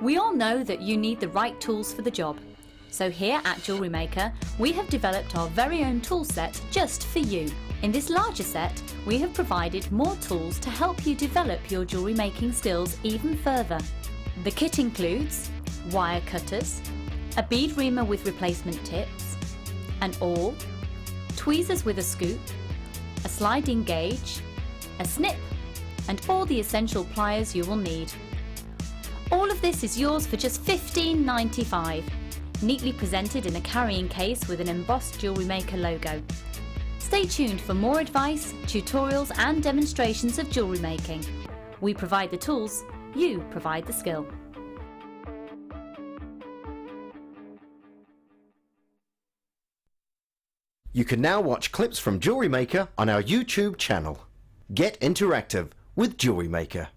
We all know that you need the right tools for the job. So here at JewelleryMaker, we have developed our very own tool set just for you. In this larger set, we have provided more tools to help you develop your jewellery making skills even further. The kit includes wire cutters, a bead reamer with replacement tips, an awl, tweezers with a scoop, a sliding gauge, a snip, and all the essential pliers you will need. All of this is yours for just $15.95, neatly presented in a carrying case with an embossed JewelleryMaker logo. Stay tuned for more advice, tutorials and demonstrations of jewellery making. We provide the tools, you provide the skill. You can now watch clips from JewelleryMaker on our YouTube channel. Get interactive with JewelleryMaker.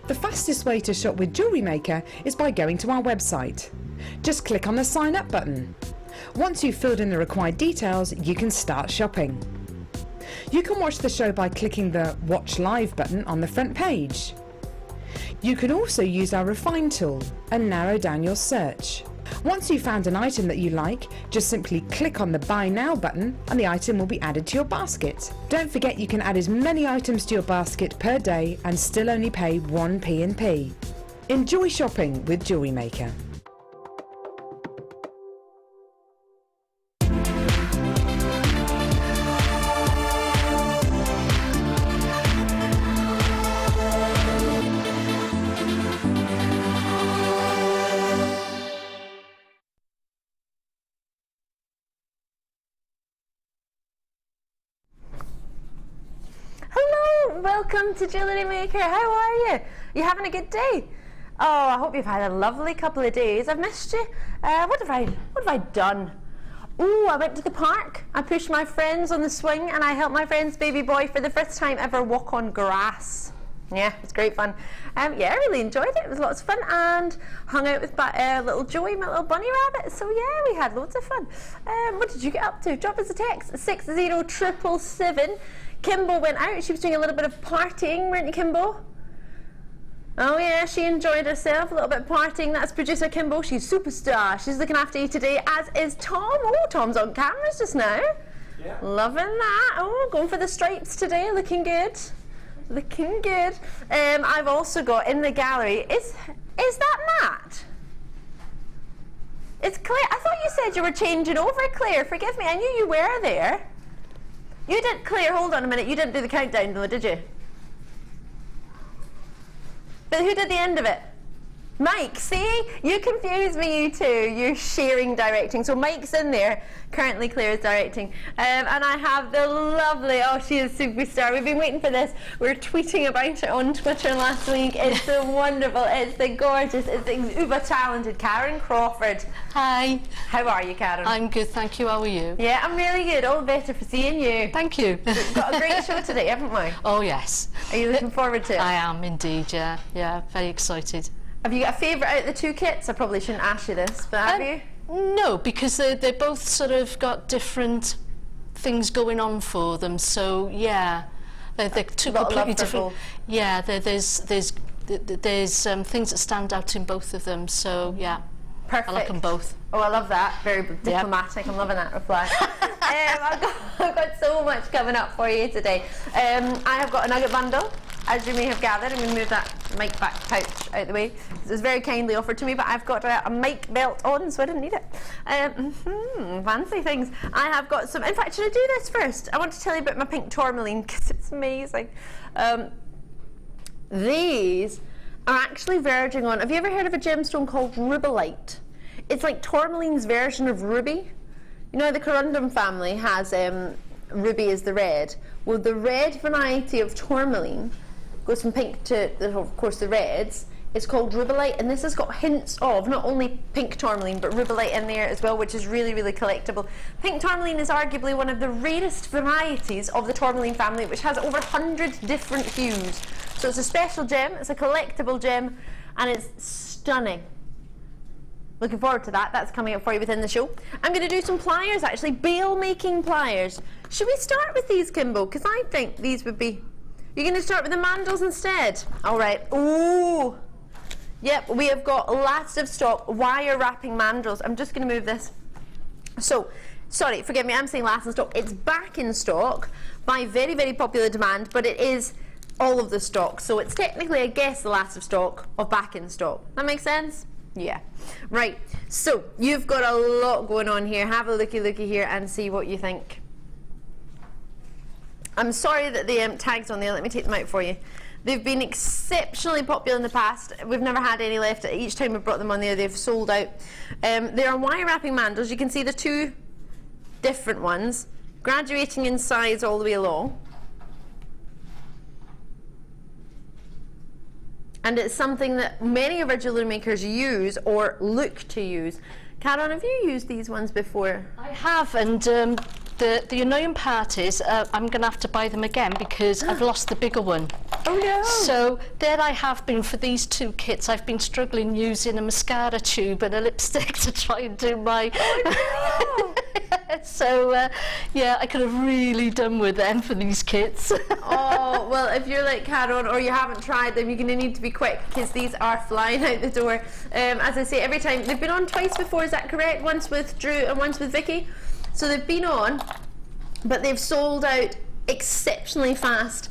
The fastest way to shop with JewelleryMaker is by going to our website. Just click on the sign up button. Once you've filled in the required details, you can start shopping. You can watch the show by clicking the Watch Live button on the front page. You can also use our Refine tool and narrow down your search. Once you've found an item that you like, just simply click on the Buy Now button and the item will be added to your basket. Don't forget you can add as many items to your basket per day and still only pay 1 P&P. Enjoy shopping with JewelleryMaker. Welcome to JewelleryMaker. How are you? You having a good day? Oh, I hope you've had a lovely couple of days. I've missed you. What have I done? Oh, I went to the park. I pushed my friends on the swing and I helped my friend's baby boy for the first time ever walk on grass. Yeah, it's great fun. Yeah, I really enjoyed it. It was lots of fun and hung out with little Joey, my little bunny rabbit. So yeah, we had loads of fun. What did you get up to? Drop us a text, 60777. Kimbo went out. She was doing a little bit of partying, weren't you, Kimbo? Oh yeah, she enjoyed herself, a little bit of partying. That's producer Kimbo. She's superstar. She's looking after you today, as is Tom. Oh, Tom's on cameras just now. Yeah. Loving that. Oh, going for the stripes today. Looking good. Looking good. I've also got in the gallery, is that Matt? It's Claire. I thought you said you were changing over, Claire. Forgive me, I knew you were there. You did, Claire, hold on a minute. You didn't do the countdown though, did you? But who did the end of it? Mike, see? You confuse me, you two. You're sharing directing. So Mike's in there. Currently Claire is directing. And I have the lovely, oh, she is a superstar. We've been waiting for this. We were tweeting about it on Twitter last week. It's the wonderful, it's the gorgeous, it's the uber talented Karon Crawford. Hi. How are you, Karon? I'm good, thank you. How are you? Yeah, I'm really good. All the better for seeing you. Thank you. We've got a great show today, haven't we? Oh, yes. Are you looking forward to it? I am indeed, yeah. Yeah, very excited. Have you got a favourite out of the two kits? I probably shouldn't ask you this, but have you? No, because they both sort of got different things going on for them. So yeah, they're two completely different. Yeah, there's things that stand out in both of them. So yeah, perfect. I like them both. Oh, I love that. Very diplomatic. Yep. I'm loving that reply. I've got so much coming up for you today. I have got a nugget bundle. As you may have gathered, I'm going to move that mic back pouch out of the way. It was very kindly offered to me, but I've got a mic belt on, so I didn't need it. Fancy things. I have got some, in fact, should I do this first? I want to tell you about my pink tourmaline, because it's amazing. These are actually verging on, have you ever heard of a gemstone called rubellite? It's like tourmaline's version of ruby. You know, the Karon family has ruby is the red. Well, the red variety of tourmaline goes from pink to, of course, the reds. It's called rubellite, and this has got hints of not only pink tourmaline but rubellite in there as well, which is really, really collectible. Pink tourmaline is arguably one of the rarest varieties of the tourmaline family, which has over 100 different hues. So it's a special gem, it's a collectible gem, and it's stunning. Looking forward to that. That's coming up for you within the show. I'm going to do some pliers, actually, bail making pliers. Should we start with these, Kimbo? Because I think these would be... You're going to start with the mandrels instead? All right. Ooh. Yep, we have got lots of stock wire wrapping mandrels. I'm just going to move this. So, sorry, forgive me, I'm saying last in stock. It's back in stock by very, very popular demand, but it is all of the stock. So it's technically, I guess, the last of stock of back in stock. That makes sense? Yeah. Right. So, you've got a lot going on here. Have a looky here and see what you think. I'm sorry that the tag's on there. Let me take them out for you. They've been exceptionally popular in the past. We've never had any left. Each time we've brought them on there, they've sold out. They are wire wrapping mandrels. You can see the two different ones, graduating in size all the way along. And it's something that many of our jewellery makers use or look to use. Karon, have you used these ones before? I have, and the annoying part is I'm going to have to buy them again because I've lost the bigger one. Oh no! So there I have been for these two kits. I've been struggling using a mascara tube and a lipstick to try and do my... Oh no! So yeah, I could have really done with them for these kits. Oh, well, if you're like Karon or you haven't tried them, you're going to need to be quick because these are flying out the door. As I say every time, they've been on twice before, is that correct? Once with Drew and once with Vicky. So they've been on, but they've sold out exceptionally fast.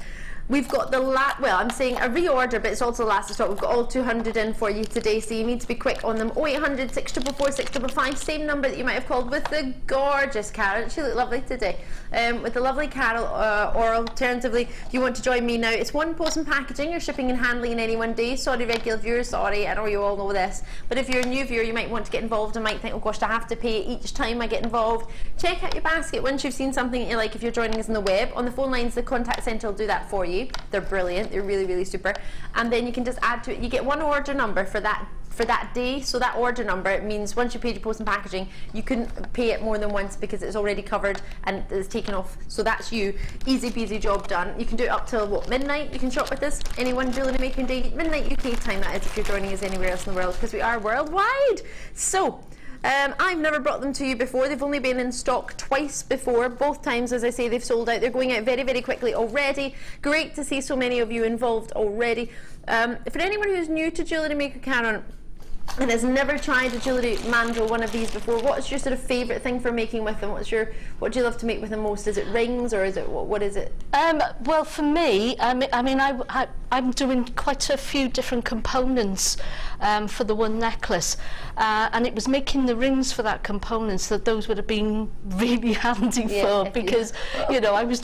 We've got the well, I'm saying a reorder, but it's also the last of stock. We've got all 200 in for you today, so you need to be quick on them. 0800 644 655, same number that you might have called with the gorgeous Carol. She looked lovely today. With the lovely Carol, or alternatively, if you want to join me now, it's one post and packaging or shipping and handling in any one day. Sorry, regular viewers, sorry, I know you all know this. But if you're a new viewer, you might want to get involved and might think, oh gosh, I have to pay each time I get involved. Check out your basket once you've seen something that you like. If you're joining us on the web, on the phone lines, the contact centre will do that for you. They're brilliant, they're really, really super. And then you can just add to it, you get one order number for that day. So that order number, it means once you paid your post and packaging, you couldn't pay it more than once because it's already covered and it's taken off. So that's you. Easy peasy, job done. You can do it up till what, midnight? You can shop with us. Any one JewelleryMaker day, midnight UK time that is, if you're joining us anywhere else in the world, because we are worldwide. So I've never brought them to you before. They've only been in stock twice before. Both times, as I say, they've sold out. They're going out very, very quickly already. Great to see so many of you involved already. For anyone who's new to JewelleryMaker, Karon, and has never tried a jewellery mandrel, one of these before, what's your sort of favourite thing for making with them? What do you love to make with them most? Is it rings or is it what is it? Well, for me, I'm doing quite a few different components for the one necklace, and it was making the rings for that components that those would have been really handy for, because you know I was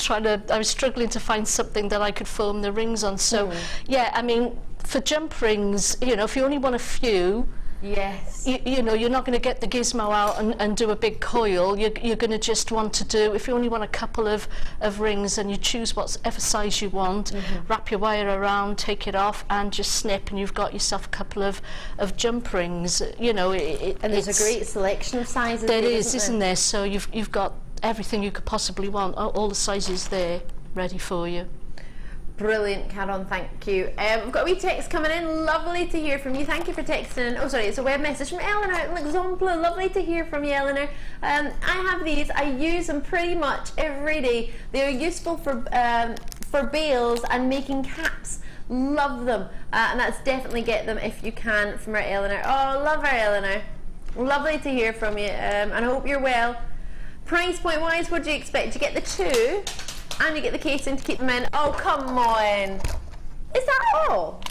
struggling to find something that I could form the rings on. So yeah, I mean, for jump rings, you know, if you only want a few, Yes. you know, you're not going to get the gizmo out and do a big coil. You're going to just want to do, if you only want a couple of rings, and you choose whatever size you want, wrap your wire around, take it off, and just snip, and you've got yourself a couple of jump rings. You know, and there's a great selection of sizes. There is, isn't there? So you've got everything you could possibly want, all the sizes there ready for you. Brilliant, Karon, thank you. We've got a wee text coming in. Lovely to hear from you. Thank you for texting in. Oh, sorry, it's a web message from Eleanor in Luxembourg. Lovely to hear from you, Eleanor. I have these. I use them pretty much every day. They're useful for bales and making caps. Love them. And that's definitely get them if you can from our Eleanor. Oh, love our Eleanor. Lovely to hear from you. And I hope you're well. Price point wise, what do you expect? You get the two, and you get the casing to keep them in. Oh, come on. Is that all?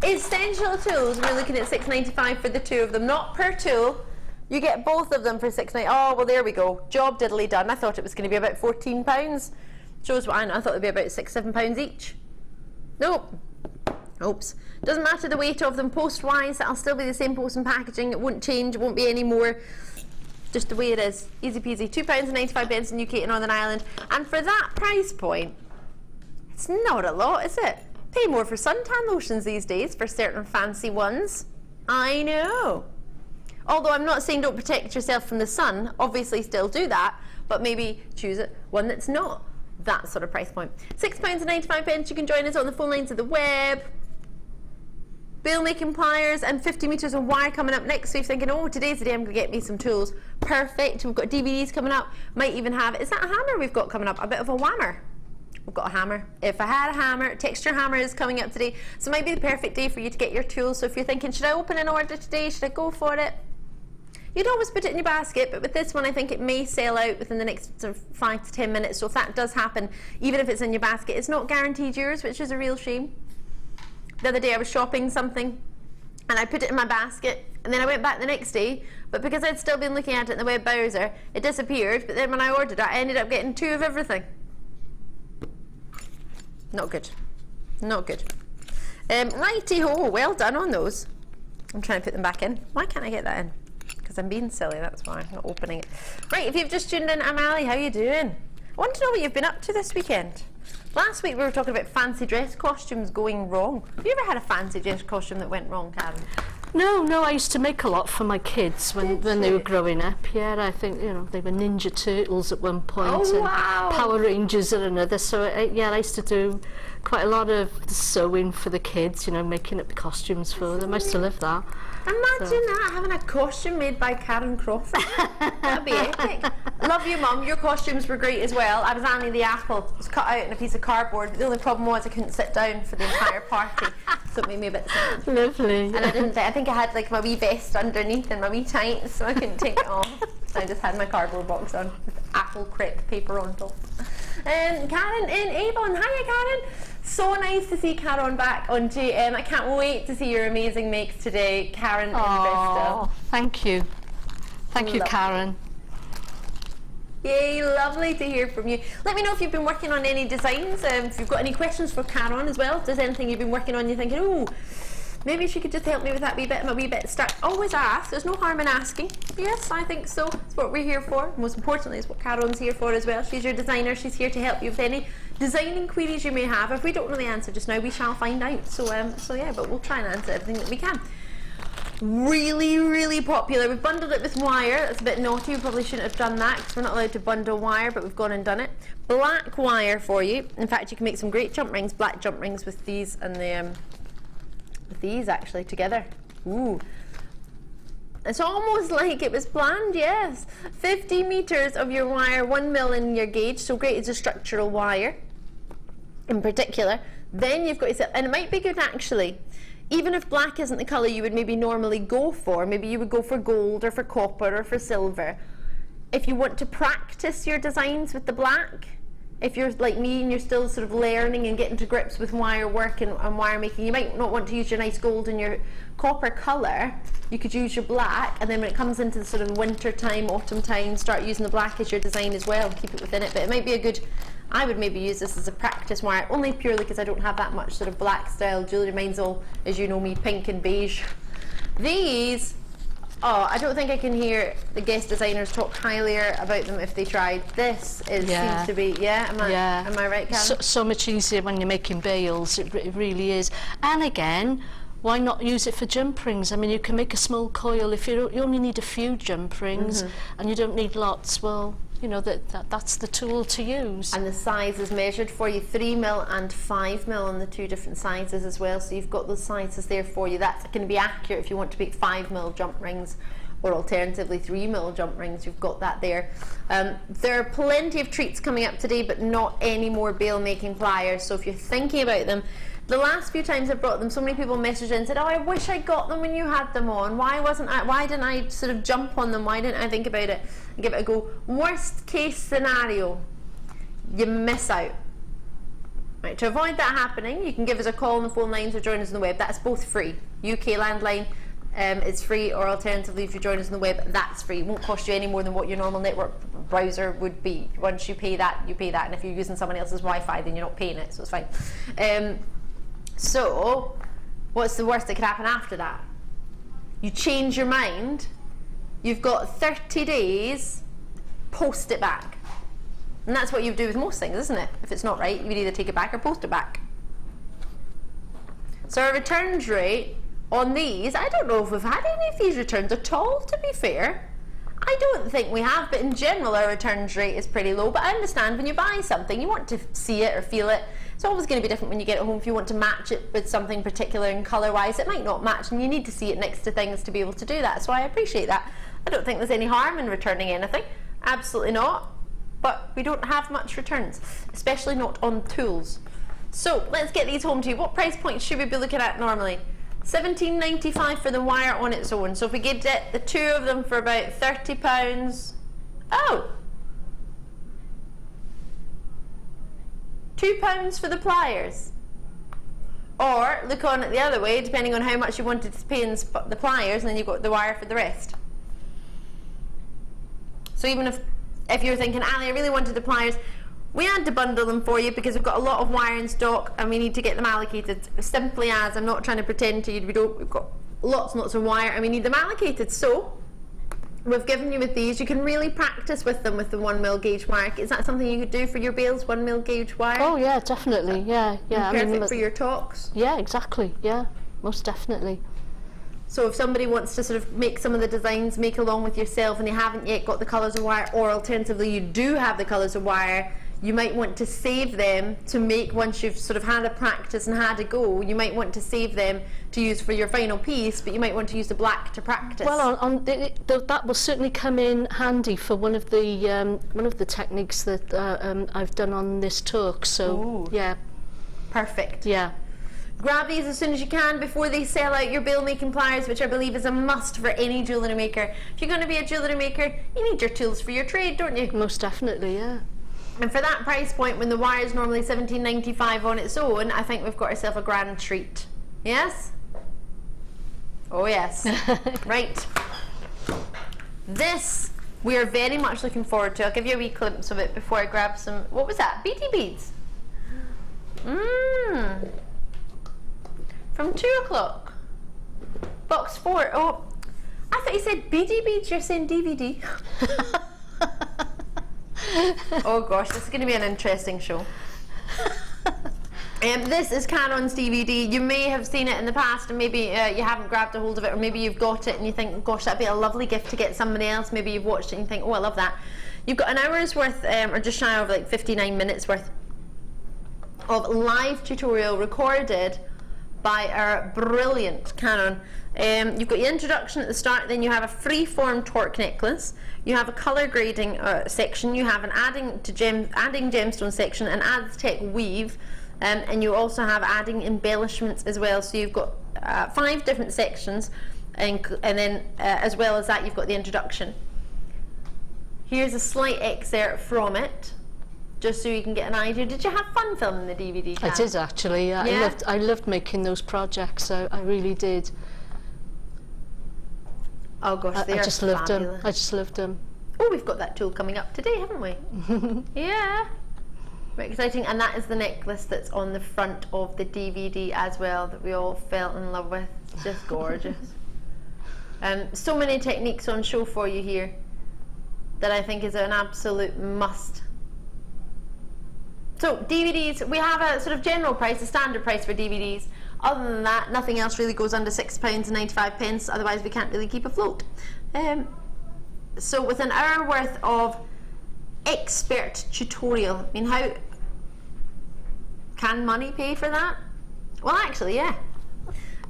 Essential tools, we're looking at $6.95 for the two of them, not per tool. You get both of them for $6.95. Oh, well, there we go. Job diddly done. I thought it was going to be about £14. Shows what I know. I thought it would be about £6-7 each. Nope. Oops. Doesn't matter the weight of them. Post-wise, that'll still be the same post and packaging. It won't change. It won't be any more. Just the way it is. Easy peasy. £2.95 in UK and Northern Ireland. And for that price point, it's not a lot, is it? Pay more for suntan lotions these days for certain fancy ones. I know. Although I'm not saying don't protect yourself from the sun. Obviously still do that. But maybe choose one that's not that sort of price point. £6.95. You can join us on the phone lines of the web. Bale making pliers and 50 metres of wire coming up next. So you're thinking, oh, today's the day I'm going to get me some tools. Perfect. We've got DVDs coming up. Might even have, is that a hammer we've got coming up? A bit of a whammer. We've got a hammer. If I had a hammer, texture hammer is coming up today. So it might be the perfect day for you to get your tools. So if you're thinking, should I open an order today? Should I go for it? You'd always put it in your basket, but with this one I think it may sell out within the next sort of 5 to 10 minutes. So if that does happen, even if it's in your basket, it's not guaranteed yours, which is a real shame. The other day I was shopping something and I put it in my basket, and then I went back the next day, but because I'd still been looking at it in the web browser, it disappeared. But then when I ordered it, I ended up getting 2 of everything. Not good. Not good. Righty-ho, well done on those. I'm trying to put them back in. Why can't I get that in? Because I'm being silly, that's why I'm not opening it. Right, if you've just tuned in, I'm Ali. How you doing? I want to know what you've been up to this weekend. Last week we were talking about fancy dress costumes going wrong. Have you ever had a fancy dress costume that went wrong, Karon? No, I used to make a lot for my kids when they were growing up. Yeah, I think, you know, they were Ninja Turtles at one point, and Power Rangers at another. So yeah, I used to do quite a lot of sewing for the kids, you know, making up costumes for them. I still love that. Imagine that, having a costume made by Karen Crawford. That'd be epic. Love you, Mum. Your costumes were great as well. I was Annie the Apple. It was cut out in a piece of cardboard. The only problem was I couldn't sit down for the entire party, so it made me a bit sad. Lovely. And I think I had like my wee vest underneath and my wee tights, so I couldn't take it off. I just had my cardboard box on with apple crepe paper on top. Karen in Avon. Hiya, Karen. So nice to see Karon back on JM. I can't wait to see your amazing makes today, Karen in Bristol. Thank you. Thank you, Karen. Yay, lovely to hear from you. Let me know if you've been working on any designs, if you've got any questions for Karon as well. If there's anything you've been working on you're thinking, oh, maybe she could just help me with that wee bit, my wee bit stuck. Always ask. There's no harm in asking. Yes, I think so. That's what we're here for. Most importantly, it's what Karon's here for as well. She's your designer. She's here to help you with any designing queries you may have. If we don't know the answer just now, we shall find out. So yeah, but we'll try and answer everything that we can. Really popular. We've bundled it with wire. That's a bit naughty. We probably shouldn't have done that because we're not allowed to bundle wire, but we've gone and done it. Black wire for you. In fact, you can make some great jump rings, black jump rings with these and the with these actually together. Ooh. It's almost like it was planned, yes. 50 meters of your wire, 1 mil in your gauge, so great, it's a structural wire in particular. Then you've got yourself, and it might be good actually, even if black isn't the colour you would maybe normally go for, maybe you would go for gold or for copper or for silver. If you want to practice your designs with the black, if you're like me and you're still sort of learning and getting to grips with wire work and wire making, you might not want to use your nice gold and your copper colour. You could use your black, and then when it comes into the sort of winter time, autumn time, start using the black as your design as well and keep it within it. But it might be a good I would maybe use this as a practice wire, only purely because I don't have that much sort of black style jewellery. Mine's all, as you know me, pink and beige. These, oh, I don't think I can hear the guest designers talk highlier about them if they tried. This is seems to be, am I right, Karon? So much easier when you're making bales, it really is. And again, why not use it for jump rings? I mean, you can make a small coil if you only need a few jump rings and you don't need lots. Well, you know, that's the tool to use. And the size is measured for you, 3mm and 5mm on the two different sizes as well, so you've got those sizes there for you. That's going to be accurate if you want to make 5mm jump rings, or alternatively 3mm jump rings. You've got that there. There are plenty of treats coming up today, but not any more bale making pliers, so if you're thinking about them, the last few times I brought them, so many people messaged in and said, oh, I wish I got them when you had them on. Why didn't I sort of jump on them? Why didn't I think about it and give it a go? Worst case scenario, you miss out. Right, to avoid that happening, you can give us a call on the phone lines or join us on the web. That's both free. UK landline, it's free, or alternatively, if you join us on the web, that's free. It won't cost you any more than what your normal network browser would be. Once you pay that, you pay that. And if you're using someone else's Wi-Fi, then you're not paying it, so it's fine. So, what's the worst that could happen after that? You change your mind, you've got 30 days, post it back. And that's what you do with most things, isn't it? If it's not right, you would either take it back or post it back. So our returns rate on these, I don't know if we've had any of these returns at all, to be fair. I don't think we have, but in general our returns rate is pretty low. But I understand when you buy something, you want to see it or feel it. It's always going to be different when you get it home. If you want to match it with something particular and colour-wise, it might not match, and you need to see it next to things to be able to do that. So I appreciate that. I don't think there's any harm in returning anything. Absolutely not. But we don't have much returns, especially not on tools. So let's get these home to you. What price point should we be looking at normally? £17.95 for the wire on its own. So if we get the two of them for about £30, oh, £2 for the pliers. Or look on it the other way, depending on how much you wanted to pay in the pliers, and then you've got the wire for the rest. So even if you're thinking, Ali, I really wanted the pliers, we had to bundle them for you because we've got a lot of wire in stock and we need to get them allocated. Simply as, I'm not trying to pretend to you, we've got lots and lots of wire and we need them allocated. So we've given you with these, you can really practice with them with the 1mm gauge wire. Is that something you could do for your bales, 1mm gauge wire? Oh yeah, definitely, yeah. Perfect for your talks? Yeah, exactly, yeah, most definitely. So if somebody wants to sort of make some of the designs, make along with yourself, and they haven't yet got the colours of wire, or alternatively you do have the colours of wire, you might want to save them to make, once you've sort of had a practice and had a go, you might want to save them to use for your final piece, but you might want to use the black to practice. Well, that will certainly come in handy for one of the techniques that I've done on this talk. So, ooh, yeah, perfect. Yeah. Grab these as soon as you can before they sell out your bale making pliers, which I believe is a must for any jewellery maker. If you're going to be a jewellery maker, you need your tools for your trade, don't you? Most definitely, yeah. And for that price point, when the wire is normally £17.95 on its own, I think we've got ourselves a grand treat. Yes? Oh yes. Right. This we are very much looking forward to. I'll give you a wee glimpse of it before I grab some, what was that? Beady beads? From 2 o'clock. Box 4. Oh, I thought you said beady beads, you're saying DVD. Oh gosh, this is going to be an interesting show. This is Karon's DVD. You may have seen it in the past and maybe you haven't grabbed a hold of it, or maybe you've got it and you think, gosh, that'd be a lovely gift to get somebody else. Maybe you've watched it and you think, oh, I love that. You've got an hour's worth, or just shy of like 59 minutes worth of live tutorial recorded by our brilliant Karon. You've got your introduction at the start, then you have a free-form torque necklace, you have a colour grading section, you have an adding gemstone section, an Aztec weave, and you also have adding embellishments as well. So you've got 5 different sections, and then as well as that you've got the introduction. Here's a slight excerpt from it, just so you can get an idea. Did you have fun filming the DVD, Karon? I did actually, yeah. I loved making those projects, I really did. Oh gosh, I just loved them. I just loved them. Oh, we've got that tool coming up today, haven't we? Yeah. Very exciting, and that is the necklace that's on the front of the DVD as well, that we all fell in love with. It's just gorgeous. So many techniques on show for you here that I think is an absolute must. So DVDs, we have a sort of general price, a standard price for DVDs. Other than that, nothing else really goes under £6.95, otherwise we can't really keep afloat. So with an hour worth of expert tutorial, I mean, how can money pay for that? Well, actually, yeah.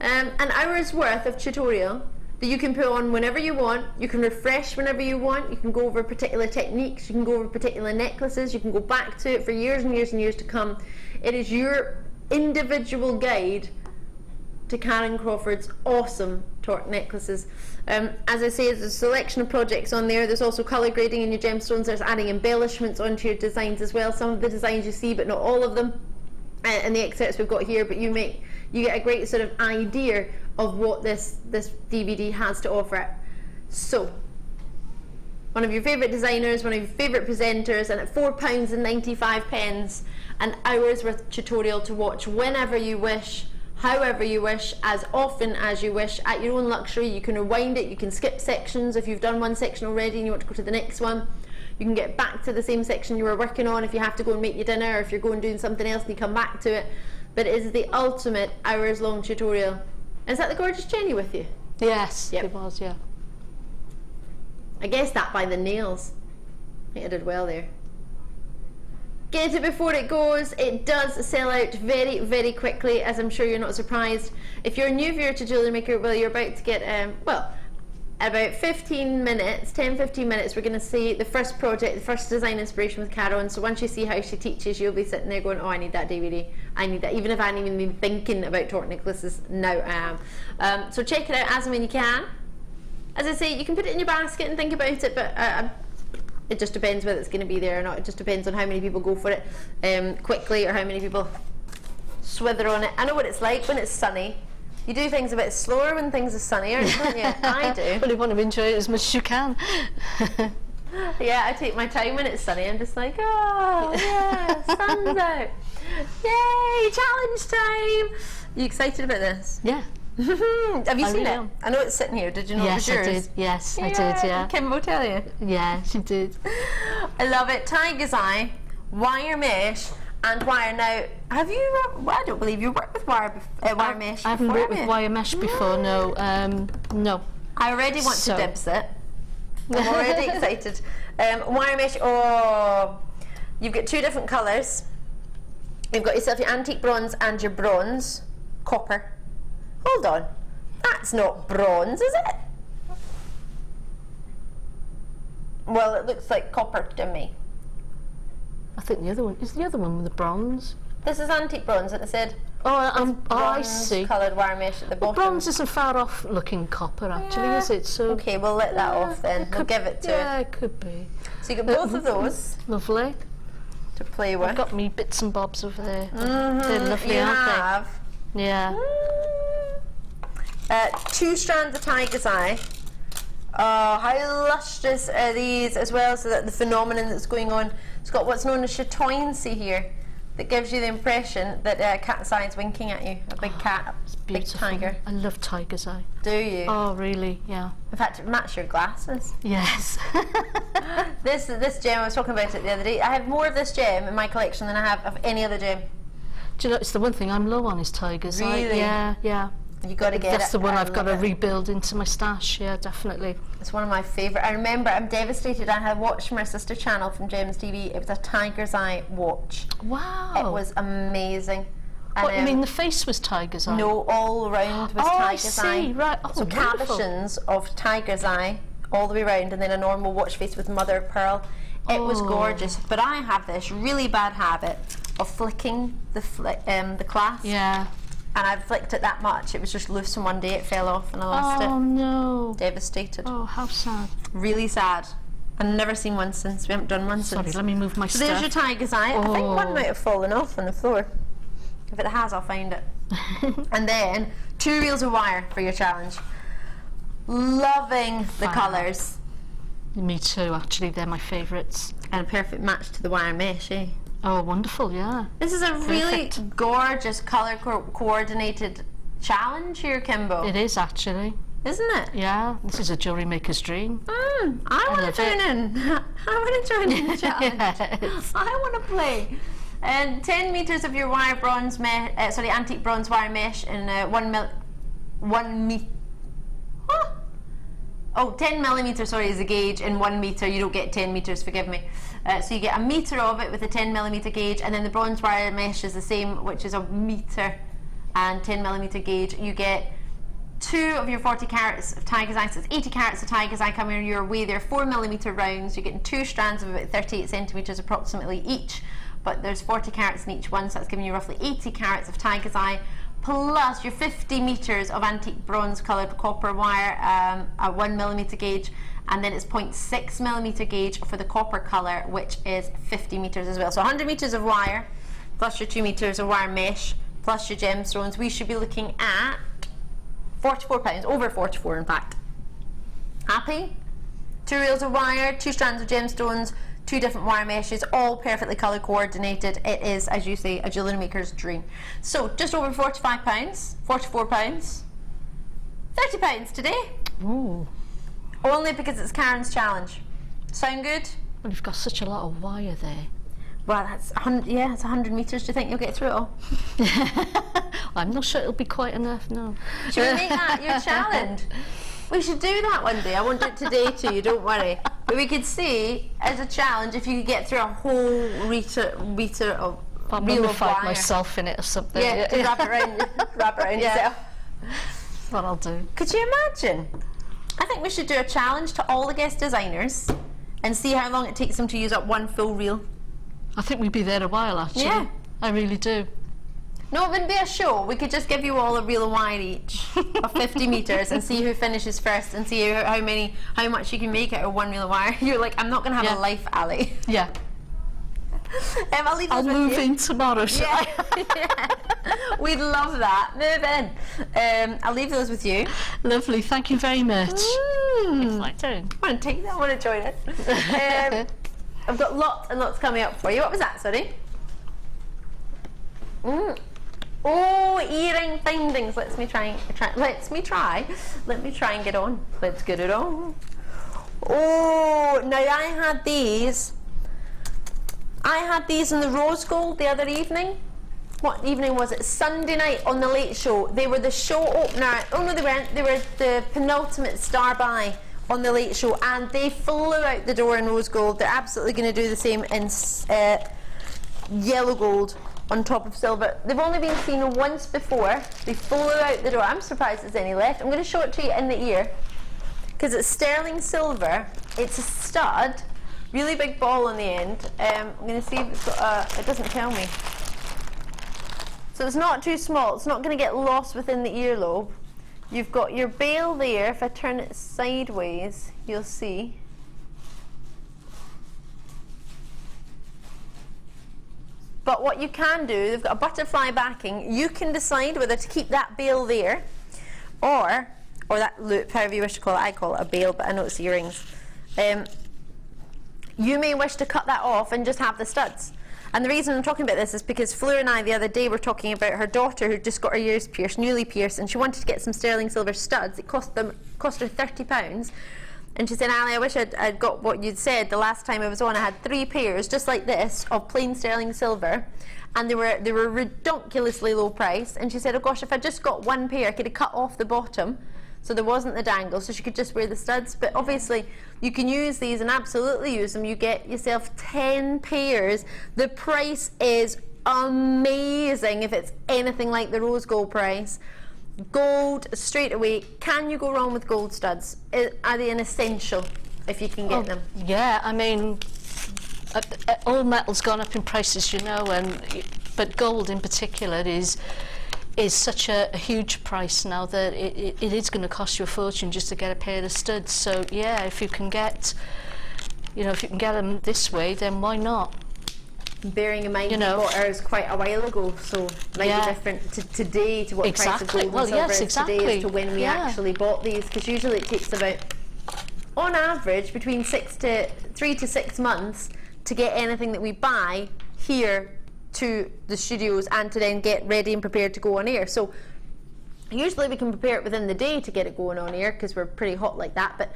An hour's worth of tutorial that you can put on whenever you want, you can refresh whenever you want, you can go over particular techniques, you can go over particular necklaces, you can go back to it for years and years and years to come. It is your individual guide to Karon Crawford's awesome torque necklaces. As I say, there's a selection of projects on there. There's also colour grading in your gemstones. There's adding embellishments onto your designs as well. Some of the designs you see, but not all of them. And the excerpts we've got here, but you get a great sort of idea of what this DVD has to offer. So, one of your favourite designers, one of your favourite presenters, and at £4.95, an hour's worth of tutorial to watch whenever you wish, however you wish, as often as you wish, at your own luxury. You can rewind it, you can skip sections if you've done one section already and you want to go to the next one. You can get back to the same section you were working on if you have to go and make your dinner, or if you're going doing something else and you come back to it. But it is the ultimate hours long tutorial. Is that the gorgeous Jenny with you? Yes, Yep. it was, yeah. I guessed that by the nails. I think I did well there. Get it before it goes. It does sell out very, very quickly, as I'm sure you're not surprised. If you're a new viewer to JewelleryMaker, well, you're about to get, about 15 minutes, 10-15 minutes, we're going to see the first project, the first design inspiration with Karon. So once you see how she teaches, you'll be sitting there going, oh, I need that DVD, I need that, even if I haven't even been thinking about torque necklaces, now I am. So check it out as and when you can. As I say, you can put it in your basket and think about it, but it just depends whether it's going to be there or not. It just depends on how many people go for it quickly, or how many people swither on it. I know what it's like when it's sunny. You do things a bit slower when things are sunnier, don't you? I do. Well, you want to enjoy it as much as you can. Yeah, I take my time when it's sunny. I'm just like, oh, yeah, sun's out. Yay, challenge time. You excited about this? Yeah. Have you seen really it? am. I know it's sitting here. Did you know Yes, it was I yours? did. Yes, I did, yeah. Kim will tell you. Yeah, she did. I love it. Tiger's eye, wire mesh, and wire. Now, have you? I don't believe you worked with wire mesh. I haven't before, worked have with you? wire mesh before, no. No. I already want So- to dibs it. I'm already excited. Wire mesh. Oh, you've got two different colours. You've got yourself your antique bronze and your bronze copper. Hold on, that's not bronze, is it? Well, it looks like copper to me. I think the other one is the other one with the bronze. This is antique bronze, and it said Oh, I see. coloured wire mesh at the Well, bottom. bronze isn't far off looking copper, actually, Yeah. is it? So Okay, we'll let that off then. We'll give it to yeah, it. it could be. So you got both of those Lovely. to play with. I've got me bits and bobs over there. They're lovely, You aren't have they? Yeah. 2 strands of tiger's eye. Oh, how lustrous are these as well, so that the phenomenon that's going on, it's got what's known as chatoyancy here, that gives you the impression that a cat's eye is winking at you, a big cat, big Beautiful. tiger. I love tiger's eye. Do you? Oh, really? Yeah. In fact, it matches your glasses. Yes. This gem, I was talking about it the other day, I have more of this gem in my collection than I have of any other gem. Do you know, it's the one thing I'm low on is tiger's eye. Really? Yeah, yeah. You got to get That's it. the one I I've got to love it. rebuild into my stash. Yeah, definitely. It's one of my favourite. I remember, I'm devastated. I had watched from our sister channel from Gems TV. It was a tiger's eye watch. Wow. It was amazing. And, What, you mean the face was tiger's eye? no, all round was Oh, I tiger's see. eye. Right. Oh, So wonderful. cabochons of tiger's eye all the way round, and then a normal watch face with mother of pearl. It was Oh. gorgeous. But I have this really bad habit of flicking the clasp. Yeah. And I'd flicked it that much. It was just loose, and one day it fell off, and I lost Oh, it. no. Devastated. Oh, how sad. Really sad. I've never seen one since. We haven't done one Sorry, since. let me move my So stuff. there's your tiger's eye. I think one Oh. might have fallen off on the floor. If it has, I'll find it. And then 2 reels of wire for your challenge. Loving the Fab. colours. Me too, actually. They're my favourites. And a perfect match to the wire mesh, eh? Oh, wonderful, yeah. This is a really Perfect. gorgeous colour coordinated challenge here, Kimbo. It is actually. Isn't it? Yeah, this is a jewellery maker's dream. I want to love join it. in. I want to join in the challenge. Yes. I want to play. And 10 metres of your wire bronze antique bronze wire mesh in 10 millimetres, sorry, is the gauge. In 1 metre, you don't get 10 metres, forgive me. So you get a metre of it with a 10 millimetre gauge, and then the bronze wire mesh is the same, which is a metre and 10 millimetre gauge. You get 2 of your 40 carats of tiger's eye, so it's 80 carats of tiger's eye coming your way. They're 4 millimetre rounds. You're getting 2 strands of about 38 centimetres approximately each, but there's 40 carats in each one, so that's giving you roughly 80 carats of tiger's eye, plus your 50 metres of antique bronze coloured copper wire, a 1 millimetre gauge, and then it's 0.6 millimetre gauge for the copper colour, which is 50 metres as well. So 100 metres of wire, plus your 2 metres of wire mesh, plus your gemstones. We should be looking at £44, over 44 in fact. Happy? 2 reels of wire, 2 strands of gemstones, 2 different wire meshes, all perfectly colour coordinated. It is, as you say, a jewellery maker's dream. So just over £45, £44, £30 today. Ooh. Only because it's Karen's challenge. Sound good? Well, you've got such a lot of wire there. Well, that's 100, yeah, it's 100 metres. Do you think you'll get through it all? I'm not sure it'll be quite enough, no. Should we make that your challenge? We should do that one day. I won't do it today to you, don't worry. But we could see, as a challenge, if you could get through a whole meter of I'll reel of mummify wire. myself in it or something. Yeah, to wrap it around Yeah. yourself. That's what I'll do. Could you imagine? I think we should do a challenge to all the guest designers and see how long it takes them to use up one full reel. I think we'd be there a while, actually. Yeah. I really do. No, it wouldn't be a show. We could just give you all a reel of wire each of 50 metres and see who finishes first and see how much you can make out of one reel of wire. You're like, I'm not going to have Yeah. a life, Ali. Yeah. I'll leave I'll this with move you. in tomorrow. So Yeah. Yeah. We'd love that. Move in. I'll leave those with you. Lovely. Thank you very much. Exciting. I want to take that. I want to join it. I've got lots and lots coming up for you. What was that, sorry? Oh, earring findings. Let me try and get on. Let's get it on. Oh, now I had these in the rose gold the other evening. What evening was it? Sunday night on the Late Show. They were the show opener. Oh no, they weren't. They were the penultimate star by on the Late Show, and they flew out the door in rose gold. They're absolutely going to do the same in yellow gold on top of silver. They've only been seen once before. They flew out the door. I'm surprised there's any left. I'm going to show it to you in the ear because it's sterling silver. It's a stud, really big ball on the end. I'm going to see if it's got it doesn't tell me. So it's not too small. It's not going to get lost within the earlobe. You've got your bail there. If I turn it sideways, you'll see. But what you can do, they've got a butterfly backing. You can decide whether to keep that bail there or that loop, however you wish to call it. I call it a bail, but I know it's earrings. You may wish to cut that off and just have the studs. And the reason I'm talking about this is because Fleur and I the other day were talking about her daughter who just got her ears pierced, newly pierced, and she wanted to get some sterling silver studs. It cost her £30. And she said, Ali, I wish I'd got what you'd said the last time I was on. I had 3 pairs, just like this, of plain sterling silver, and they were ridiculously low price. And she said, oh gosh, if I just got 1 pair, I could have cut off the bottom, so there wasn't the dangle, so she could just wear the studs. But obviously, you can use these and absolutely use them. You get yourself 10 pairs. The price is amazing if it's anything like the rose gold price. Gold straight away. Can you go wrong with gold studs? Are they an essential if you can get them? Yeah, I mean, all metal's gone up in prices, you know, but gold in particular is such a huge price now that it is going to cost you a fortune just to get a pair of studs. So yeah, if you can get them this way, then why not? Bearing in mind, You you know. bought ours quite a while ago, so it might be different to today, to what the price of Exactly. gold Well, and silver yes, is today exactly. as to when we Yeah. actually bought these, because usually it takes about, on average, between 3 to 6 months to get anything that we buy here to the studios and to then get ready and prepared to go on air. So usually we can prepare it within the day to get it going on air because we're pretty hot like that,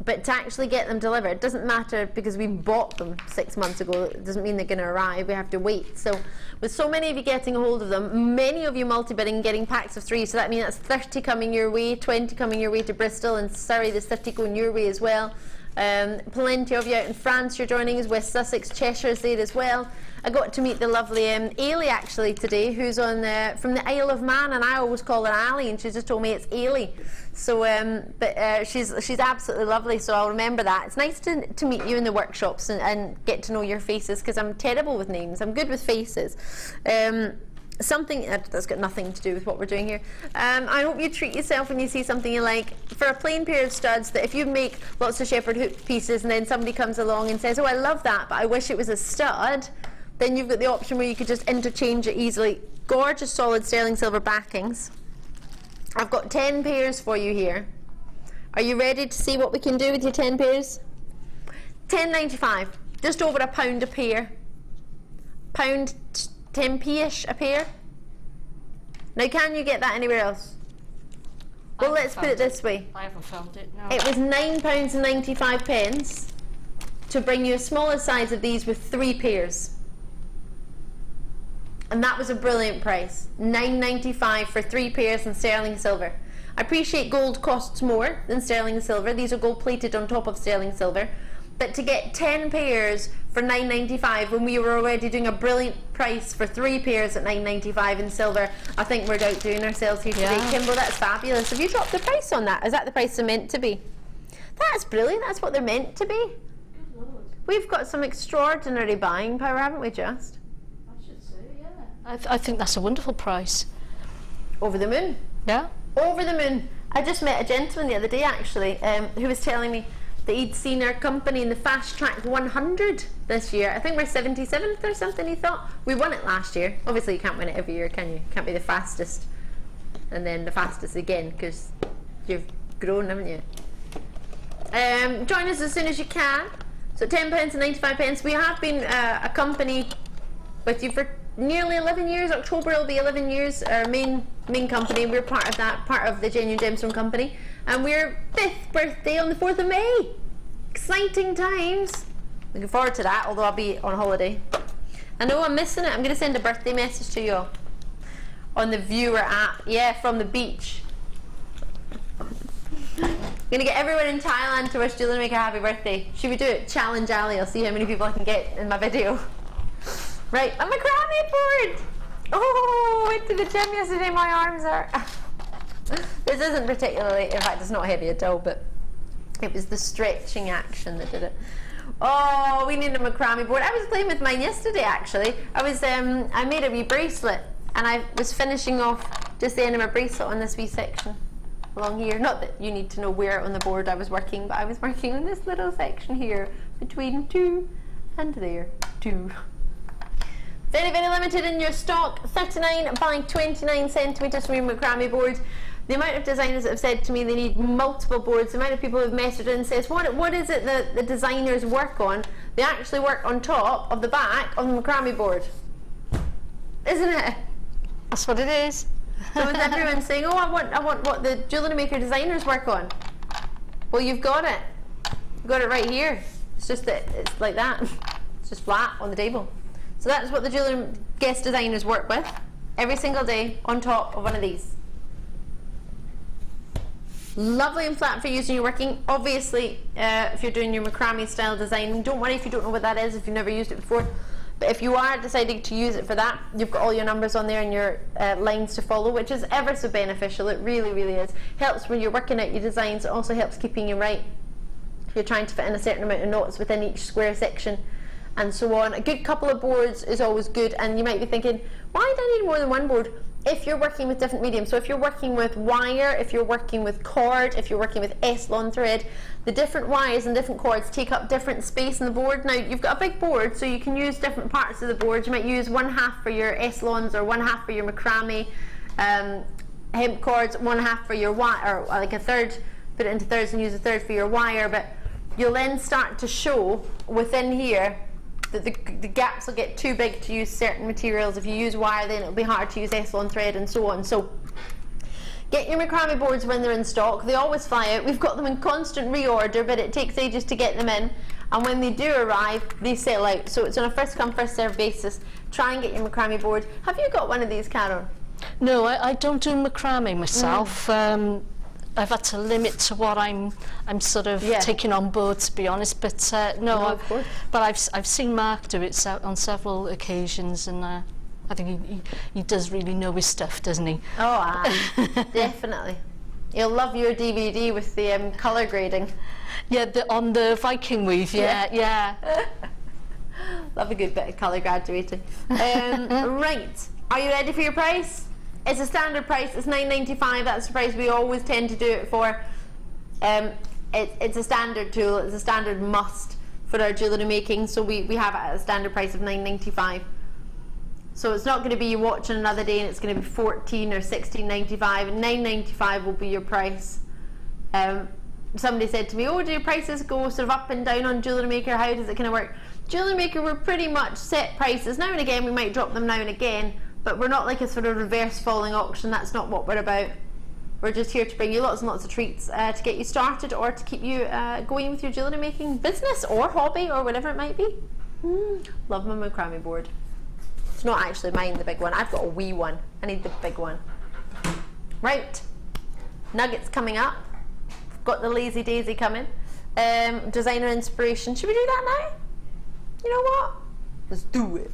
but to actually get them delivered, it doesn't matter because we bought them 6 months ago. It doesn't mean they're going to arrive. We have to wait. So with so many of you getting a hold of them, many of you multi-bidding, getting packs of 3, so that means that's 30 coming your way, 20 coming your way to Bristol, and Surrey, there's 30 going your way as well. Plenty of you out in France, you're joining us, West Sussex, Cheshire's there as well. I got to meet the lovely Ailey actually today, who's on from the Isle of Man, and I always call her Ali, and she just told me it's Ailey. So, she's absolutely lovely, so I'll remember that. It's nice to meet you in the workshops and get to know your faces, because I'm terrible with names. I'm good with faces. Something that's got nothing to do with what we're doing here. I hope you treat yourself when you see something you like. For a plain pair of studs, that if you make lots of shepherd hoop pieces and then somebody comes along and says, oh, I love that, but I wish it was a stud, then you've got the option where you could just interchange it easily. Gorgeous solid sterling silver backings. I've got 10 pairs for you here. Are you ready to see what we can do with your 10 pairs? £10.95, just over £1 a pair. Pound 10p-ish a pair. Now, can you get that anywhere else? Well, let's put it this way. I haven't found it, no. It was £9.95 to bring you a smaller size of these with 3 pairs. And that was a brilliant price. £9.95 for 3 pairs in sterling silver. I appreciate gold costs more than sterling silver. These are gold plated on top of sterling silver. But to get 10 pairs for £9.95 when we were already doing a brilliant price for 3 pairs at £9.95 in silver, I think we're outdoing ourselves here today. Kimbo, that's fabulous. Have you dropped the price on that? Is that the price they're meant to be? That's brilliant. That's what they're meant to be. Good Lord. We've got some extraordinary buying power, haven't we, just? I should say, yeah. I think that's a wonderful price. Over the moon. Yeah. Over the moon. I just met a gentleman the other day, actually, who was telling me that he'd seen our company in the Fast Track 100 this year. I think we're 77th or something, he thought. We won it last year. Obviously, you can't win it every year, can you? You can't be the fastest and then the fastest again, because you've grown, haven't you? Join us as soon as you can. So £10.95. We have been a company with you for nearly 11 years. October will be 11 years. Our main company, we're part of that, part of the Genuine Gemstone company, and we're 5th birthday on the 4th of May. Exciting times. Looking forward to that, although I'll be on holiday. I know I'm missing it. I'm going to send a birthday message to you all on the viewer app. Yeah, from the beach. I'm going to get everyone in Thailand to wish JewelleryMaker a happy birthday. Should we do it? Challenge Ali. I'll see how many people I can get in my video. Right, a macrame board! Oh, I went to the gym yesterday, my arms are... This isn't particularly, in fact it's not heavy at all, but it was the stretching action that did it. Oh, we need a macrame board. I was playing with mine yesterday, actually. I made a wee bracelet, and I was finishing off just the end of my bracelet on this wee section along here. Not that you need to know where on the board I was working, but I was working on this little section here between 2 and there, 2. Very, very limited in your stock, 39 by 29 centimetres from your macrame board. The amount of designers that have said to me they need multiple boards, the amount of people who have messaged in and says, what is it that the designers work on? They actually work on top of the back of the macrame board. Isn't it? That's what it is. So is everyone saying, oh, I want what the JewelleryMaker designers work on? Well, you've got it. You've got it right here. It's just that it's like that. It's just flat on the table. So that's what the jewellery guest designers work with every single day on top of one of these. Lovely and flat for use when you're working. Obviously, if you're doing your macrame style design, don't worry if you don't know what that is, if you've never used it before. But if you are deciding to use it for that, you've got all your numbers on there and your lines to follow, which is ever so beneficial. It really, really is. Helps when you're working out your designs. It also helps keeping you right. If you're trying to fit in a certain amount of knots within each square section, and so on. A good couple of boards is always good, and you might be thinking, why do I need more than one board? If you're working with different mediums, so if you're working with wire, if you're working with cord, if you're working with S-Lon thread, the different wires and different cords take up different space in the board. Now, you've got a big board, so you can use different parts of the board. You might use 1/2 for your S-Lons, or 1/2 for your macrame hemp cords, 1/2 for your wire, or like a third, put it into thirds and use a third for your wire, but you'll then start to show within here the gaps will get too big to use certain materials. If you use wire, then it'll be hard to use Echelon thread and so on. So get your macrame boards when they're in stock. They always fly out. We've got them in constant reorder, but it takes ages to get them in. And when they do arrive, they sell out. So it's on a first come, first served basis. Try and get your macrame board. Have you got one of these, Karon? No, I don't do macrame myself. I've had to limit to what I'm sort of taking on board, to be honest. But no, but I've seen Mark do it on several occasions, and I think he does really know his stuff, doesn't he? Oh, definitely. You'll love your DVD with the colour grading. Yeah, on the Viking weave. Yeah. Love a good bit of colour graduating. Right, are you ready for your price? It's a standard price. It's £9.95. That's the price we always tend to do it for. It's a standard tool. It's a standard must for our jewellery making. So we have it at a standard price of £9.95. So it's not going to be you watching another day and it's going to be $14 or $16.95. £9.95 will be your price. Somebody said to me, "Oh, do your prices go sort of up and down on JewelleryMaker? How does it kind of work?" JewelleryMaker, we're pretty much set prices. Now and again, we might drop them now and again, but we're not like a sort of reverse falling auction. That's not what we're about. We're just here to bring you lots and lots of treats to get you started or to keep you going with your jewellery making business or hobby or whatever it might be. Love my macrame board. It's not actually mine, the big one. I've got a wee one. I need the big one. Right, nuggets coming up. Got the Lazy Daisy coming. Designer inspiration. Should we do that now? You know what? Let's do it.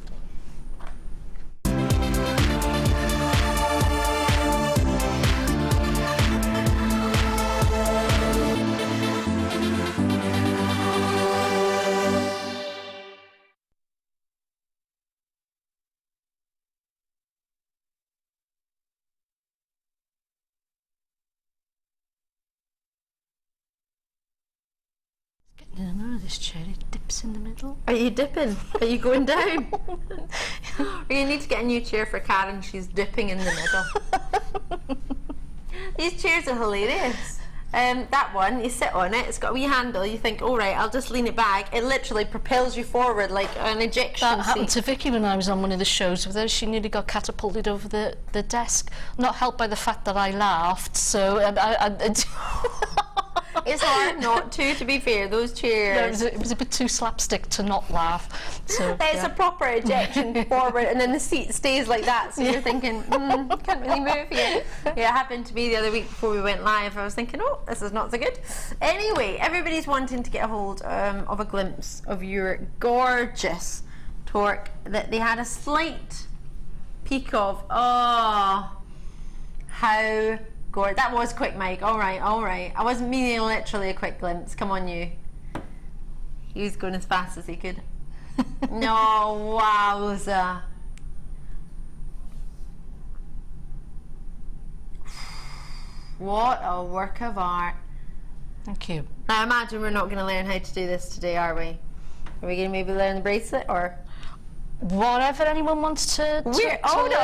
No, this cherry dips in the middle. Are you dipping? Are you going down? You need to get a new chair for Karon. She's dipping in the middle. These chairs are hilarious. That one, you sit on it, it's got a wee handle, you think, all right, I'll just lean it back. It literally propels you forward like an ejection That happened seat. to Vicky when I was on one of the shows with her. She nearly got catapulted over the desk. Not helped by the fact that I laughed, so... It's hard not to be fair, those chairs. No, it was a bit too slapstick to not laugh. So, It's a proper ejection forward, and then the seat stays like that, so you're thinking, can't really move here. Yeah, it happened to me the other week before we went live. I was thinking, oh, this is not so good. Anyway, everybody's wanting to get a hold of a glimpse of your gorgeous torque that they had a slight peek of. Oh, how gorgeous. That was quick, Mike. All right. I wasn't meaning literally a quick glimpse. Come on, you. He was going as fast as he could. No, wowza. What a work of art. Thank you. I imagine we're not going to learn how to do this today, are we? Are we going to maybe learn the bracelet or... Whatever anyone wants to Hold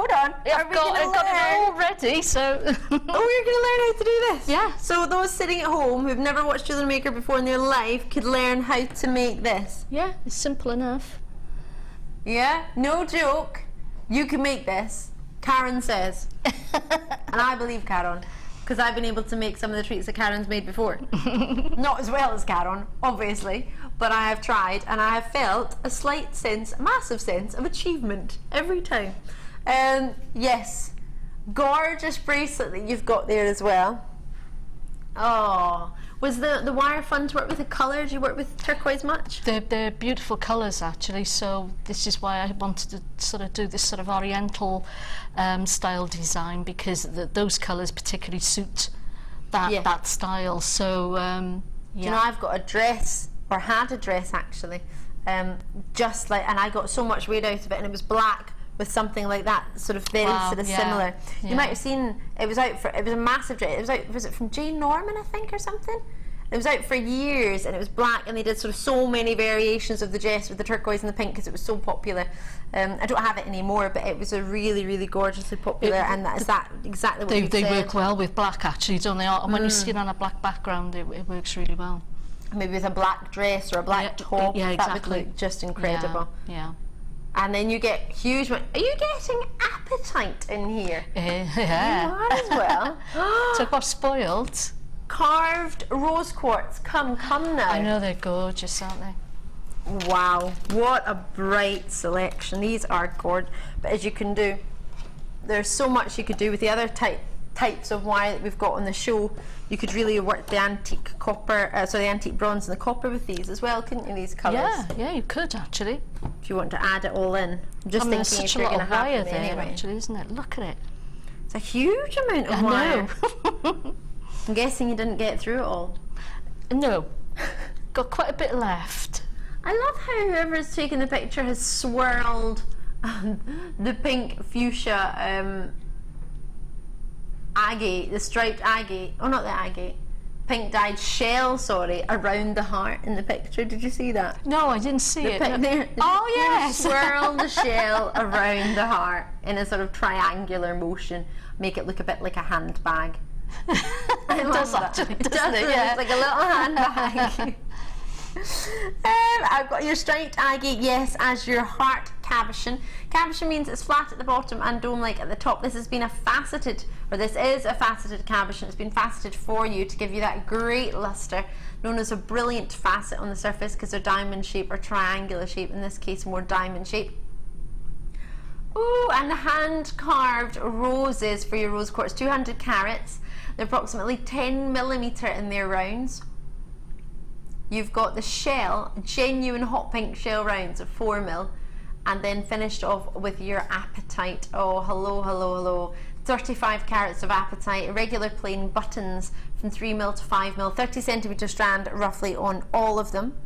on. I've got it all ready, so... Oh, you're going to learn how to do this? Yeah. So those sitting at home who've never watched JewelleryMaker before in their life could learn how to make this. Yeah, it's simple enough. Yeah? No joke. You can make this. Karon says. And I believe Karon, because I've been able to make some of the treats that Karon's made before. Not as well as Karon, obviously, but I have tried and I have felt a slight sense, a massive sense of achievement every time. Yes, gorgeous bracelet that you've got there as well. Oh, was the wire fun to work with? The colour, do you work with turquoise much? They're beautiful colours actually, so this is why I wanted to sort of do this sort of Oriental style design, because those colours particularly suit that style. So Do you know, I've got a dress, or had a dress actually, just like, and I got so much weight out of it, and it was black with something like that, sort of very similar. Yeah. You might have seen, it was a massive dress. It was out, was it from Jane Norman, I think, or something? It was out for years, and it was black, and they did sort of so many variations of the dress with the turquoise and the pink because it was so popular. I don't have it anymore, but it was a really, really gorgeously popular, and that is exactly what they you said. work well with black actually, don't they? And when you see it on a black background, it works really well. maybe with a black dress or a black top. Yeah, that exactly. would look just incredible. Yeah. And then you get huge. Are you getting apatite in here? Yeah. You are as well. Talk about spoiled. Carved rose quartz. Come now. I know, they're gorgeous, aren't they? Wow, what a bright selection. These are gorgeous. But as you can do, there's so much you could do with the other types of wire that we've got on the show. You could really work the antique copper, the antique bronze and the copper with these as well, couldn't you? These colours. Yeah, you could actually. If you want to add it all in. I'm just thinking there's such if a you're lot going of to have wire them there, anyway. actually, isn't it? Look at it. It's a huge amount of I wire. know. I'm guessing you didn't get through it all. No, got quite a bit left. I love how whoever's taken the picture has swirled the pink fuchsia agate, the striped agate, oh not the agate, pink dyed shell, sorry, around the heart in the picture. Did you see that? No, I didn't see it. Oh yes! Swirl the shell around the heart in a sort of triangular motion, make it look a bit like a handbag. It does actually, doesn't it? Yeah. It's like a little handbag. I've got your striped agate, yes, as your heart cabochon. Cabochon means it's flat at the bottom and dome-like at the top. This is a faceted cabochon. It's been faceted for you to give you that great luster, known as a brilliant facet on the surface because they're diamond shape or triangular shape, in this case more diamond shape. Ooh, and hand carved roses for your rose quartz, 200 carats. They're approximately 10mm in their rounds. You've got the shell, genuine hot pink shell rounds of 4mm, and then finished off with your apatite. Oh, hello. 35 carats of apatite, regular plain buttons from 3mm to 5mm, 30cm strand roughly on all of them.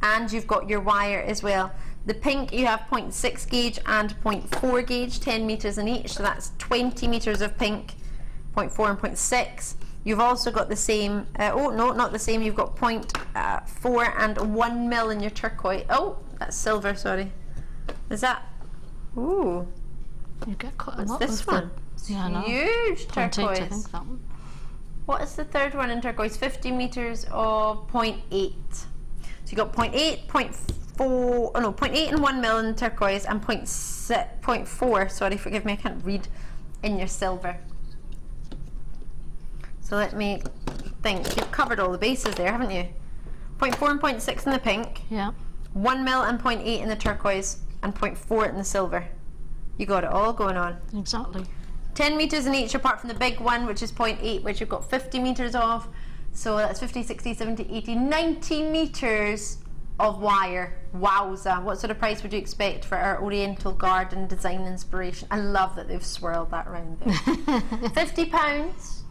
And you've got your wire as well. The pink, you have 0.6 gauge and 0.4 gauge, 10 meters in each, so that's 20 meters of pink, 0.4 and 0.6. You've also got the same, oh no, not the same, you've got 0.4 and 1mm in your turquoise. Oh, that's silver, sorry. Is that, ooh. You get quite a lot What's this of one? them. Yeah, I know. Huge 0.8, turquoise. I think, that one. What is the third one in turquoise? 50 meters of 0.8. So you got 0.8, 0.8 and 1mm in turquoise and 0.4, sorry, forgive me, I can't read, in your silver. So let me think. You've covered all the bases there, haven't you? 0.4 and 0.6 in the pink. Yeah. 1mm and 0.8 in the turquoise and 0.4 in the silver. You got it all going on. Exactly. 10 meters in each apart from the big one, which is 0.8, which you've got 50 meters of. So that's 50, 60, 70, 80, 90 meters of wire. Wowza. What sort of price would you expect for our Oriental garden design inspiration? I love that they've swirled that round there. £50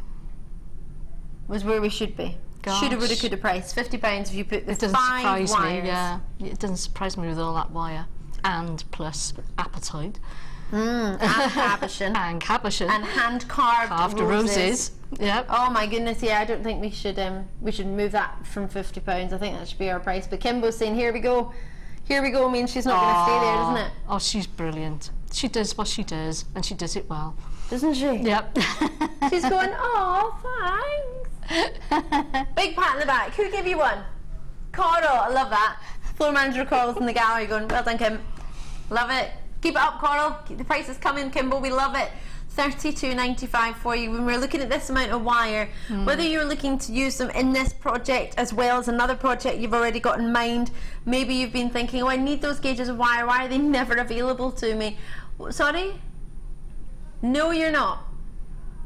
was where we should be. Gosh. Shoulda, woulda, coulda price. £50 if you put the It doesn't 5 surprise wires. me, yeah. It doesn't surprise me with all that wire. And plus apatite. And cabochon. And cabochon. And hand carved roses. Yep. Oh my goodness, yeah, I don't think we should move that from £50. I think that should be our price. But Kimbo's saying, here we go, means she's not going to stay there, doesn't it? Oh, she's brilliant. She does what she does, and she does it well. Doesn't she? Yep. She's going, oh, thanks. Big pat in the back. Who gave you one? Karon, I love that. Floor manager Carol's in the gallery going, well done, Kim. Love it. Keep it up, Karon. Keep the prices coming, Kimbo. We love it. $32.95 for you. When we're looking at this amount of wire, whether you're looking to use them in this project as well as another project you've already got in mind, maybe you've been thinking, oh, I need those gauges of wire. Why are they never available to me? Sorry? No, you're not.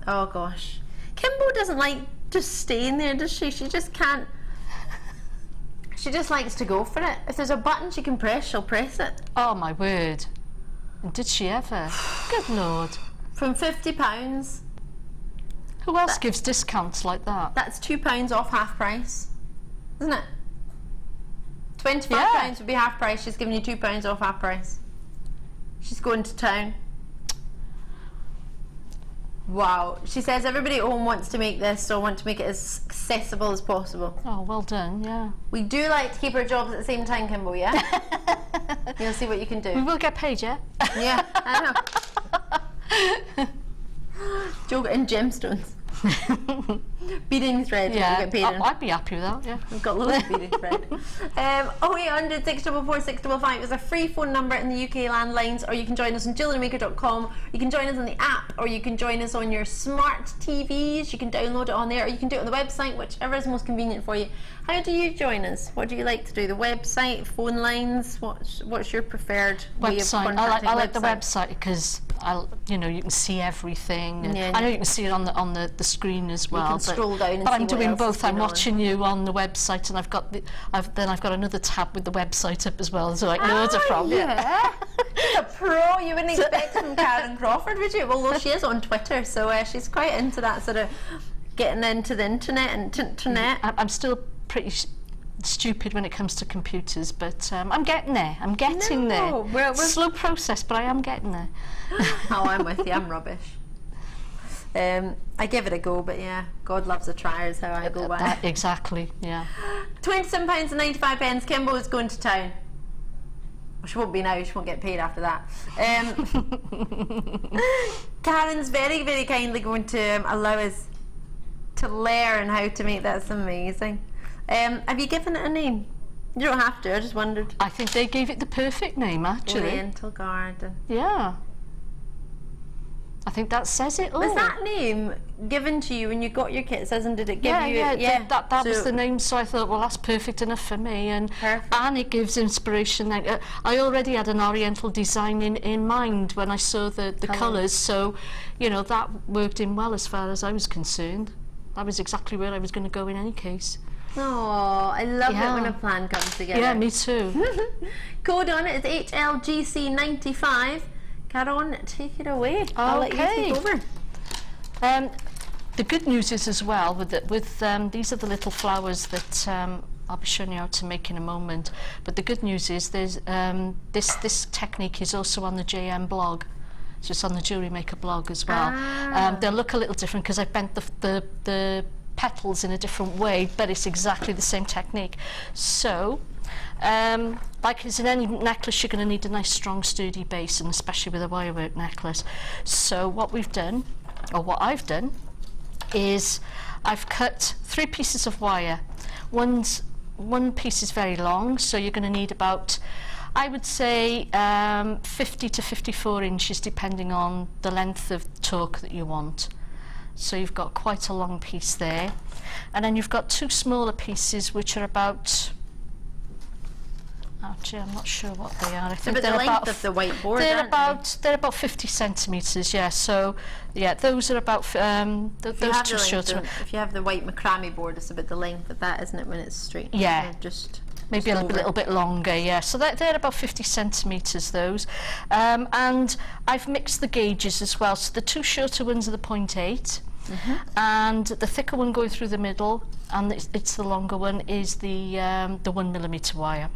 Oh gosh. Kimbo doesn't like just staying there, does she? She just can't. She just likes to go for it. If there's a button she can press, she'll press it. Oh my word. And did she ever? Good Lord. From £50. Who else gives discounts like that? That's £2 off half price, isn't it? £25 would be half price. She's giving you £2 off half price. She's going to town. Wow. She says everybody at home wants to make this, so I want to make it as accessible as possible. Oh, well done, yeah. We do like to keep our jobs at the same time, Kimbo, yeah? You'll see what you can do. We will get paid, yeah? Yeah, I know. Joke in gemstones. Beading thread. Yeah, You get paid in. I'd be happy with that, yeah. We've got loads of beading thread. 0800 644 655 is a free phone number in the UK landlines, or you can join us on JewelleryMaker.com. You can join us on the app, or you can join us on your smart TVs. You can download it on there, or you can do it on the website, whichever is most convenient for you. How do you join us? What do you like to do? The website, phone lines? What's your preferred way of Website. contacting? I like the website because you know, you can see everything. And Yeah, I know you can see it on the screen as well. can scroll down and but see I'm what doing else both. is I'm going on. watching you on the website, and I've got another tab with the website up as well. So like loads of from Yeah. She's a pro. You wouldn't expect from Karon Crawford, would you? Although she is on Twitter, so she's quite into that sort of getting into the internet and internet. I'm still pretty stupid when it comes to computers, but I'm getting there. I'm getting there. We're Slow process, but I am getting there. Oh, I'm with you. I'm rubbish. I give it a go, but yeah, God loves a try is how I go by. Exactly, yeah. £27.95. Kimbo is going to town. Well, she won't be now. She won't get paid after that. Karen's very, very kindly going to allow us to learn how to make that. That's amazing. Have you given it a name? You don't have to. I just wondered. I think they gave it the perfect name, actually. Oriental Garden. Yeah. I think that says it all. Was that name given to you when you got your kits? As in, did it give you? That was So- the name. So I thought, well, that's perfect enough for me, and Perfect. it gives inspiration. Like, I already had an Oriental design in mind when I saw the colours, so you know that worked in well as far as I was concerned. That was exactly where I was going to go in any case. Oh, I love it when Yeah. a plan comes together. Yeah, me too. Code on it is HLGC95. Karon, take it away. I'll let you Okay. take over. The good news is as well with these are the little flowers that I'll be showing you how to make in a moment. But the good news is there's this technique is also on the JM blog. So it's on the JewelleryMaker blog as well. They'll look a little different because I bent the petals in a different way, but it's exactly the same technique. So like as in any necklace, you're going to need a nice strong sturdy base, and especially with a wirework necklace. So what we've done, or what I've done, is I've cut 3 pieces of wire. One piece is very long, so you're going to need about, I would say, 50 to 54 inches depending on the length of torque that you want. So you've got quite a long piece there, and then you've got 2 smaller pieces which are about, actually I'm not sure what they are. I think But the they're length about of the whiteboard, they're about 50 centimetres, yeah. So yeah, those are about those 2 shorter. If you have the white macrame board, it's about the length of that, isn't it, when it's straight? Yeah. Just Maybe a over. little bit longer, yeah. So they're about 50 centimetres, those. And I've mixed the gauges as well. So the 2 shorter ones are the 0.8, and the thicker one going through the middle, and it's the longer one, is the 1mm wire.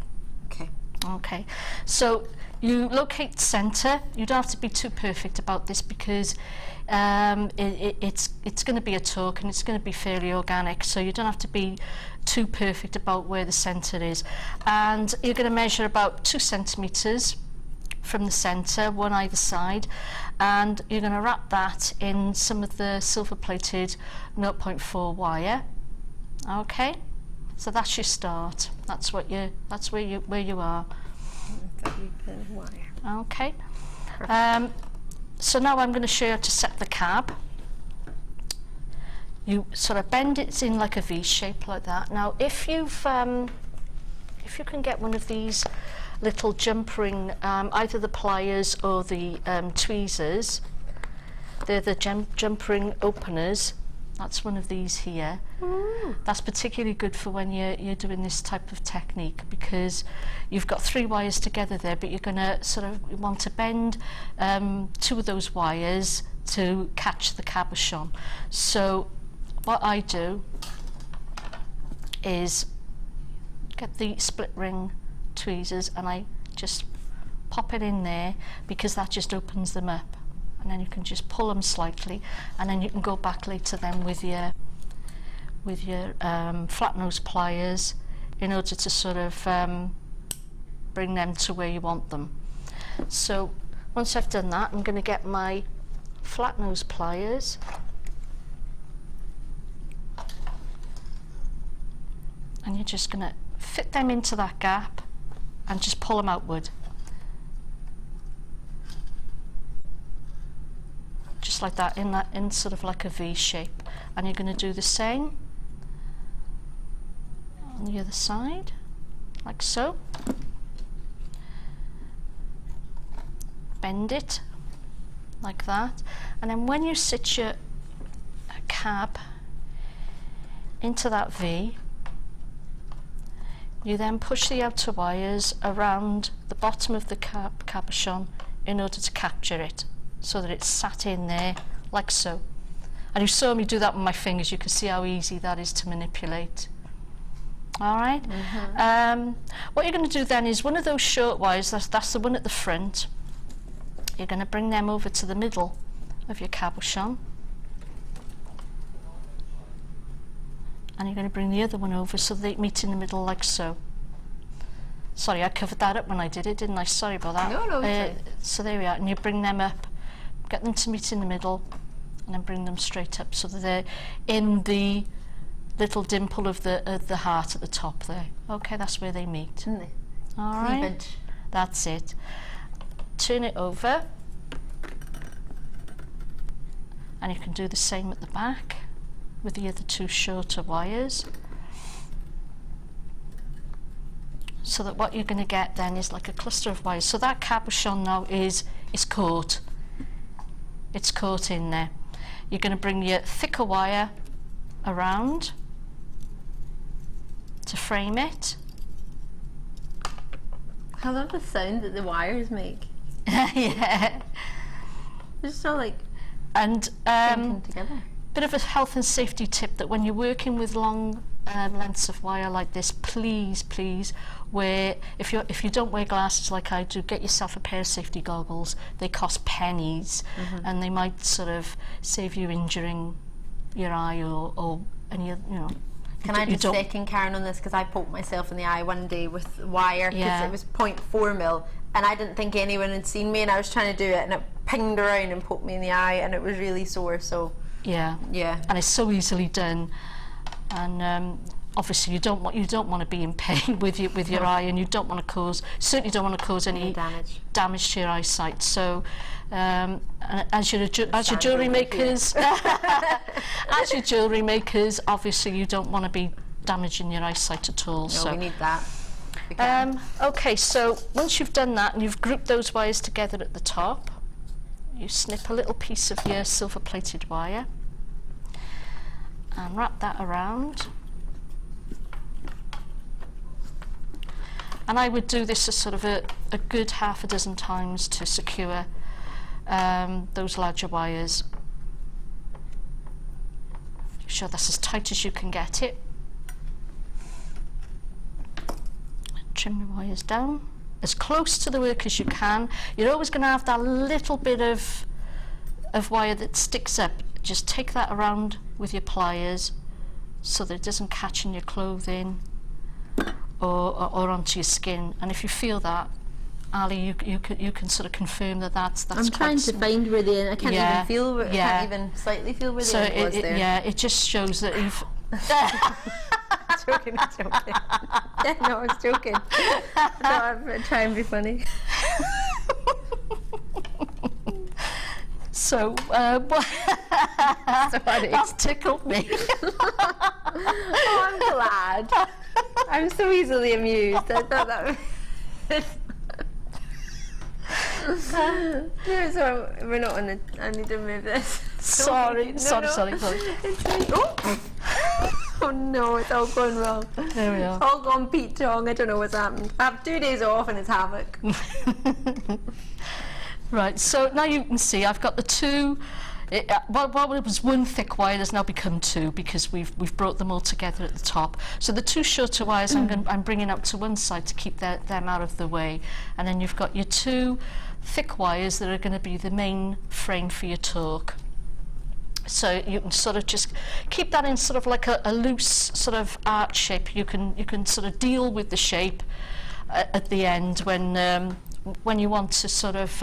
Okay. Okay. So you locate the centre. You don't have to be too perfect about this because it's going to be a torque and it's going to be fairly organic, so you don't have to be too perfect about where the centre is. And you're going to measure about 2 centimetres from the centre, one either side, and you're going to wrap that in some of the silver plated 0.4 wire. Okay, so that's your start. That's where you are. Okay. So now I'm going to show you how to set the cab. You sort of bend it in like a V shape like that. Now if you can get one of these little jump ring, either the pliers or the tweezers, they're the jump ring openers. That's one of these here. That's particularly good for when you're doing this type of technique, because you've got 3 wires together there, but you're going to sort of want to bend 2 of those wires to catch the cabochon. So what I do is get the split ring tweezers and I just pop it in there, because that just opens them up, and then you can just pull them slightly, and then you can go back later then with your flat nose pliers in order to sort of bring them to where you want them. So once I've done that, I'm going to get my flat nose pliers you're just going to fit them into that gap and just pull them outward. Just like that, in sort of like a V shape. And you're going to do the same on the other side, like so. Bend it like that, and then when you sit your cab into that V, you then push the outer wires around the bottom of the cabochon in order to capture it, so that it's sat in there like so. And you saw me do that with my fingers. You can see how easy that is to manipulate. All right. What you're going to do then is one of those short wires, that's the one at the front, you're going to bring them over to the middle of your cabochon, and you're going to bring the other one over so they meet in the middle like so. Sorry, I covered that up when I did it, didn't I? Sorry about that. No, so there we are, and you bring them up, get them to meet in the middle, and then bring them straight up so that they're in the little dimple of the heart at the top there. Okay, that's where they meet. Isn't they? All right. Cleavage. That's it. Turn it over, and you can do the same at the back with the other two shorter wires, so that what you're going to get then is like a cluster of wires. So that cabochon now is caught. It's caught in there. You're going to bring your thicker wire around to frame it. I love the sound that the wires make. Yeah. They're so like And together. bit of a health and safety tip, that when you're working with long lengths of wire like this, please wear, if you don't wear glasses like I do, get yourself a pair of safety goggles. They cost pennies, and they might sort of save you injuring your eye or any, you know. Can I just second Karen on this, because I poked myself in the eye one day with wire, because it was 0.4 mil, and I didn't think anyone had seen me, and I was trying to do it, and it pinged around and poked me in the eye, and it was really sore. So yeah, and it's so easily done, and obviously you don't want to be in pain with your eye, and you certainly don't want to cause any damage to your eyesight. So as your jewellery makers, as your jewellery makers, obviously you don't want to be damaging your eyesight at all. No, so we need that. Okay, so once you've done that and you've grouped those wires together at the top, you snip a little piece of your silver plated wire and wrap that around. And I would do this a sort of a good half a dozen times to secure those larger wires. Make sure that's as tight as you can get it. Trim your wires down as close to the work as you can. You're always going to have that little bit of wire that sticks up. Just take that around with your pliers so that it doesn't catch in your clothing or onto your skin. And if you feel that, Ali, you can sort of confirm that's I'm trying to find where the I can't even feel where, I can't even slightly feel where the end was there. Yeah, it just shows that you've joking. Yeah, no, I was joking. I'm trying to be funny. So, it's tickled me. Oh, I'm glad. I'm so easily amused. I thought that was... so we're not on the... I need to move this. Sorry. It's me. Oh no, it's all gone wrong. There we are. It's all gone Pete wrong. I don't know what's happened. I have 2 days off and it's havoc. Right, so now you can see I've got the two. While it was one thick wire, there's now become two, because we've brought them all together at the top. So the two shorter wires I'm bringing out to one side to keep them out of the way, and then you've got your two thick wires that are going to be the main frame for your torque. So you can sort of just keep that in sort of like a loose sort of arch shape. You can sort of deal with the shape at the end when you want to sort of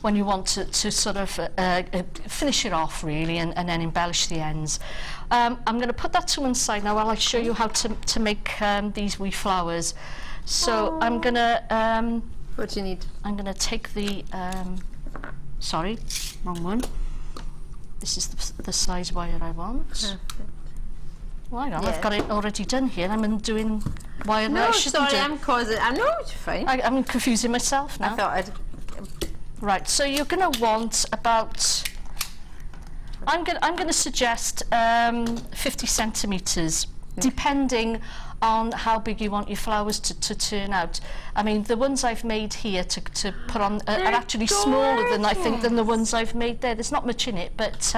when you want to sort of finish it off really, and then embellish the ends. I'm going to put that to one side now while I show you how to make these wee flowers. So I'm going to... what do you need? I'm going to take the... sorry, wrong one. This is the size wire I want. Perfect. Well, I know, Yeah. I've got it already done here. I'm doing wire that I No, shouldn't sorry, do. I'm causing... I know, you're fine. I'm confusing myself now. I thought I'd... Right, so you're going to want about... I'm going to suggest 50 centimetres, depending on how big you want your flowers to turn out. I mean, the ones I've made here to put on are actually smaller than I think than the ones I've made there. There's not much in it, but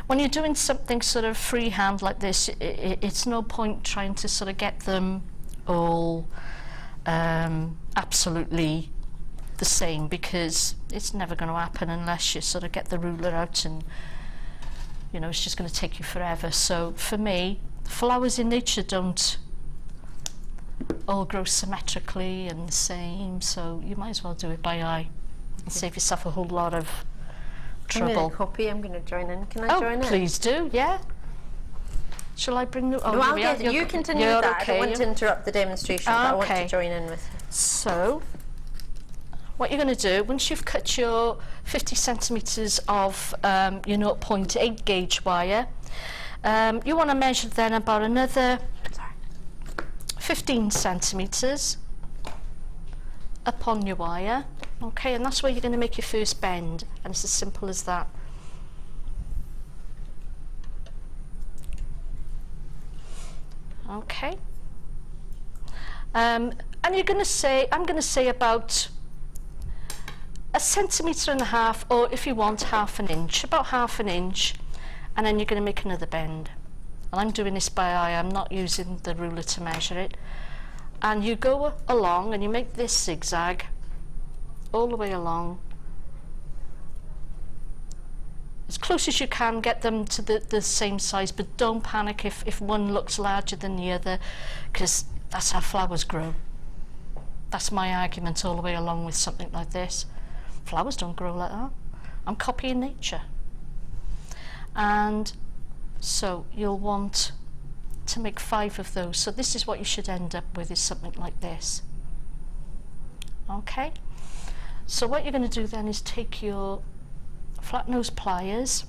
when you're doing something sort of freehand like this, it's no point trying to sort of get them all absolutely the same, because it's never going to happen unless you sort of get the ruler out, and you know, it's just going to take you forever. So for me, flowers in nature don't all grow symmetrically and the same, so you might as well do it by eye and save yourself a whole lot of I'm going trouble. to copy, I'm going to join in. Can I join in? Please do, yeah. Shall I bring the... Oh, No, here I'll we are. get it. You continue you're with that. okay, I don't want to interrupt the demonstration, but I want to join in with you. So, what you're going to do, once you've cut your 50 centimetres of your 0.8 gauge wire, you want to measure then about another 15 centimetres upon your wire. Okay, and that's where you're going to make your first bend, and it's as simple as that. Okay. And you're going to say, I'm going to say about 1.5 centimetres, or if you want, ½ an inch, about ½ an inch, and then you're going to make another bend. And I'm doing this by eye, I'm not using the ruler to measure it. And you go along and you make this zigzag all the way along, as close as you can, get them to the same size, but don't panic if one looks larger than the other, because that's how flowers grow. That's my argument all the way along with something like this. Flowers don't grow like that. I'm copying nature. And so you'll want to make 5 of those. So this is what you should end up with, is something like this. Okay? So what you're going to do then is take your flat nose pliers,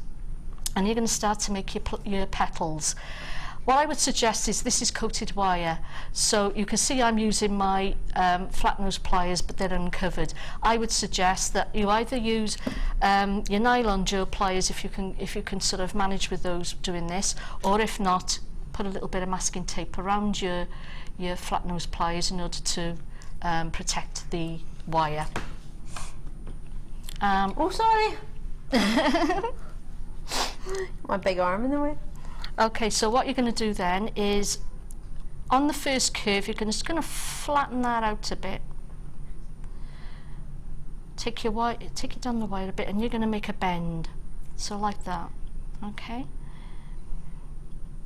and you're going to start to make your petals. What I would suggest is, this is coated wire, so you can see I'm using my flat nose pliers, but they're uncovered. I would suggest that you either use your nylon gel pliers, if you can sort of manage with those doing this, or if not, put a little bit of masking tape around your flat nose pliers in order to protect the wire. Oh, sorry. My big arm in the way. Okay, so what you're going to do then is, on the first curve, you're just going to flatten that out a bit. Take your wire, take it down the wire a bit, and you're going to make a bend. So like that, okay?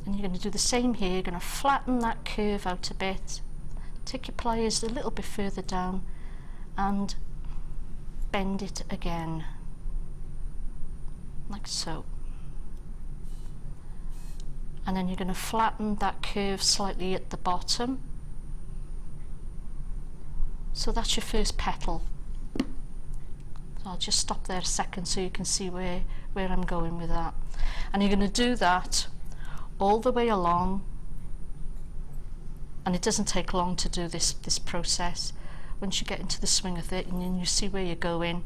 And you're going to do the same here. You're going to flatten that curve out a bit. Take your pliers a little bit further down and bend it again, like so. And then you're going to flatten that curve slightly at the bottom. So that's your first petal. So I'll just stop there a second so you can see where I'm going with that. And you're going to do that all the way along. And it doesn't take long to do this process. Once you get into the swing of it and then you see where you're going,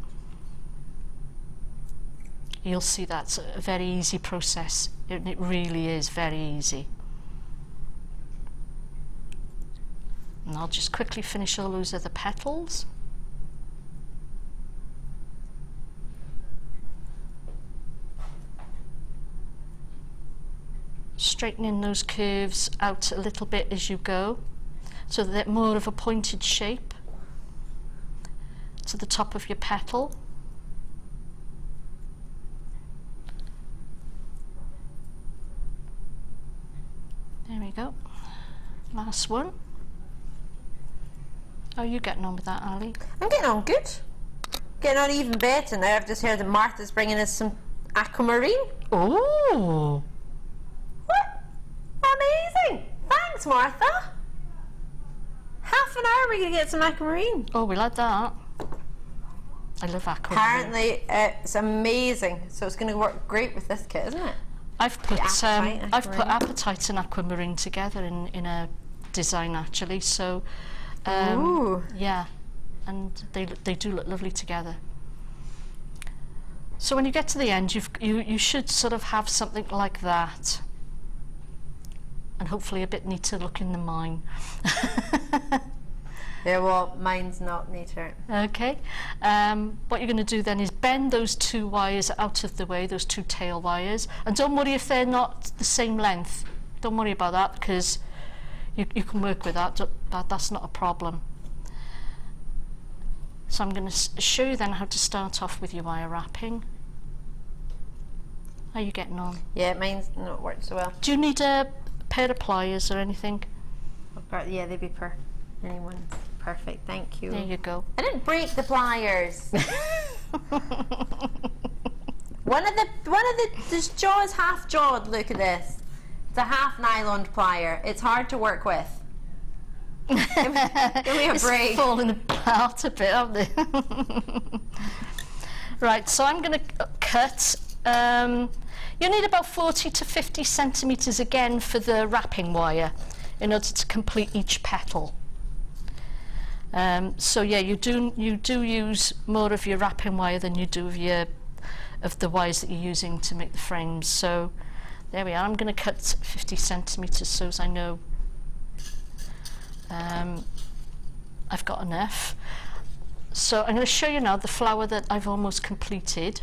you'll see that's a very easy process. It really is very easy. And I'll just quickly finish all those other petals. Straightening those curves out a little bit as you go, so that they're more of a pointed shape to the top of your petal. There we go. Last one. How are you getting on with that, Ali? I'm getting on good. getting on even better now. I've just heard that Martha's bringing us some aquamarine. Oh. What? Amazing! Thanks, Martha. Half an hour we're going to get some aquamarine. Oh, we like that. I love aquamarine. Apparently it's amazing. So it's going to work great with this kit, isn't it? I've put Apatite apatite and aquamarine together in a design actually. So Ooh. yeah, and they do look lovely together. So when you get to the end, you should sort of have something like that, and hopefully a bit neater looking than mine. Yeah, well, mine's not neater. Okay, what you're going to do then is bend those two wires out of the way, those two tail wires, and don't worry if they're not the same length. Don't worry about that, because you can work with that. That's not a problem. So I'm going to show you then how to start off with your wire wrapping. How are you getting on? Yeah, mine's not worked so well. Do you need a pair of pliers or anything? Yeah, they'd be anyone. Perfect, thank you. There you go. I didn't break the pliers. one of the jaw's half jawed. Look at this. It's a half nylon plier. It's hard to work with. Give me a break. It's falling apart a bit, haven't they? Right, so I'm going to cut. You need about 40 to 50 centimetres again for the wrapping wire in order to complete each petal. So yeah, you do use more of your wrapping wire than you do of the wires that you're using to make the frames. So there we are. I'm going to cut 50 centimetres so as I know I've got enough. So I'm going to show you now the flower that I've almost completed.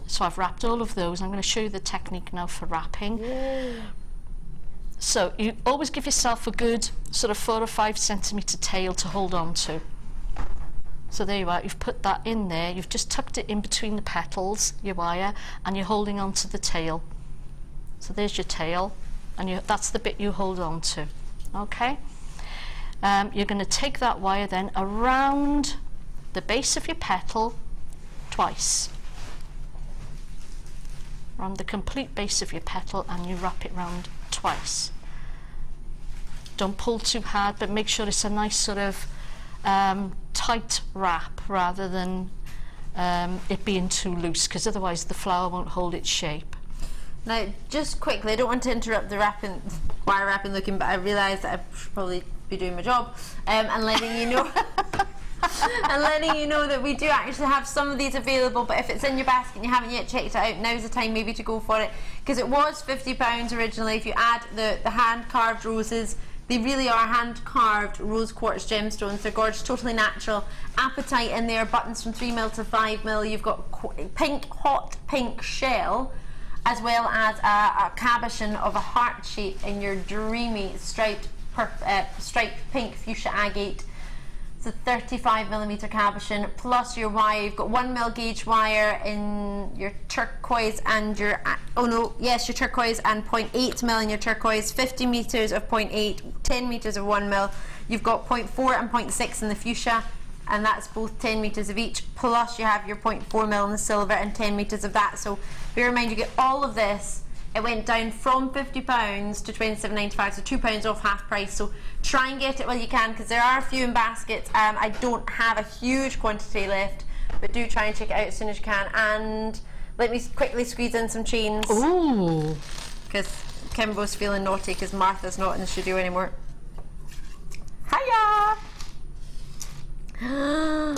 So I've wrapped all of those. I'm going to show you the technique now for wrapping. Yay. So you always give yourself a good sort of 4 or 5 centimetre tail to hold on to. So there you are, you've put that in there, you've just tucked it in between the petals, your wire, and you're holding on to the tail. So there's your tail, and that's the bit you hold on to. Okay? You're going to take that wire then around the base of your petal twice. Around the complete base of your petal, and you wrap it round twice. Don't pull too hard, but make sure it's a nice sort of tight wrap rather than it being too loose, because otherwise the flower won't hold its shape. Now, just quickly, I don't want to interrupt the wire wrapping looking, but I realised that I should probably be doing my job and letting you know. And letting you know that we do actually have some of these available, but if it's in your basket and you haven't yet checked it out, now's the time maybe to go for it, because it was £50 originally. If you add the hand carved roses, they really are hand carved rose quartz gemstones. They're gorgeous, totally natural. Apatite in there, buttons from 3mm to 5mm. You've got pink, hot pink shell, as well as a cabochon of a heart shape in your dreamy striped pink fuchsia agate. It's a 35mm cabochon plus your wire. You've got 1mm gauge wire in your turquoise and your your turquoise, and 0.8mm in your turquoise, 50 meters of 0.8, 10 meters of 1mm. You've got 0.4 and 0.6 in the fuchsia, and that's both 10 meters of each, plus you have your 0.4mm in the silver and 10 meters of that. So bear in mind, you get all of this. It went down from £50 to £27.95, so £2 off half price. So try and get it while you can, because there are a few in baskets. I don't have a huge quantity left, but do try and check it out as soon as you can. And let me quickly squeeze in some chains. Ooh! Because Kimbo's feeling naughty because Martha's not in the studio anymore. Hiya!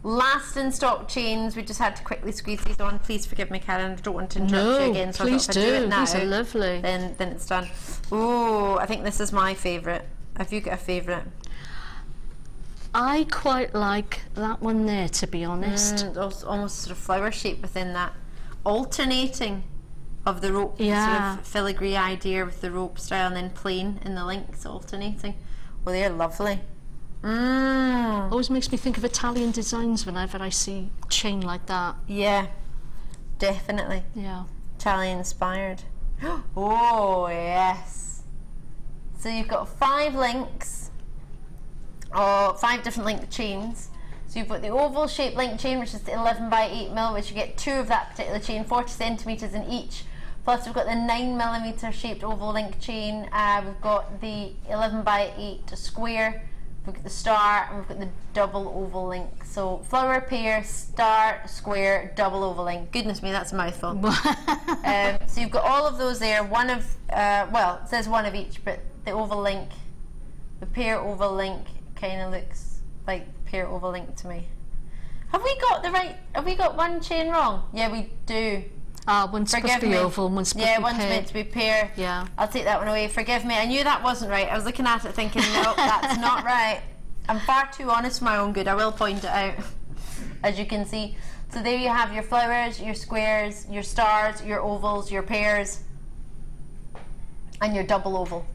Last in stock chains. We just had to quickly squeeze these on. Please forgive me, Karon. I don't want to interrupt you again. So please I thought if I do it now, these are lovely. Then it's done. Oh, I think this is my favourite. Have you got a favourite? I quite like that one there, to be honest. Almost sort of flower shape within that, alternating of the rope, sort of filigree idea with the rope style, and then plain in the links, alternating. Well, they're lovely. Always makes me think of Italian designs whenever I see chain like that. Yeah, definitely. Yeah. Italian inspired. Oh yes. So you've got 5 links, or 5 different link chains. So So you've got the oval shaped link chain, which is the 11 by 8 mil, which you get 2 of that particular chain, 40 centimetres in each. Plus we've got the 9mm shaped oval link chain, we've got the 11 by 8 square, we've got the star, and we've got the double oval link. So flower, pair, star, square, double oval link. Goodness me, that's a mouthful. So you've got all of those there, one of, well, it says one of each, but the oval link, the pair oval link kind of looks like pair oval link to me. Have we got one chain wrong? Yeah, we do. One's supposed to be oval, one's supposed to be pair. Yeah, one's meant to be pair. Yeah. I'll take that one away. Forgive me. I knew that wasn't right. I was looking at it thinking, no, that's not right. I'm far too honest for my own good. I will point it out, as you can see. So there you have your flowers, your squares, your stars, your ovals, your pairs, and your double oval.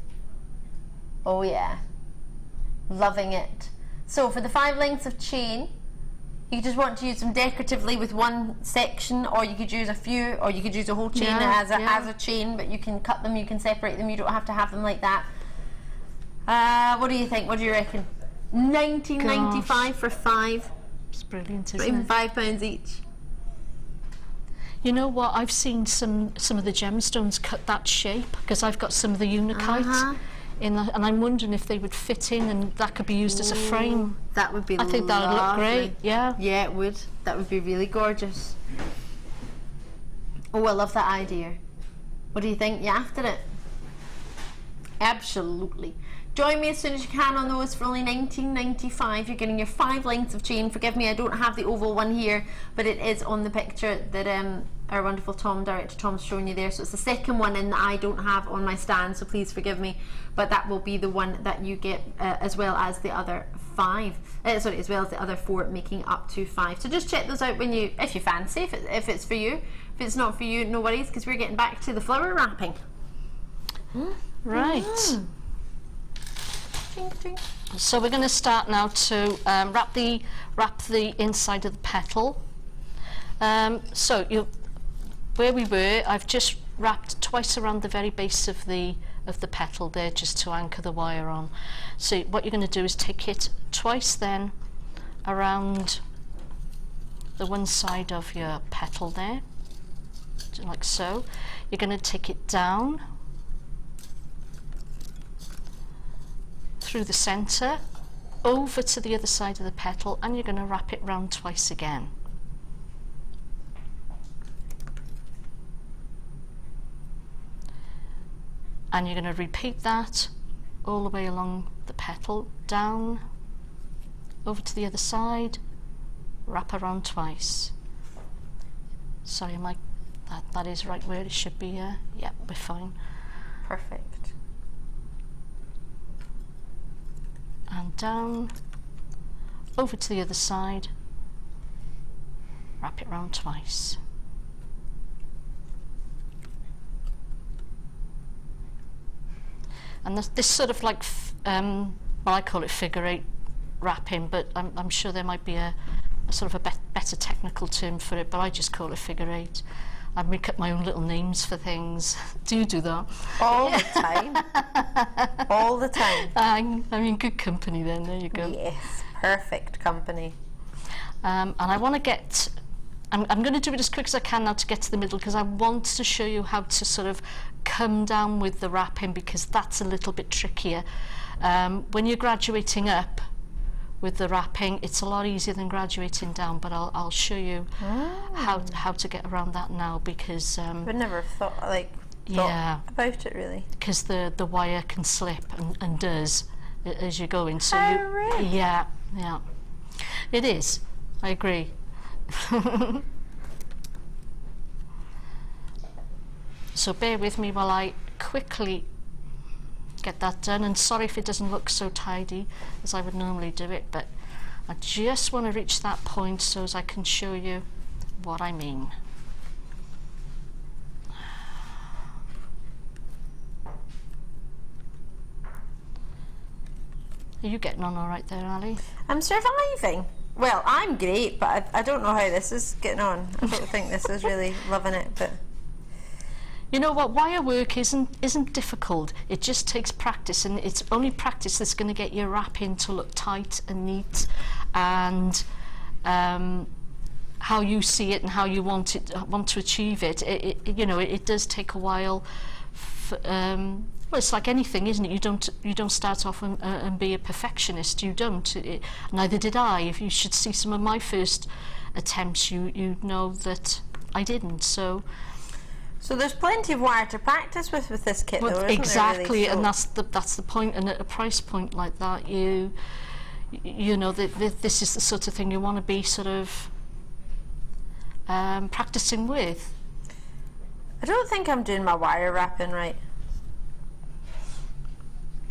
Oh yeah. Loving it. So for the 5 lengths of chain, you just want to use them decoratively with one section, or you could use a few, or you could use a whole chain as a chain, but you can cut them, you can separate them, you don't have to have them like that. What do you think? What do you reckon? £19.95 for 5. It's brilliant, Not isn't even it? £5 each. You know what? I've seen some of the gemstones cut that shape, because I've got some of the unikites in the, and I'm wondering if they would fit in, and that could be used as a frame. That would be I think that would look great. Yeah. Yeah, it would. That would be really gorgeous. Oh, I love that idea. What do you think? You after it? Absolutely. Join me as soon as you can on those for only £19.95. You're getting your 5 lengths of chain. Forgive me, I don't have the oval one here, but it is on the picture that our wonderful director Tom's showing you there. So it's the second one in that I don't have on my stand, so please forgive me. But that will be the one that you get as well as the other 5. As well as the other 4, making up to 5. So just check those out when you, if you fancy, if it's for you. If it's not for you, no worries, because we're getting back to the flower wrapping. Right. So we're going to start now to wrap the inside of the petal. So where we were, I've just wrapped twice around the very base of the petal there, just to anchor the wire on. So what you're going to do is take it twice then around the one side of your petal there, like so. You're going to take it down through the center over to the other side of the petal, and you're going to wrap it round twice again. And you're going to repeat that all the way along the petal, down over to the other side, wrap around twice. Sorry, that is right where it should be. Yeah, we're fine. Perfect. And down over to the other side, wrap it round twice. And this sort of like well, I call it figure 8 wrapping, but I'm sure there might be a sort of a better technical term for it, but I just call it figure 8. I make up my own little names for things. Do you do that? All the time. All the time. I'm in good company then, there you go. Yes, perfect company. And I want to get, I'm going to do it as quick as I can now to get to the middle, because I want to show you how to sort of come down with the wrapping, because that's a little bit trickier. When you're graduating up with the wrapping, it's a lot easier than graduating down, but I'll show you how to get around that now, because I would never have thought about it really. Because the wire can slip and does as you're going. So really? Yeah, it is. I agree. So bear with me while I quickly get that done, and sorry if it doesn't look so tidy as I would normally do it, but I just want to reach that point so as I can show you what I mean. Are you getting on all right there, Ali? I'm surviving. Well, I'm great, but I don't know how this is getting on. I don't think this is really loving it, but you know what, wire work isn't difficult. It just takes practice, and it's only practice that's going to get your wrapping to look tight and neat and how you see it and how you want to achieve it. You know, it does take a while. Well, it's like anything, isn't it? You don't start off and be a perfectionist. You don't. Neither did I. If you should see some of my first attempts, you know that I didn't. So there's plenty of wire to practice with this kit, though, isn't exactly, there, really? and that's the point. And at a price point like that, you know, this is the sort of thing you want to be sort of practicing with. I don't think I'm doing my wire wrapping right.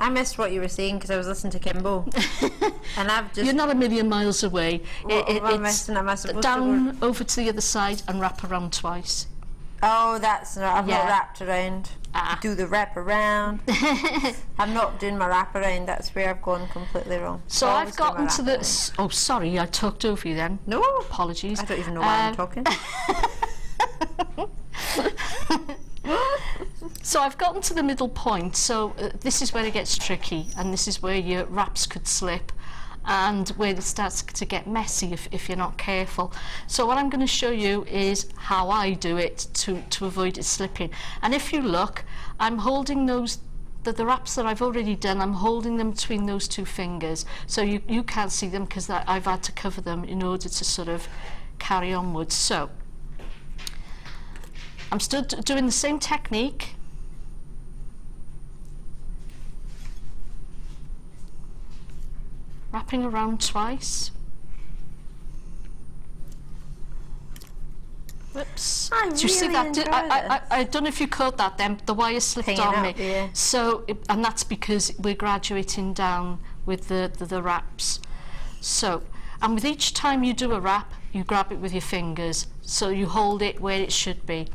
I missed what you were saying because I was listening to Kimbo. And I've just... You're not a million miles away. It's down over to the other side and wrap around twice. Oh, that's not... I've not wrapped around. Do the wrap around. I'm not doing my wrap around. That's where I've gone completely wrong. So I've gotten to the... Oh, sorry, I talked over you then. No. Apologies. I don't even know why I'm talking. So I've gotten to the middle point, so this is where it gets tricky, and this is where your wraps could slip and where it starts to get messy if you're not careful. So what I'm going to show you is how I do it to avoid it slipping. And if you look, I'm holding those the wraps that I've already done, I'm holding them between those two fingers, so you can't see them because I've had to cover them in order to sort of carry onwards. So I'm still doing the same technique. Wrapping around twice. Whoops. I Do you see really that? I don't know if you caught that then. The wire slipped on me. Yeah. So, and that's because we're graduating down with the wraps. So, and with each time you do a wrap, you grab it with your fingers. So you hold it where it should be.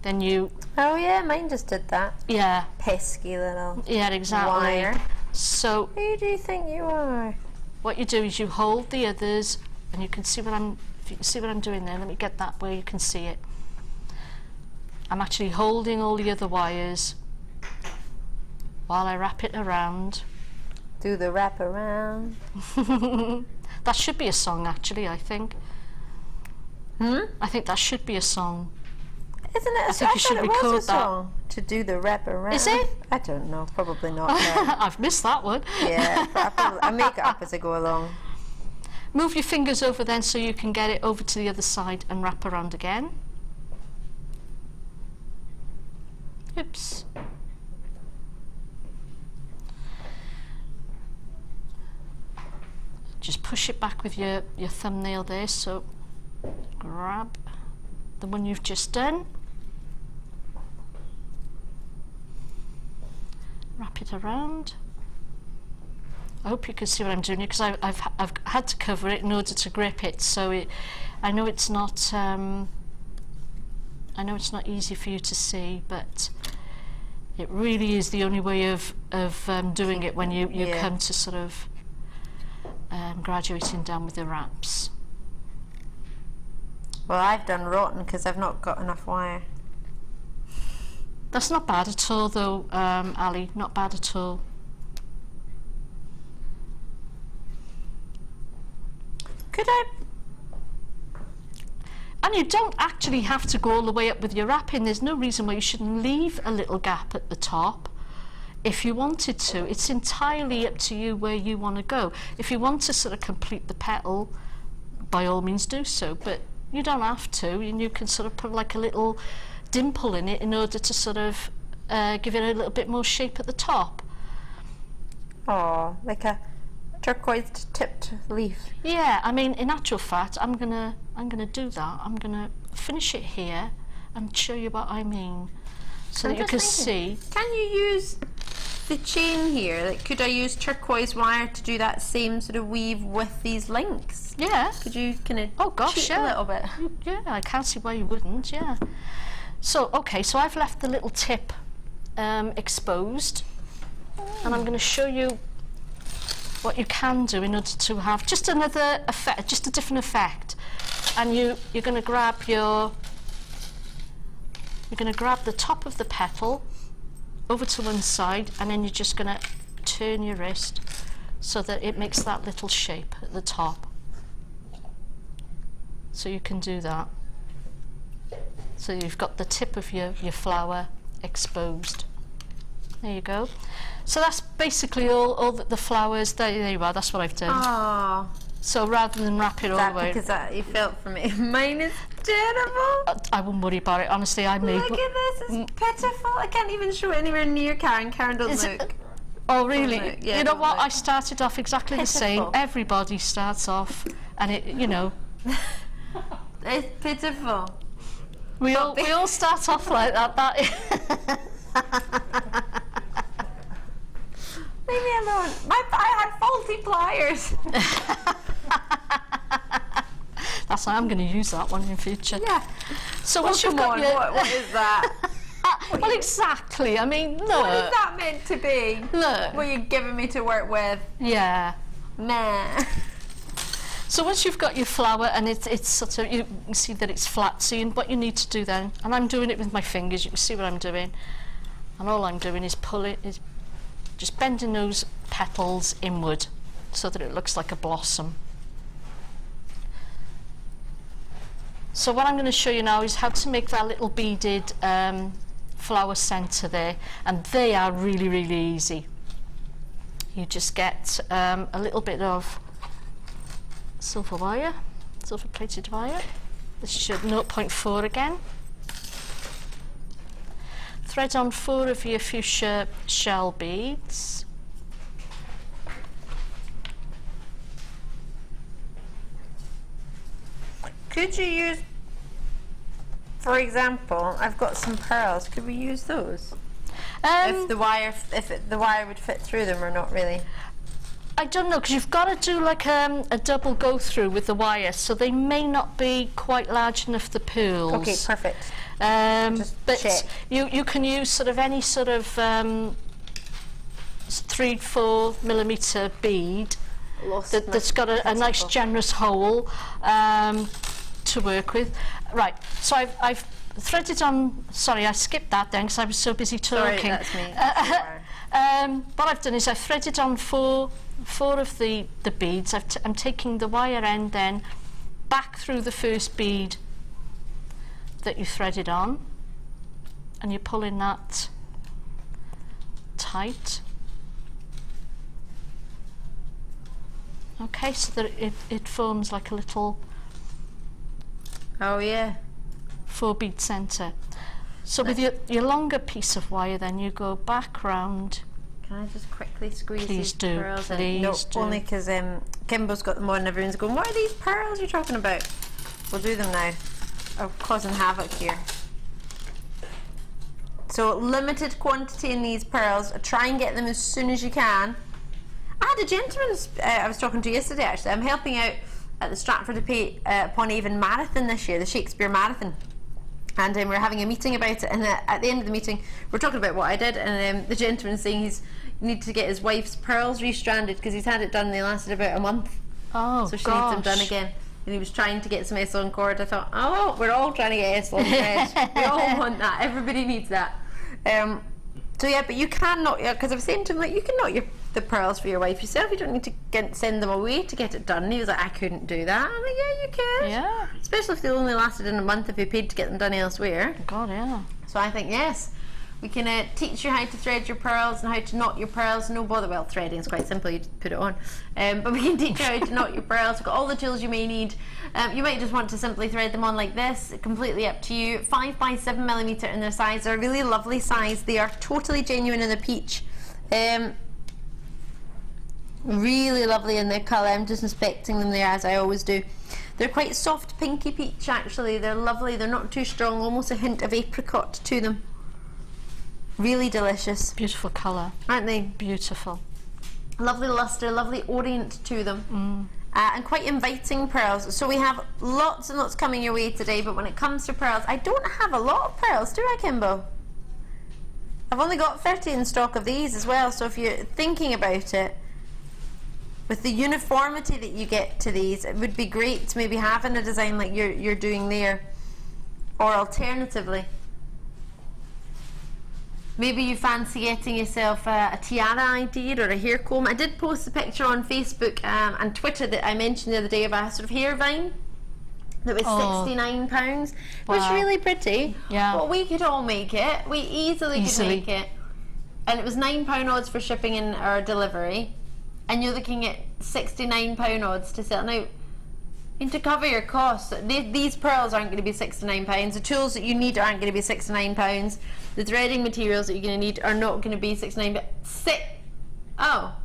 Then you... Oh yeah, mine just did that. Yeah. Pesky little... Yeah, exactly. Wire. So... Who do you think you are? What you do is you hold the others, and you can see what I'm... If you can see what I'm doing there, let me get that where you can see it. I'm actually holding all the other wires while I wrap it around. Do the wrap around. That should be a song, actually, I think. I think that should be a song. Isn't it? I think you should record that. Song to do the wrap around. Is it? I don't know. Probably not. No. I've missed that one. Yeah, but I make it up as I go along. Move your fingers over then so you can get it over to the other side and wrap around again. Oops. Just push it back with your thumbnail there, so grab the one you've just done. Wrap it around. I hope you can see what I'm doing because I've had to cover it in order to grip it. So I know it's not easy for you to see, but it really is the only way of doing it when you come to sort of graduating down with the wraps. Well, I've done rotten because I've not got enough wire. That's not bad at all, though, Ali. Not bad at all. Could I? And you don't actually have to go all the way up with your wrapping. There's no reason why you shouldn't leave a little gap at the top if you wanted to. It's entirely up to you where you want to go. If you want to sort of complete the petal, by all means do so, but you don't have to, and you can sort of put like a little dimple in it in order to sort of give it a little bit more shape at the top. Oh, like a turquoise tipped leaf. Yeah, I mean, in actual fact, I'm gonna do that. I'm gonna finish it here and show you what I mean, so that you can see. Can you use the chain here? Like, could I use turquoise wire to do that same sort of weave with these links? Yeah. Could you kind of cheat a little bit? Yeah, I can't see why you wouldn't. Yeah. So okay, so I've left the little tip exposed, and I'm going to show you what you can do in order to have just another effect, just a different effect. And you're going to grab the top of the petal over to one side, and then you're just going to turn your wrist so that it makes that little shape at the top. So you can do that. So you've got the tip of your flower exposed. There you go. So that's basically all the flowers. There you are, that's what I've done. Oh. So rather than wrap it all the way... Because you felt for me. Mine is terrible. I wouldn't worry about it. Honestly, I made... Look at this, it's pitiful. I can't even show it anywhere near Karen. Karen, don't look. Oh, really? Don't look. Yeah, you know don't what? look. I started off exactly the same. Pitiful. Everybody starts off, and it, you know... It's pitiful. We all start off like that. Leave me alone. I had faulty pliers. That's why I'm going to use that one in future. Yeah. So Well, once you've come got on, your... what is that? well, exactly. I mean, look. What is that meant to be? Look. What are you giving me to work with? Yeah. Nah. So once you've got your flower and it's sort of, you can see that it's flat, so what you need to do then, and I'm doing it with my fingers, you can see what I'm doing, and all I'm doing is just bending those petals inward so that it looks like a blossom. So what I'm going to show you now is how to make that little beaded flower centre there, and they are really, really easy. You just get a little bit of silver plated wire. This is your 0.4 again. Thread on 4 of your fuchsia shell beads. Could you use, for example, I've got some pearls. Could we use those? If the wire would fit through them or not really? I don't know, because you've got to do like a double go through with the wire, so they may not be quite large enough, the pearls. Okay, perfect. But check. you can use sort of any sort of 3-4 millimeter bead that's got a nice generous hole to work with. Right, so I've threaded on, sorry I skipped that then because I was so busy talking. Sorry, that's me. What I've done is I've threaded on four of the beads. I'm taking the wire end then back through the first bead that you threaded on, and you're pulling that tight. Okay, so that it forms like a little Oh yeah. 4-bead centre. So with your longer piece of wire then you go back round. Can I just quickly squeeze Please these do, pearls in? please No, do. only because Kimbo's got them on and everyone's going, what are these pearls you're talking about? We'll do them now. I'm causing havoc here. So limited quantity in these pearls. Try and get them as soon as you can. I had a gentleman I was talking to yesterday actually. I'm helping out at the Stratford-upon-Avon Marathon this year, the Shakespeare Marathon. And we're having a meeting about it, and at the end of the meeting we're talking about what I did, and the gentleman's saying he's need to get his wife's pearls restranded because he's had it done and they lasted about a month. Oh, So she needs them done again. And he was trying to get some S-on cord. I thought, oh, we're all trying to get S-on thread. We all want that. Everybody needs that. So yeah, but you can knot, because I was saying to him, like, you can knot the pearls for your wife yourself. You don't need to send them away to get it done. And he was like, I couldn't do that. I'm like, yeah, you could. Yeah. Especially if they only lasted in a month if you paid to get them done elsewhere. God, yeah. So I think, yes, we can teach you how to thread your pearls and how to knot your pearls. No bother, well, threading is quite simple, you just put it on. But we can teach you how to knot your pearls. We've got all the tools you may need. You might just want to simply thread them on like this, completely up to you. 5 by 7 millimeter in their size. They're a really lovely size. They are totally genuine in the peach. Really lovely in their colour. I'm just inspecting them there as I always do. They're quite soft pinky peach actually. They're lovely. They're not too strong. Almost a hint of apricot to them. Really delicious. Beautiful colour. Aren't they? Beautiful. Lovely lustre, lovely orient to them. And quite inviting pearls. So we have lots and lots coming your way today, but when it comes to pearls, I don't have a lot of pearls, do I, Kimbo? I've only got 30 in stock of these as well, so if you're thinking about it, with the uniformity that you get to these, it would be great to maybe have in a design like you're doing there. Or alternatively, maybe you fancy getting yourself a tiara idea or a hair comb. I did post a picture on Facebook and Twitter that I mentioned the other day of a sort of hair vine. that was £69. It was really pretty. Yeah. But we could all make it. We easily could make it. And it was £9 odds for shipping and or delivery. And you're looking at £69 odds to sell. Now, and to cover your costs, these pearls aren't going to be £69. The tools that you need aren't going to be £69. The threading materials that you're going to need are not going to be £69. Oh,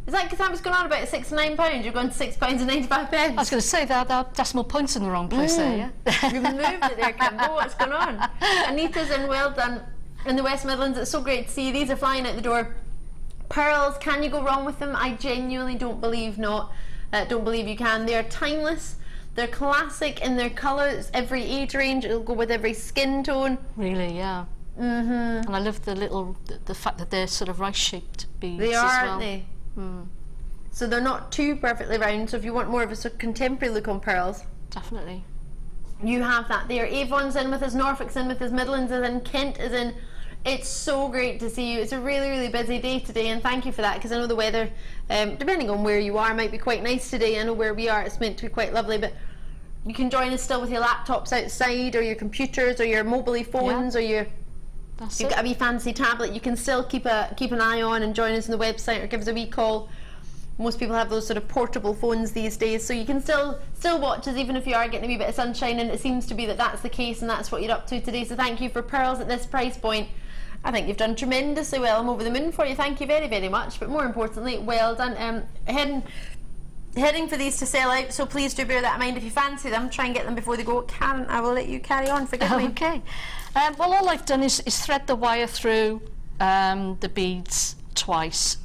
is that because I was going on about £69? You're going to £6.95. I was going to say that decimal point's in the wrong place there, yeah? You've moved it there, Kimbo. What's going on? Anita's in Well Done in the West Midlands. It's so great to see you. These are flying out the door. Pearls, can you go wrong with them? I genuinely don't believe not. Don't believe you can. They are timeless. They're classic in their colours. Every age range. It'll go with every skin tone. Really, yeah. And I love the fact that they're sort of rice-shaped beads. They are, as well. aren't they? So they're not too perfectly round. So if you want more of a sort of contemporary look on pearls, definitely. You have that there. Avon's in with us, Norfolk's in with us, Midlands is in, Kent is in. It's so great to see you. It's a really, really busy day today, and thank you for that, because I know the weather, depending on where you are, might be quite nice today. I know where we are, it's meant to be quite lovely, but you can join us still with your laptops outside, or your computers, or your mobile phones, or your... You've got a wee fancy tablet. You can still keep an eye on and join us on the website, or give us a wee call. Most people have those sort of portable phones these days, so you can still watch us even if you are getting a wee bit of sunshine, and it seems to be that that's the case, and that's what you're up to today. So thank you for pearls at this price point. I think you've done tremendously well. I'm over the moon for you. Thank you very, very much. But more importantly, well done. Heading for these to sell out, so please do bear that in mind. If you fancy them, try and get them before they go. Karen, I will let you carry on. Forgive me. Okay. Well, all I've done is thread the wire through the beads twice,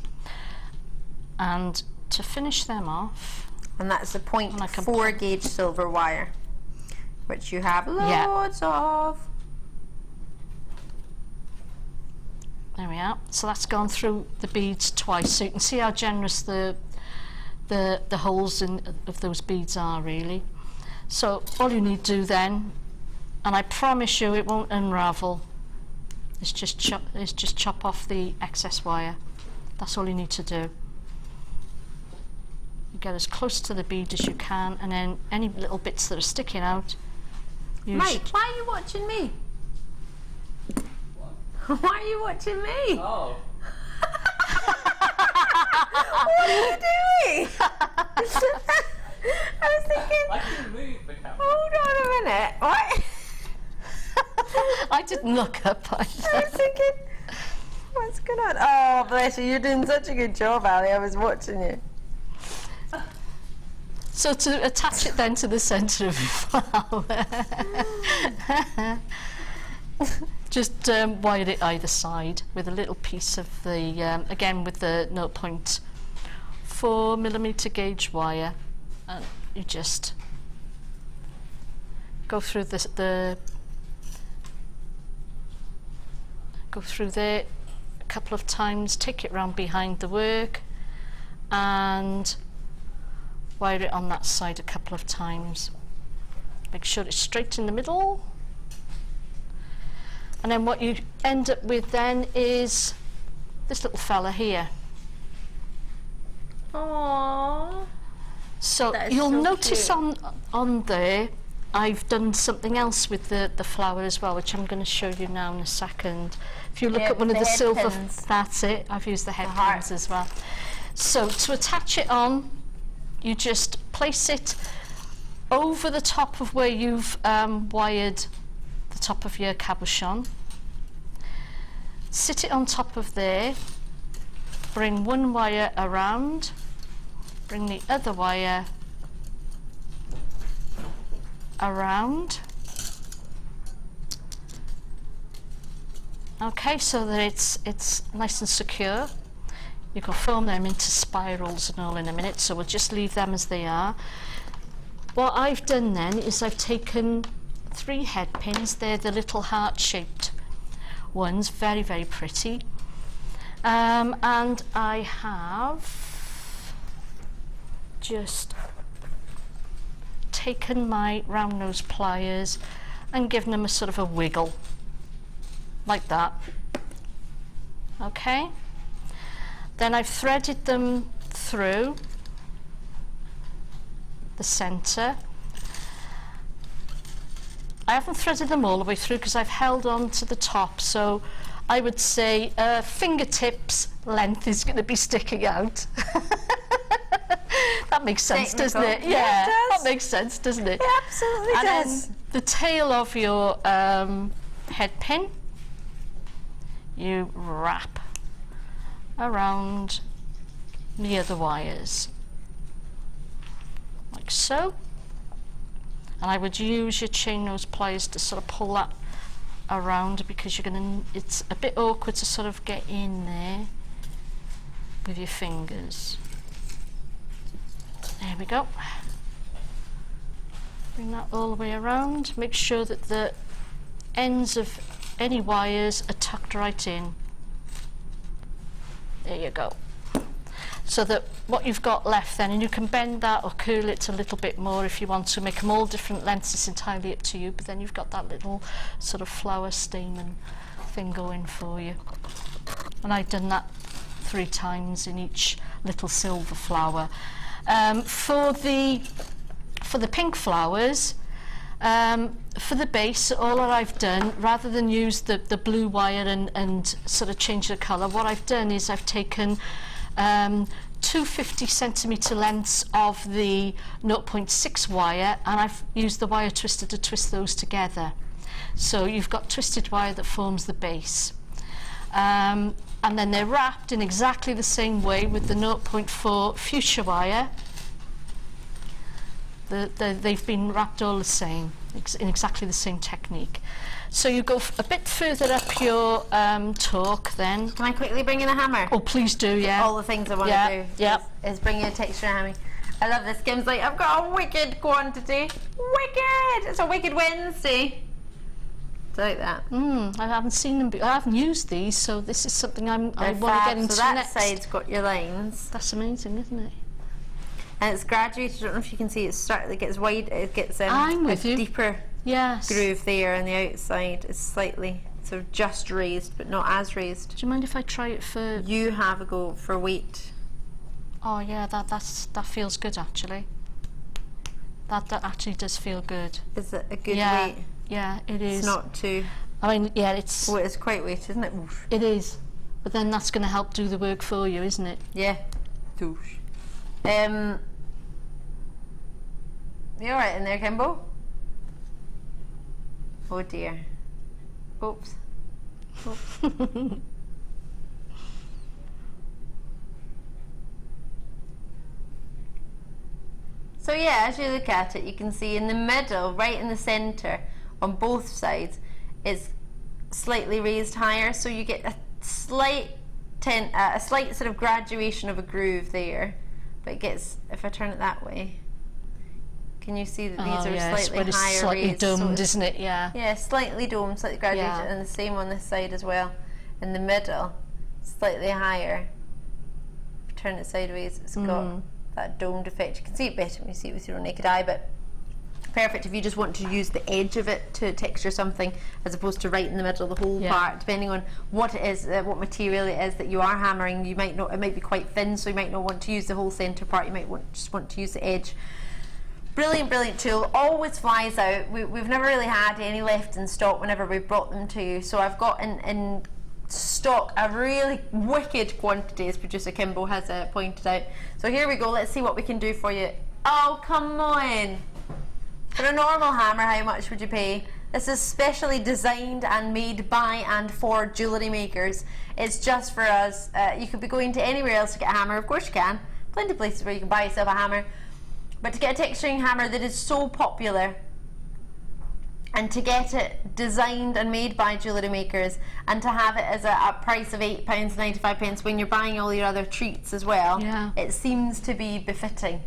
and to finish them off, and that's the 0.4 gauge silver wire, which you have loads of. There we are. So that's gone through the beads twice, so you can see how generous the holes of those beads are, really. So all you need to do then, and I promise you it won't unravel, is just chop off the excess wire. That's all you need to do. You get as close to the bead as you can, and then any little bits that are sticking out. Mike, why are you watching me? Why are you watching me? Oh. What are you doing? I was thinking... I can move the camera. Hold on a minute. What? I didn't look up. I was thinking, what's going on? Oh, bless you. You're doing such a good job, Ali. I was watching you. So to attach it then to the centre of your flower, just wire it either side with a little piece of the, again with the 0.4mm gauge wire, and you just go through go through there a couple of times, take it round behind the work, and wire it on that side a couple of times. Make sure it's straight in the middle. And then what you end up with then is this little fella here. Aww. So you'll notice on there I've done something else with the flower as well, which I'm going to show you now in a second. If you look at one of the silver, that's it. I've used the head pins as well. So to attach it on, you just place it over the top of where you've wired the top of your cabochon. Sit it on top of there, bring one wire around, bring the other wire around. Okay, so that it's nice and secure. You can form them into spirals and all in a minute, so we'll just leave them as they are. What I've done then is I've taken 3 head pins. They're the little heart-shaped ones, very, very pretty. And I have just taken my round nose pliers and given them a sort of a wiggle, like that. Okay. Then I've threaded them through the centre, I haven't threaded them all the way through because I've held on to the top, so I would say fingertips length is going to be sticking out. That makes sense, doesn't it? Yeah, it does. That makes sense, doesn't it? It absolutely and does. Then the tail of your head pin, you wrap around near the wires, like so. And I would use your chain nose pliers to sort of pull that around, because you're going to, it's a bit awkward to sort of get in there with your fingers. There we go. Bring that all the way around. Make sure that the ends of any wires are tucked right in. There you go. So that what you've got left then, and you can bend that or curl it a little bit more if you want to, make them all different lengths, it's entirely up to you, but then you've got that little sort of flower stamen thing going for you. And I've done that 3 times in each little silver flower. For the pink flowers, for the base, all that I've done, rather than use the blue wire and sort of change the colour, what I've done is I've taken 250 centimetre lengths of the 0.6 wire, and I've used the wire twister to twist those together. So you've got twisted wire that forms the base. And then they're wrapped in exactly the same way with the 0.4 fuchsia wire. They've been wrapped all the same, in exactly the same technique. So you go a bit further up your torque then. Can I quickly bring in a hammer? Oh, please do, yeah. All the things I want to do is bring in a texture hammer. I love this. Kim's like, I've got a wicked quantity. Wicked! It's a wicked Wednesday. Do you like that? I haven't seen them, I haven't used these, so this is something I want to get into so that next. side's got your lines. That's amazing, isn't it? And it's graduated. I don't know if you can see. It gets wide. It gets I'm with a you. deeper Yes. groove there, and the outside is slightly sort of just raised, but not as raised. Do you mind if I try it for? You have a go for weight. Oh yeah, that feels good actually. That actually does feel good. Is it a good Yeah. weight? Yeah, it is. It's not too. I mean, yeah, it's. Oh, it's quite weight, isn't it? Oof. It is, but then that's going to help do the work for you, isn't it? Yeah. Douche. You all right in there, Kimbo? Oh dear. Oops. So yeah, as you look at it, you can see in the middle, right in the centre, on both sides, it's slightly raised higher, so you get a slight sort of graduation of a groove there. But it gets, if I turn it that way, can you see that these are slightly higher slightly raised? domed, So isn't it? Yeah. yeah, slightly domed, slightly graduated, Yeah. and the same on this side as well. In the middle, slightly higher. If you turn it sideways, it's got that domed effect. You can see it better when you see it with your own naked eye, but perfect if you just want to use the edge of it to texture something, as opposed to right in the middle of the whole part. Depending on what it is, what material it is that you are hammering, you might not. It might be quite thin, so you might not want to use the whole centre part. You might just want to use the edge. Brilliant, brilliant tool. Always flies out. We've never really had any left in stock whenever we've brought them to you. So I've got in stock a really wicked quantity, as producer Kimbo has pointed out. So here we go. Let's see what we can do for you. Oh, come on. For a normal hammer, how much would you pay? This is specially designed and made by and for jewellery makers. It's just for us. You could be going to anywhere else to get a hammer. Of course you can. Plenty of places where you can buy yourself a hammer. But to get a texturing hammer that is so popular, and to get it designed and made by jewellery makers, and to have it as a price of £8.95 when you're buying all your other treats as well, it seems to be befitting.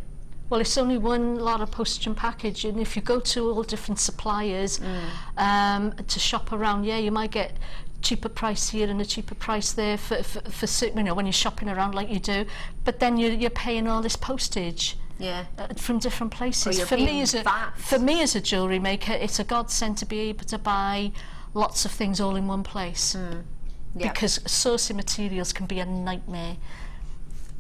Well, it's only one lot of postage and package, and if you go to all different suppliers to shop around, you might get cheaper price here and a cheaper price there for certain, when you're shopping around like you do, but then you're paying all this postage. From different places. For me as a jewellery maker, it's a godsend to be able to buy lots of things all in one place. Because sourcing materials can be a nightmare.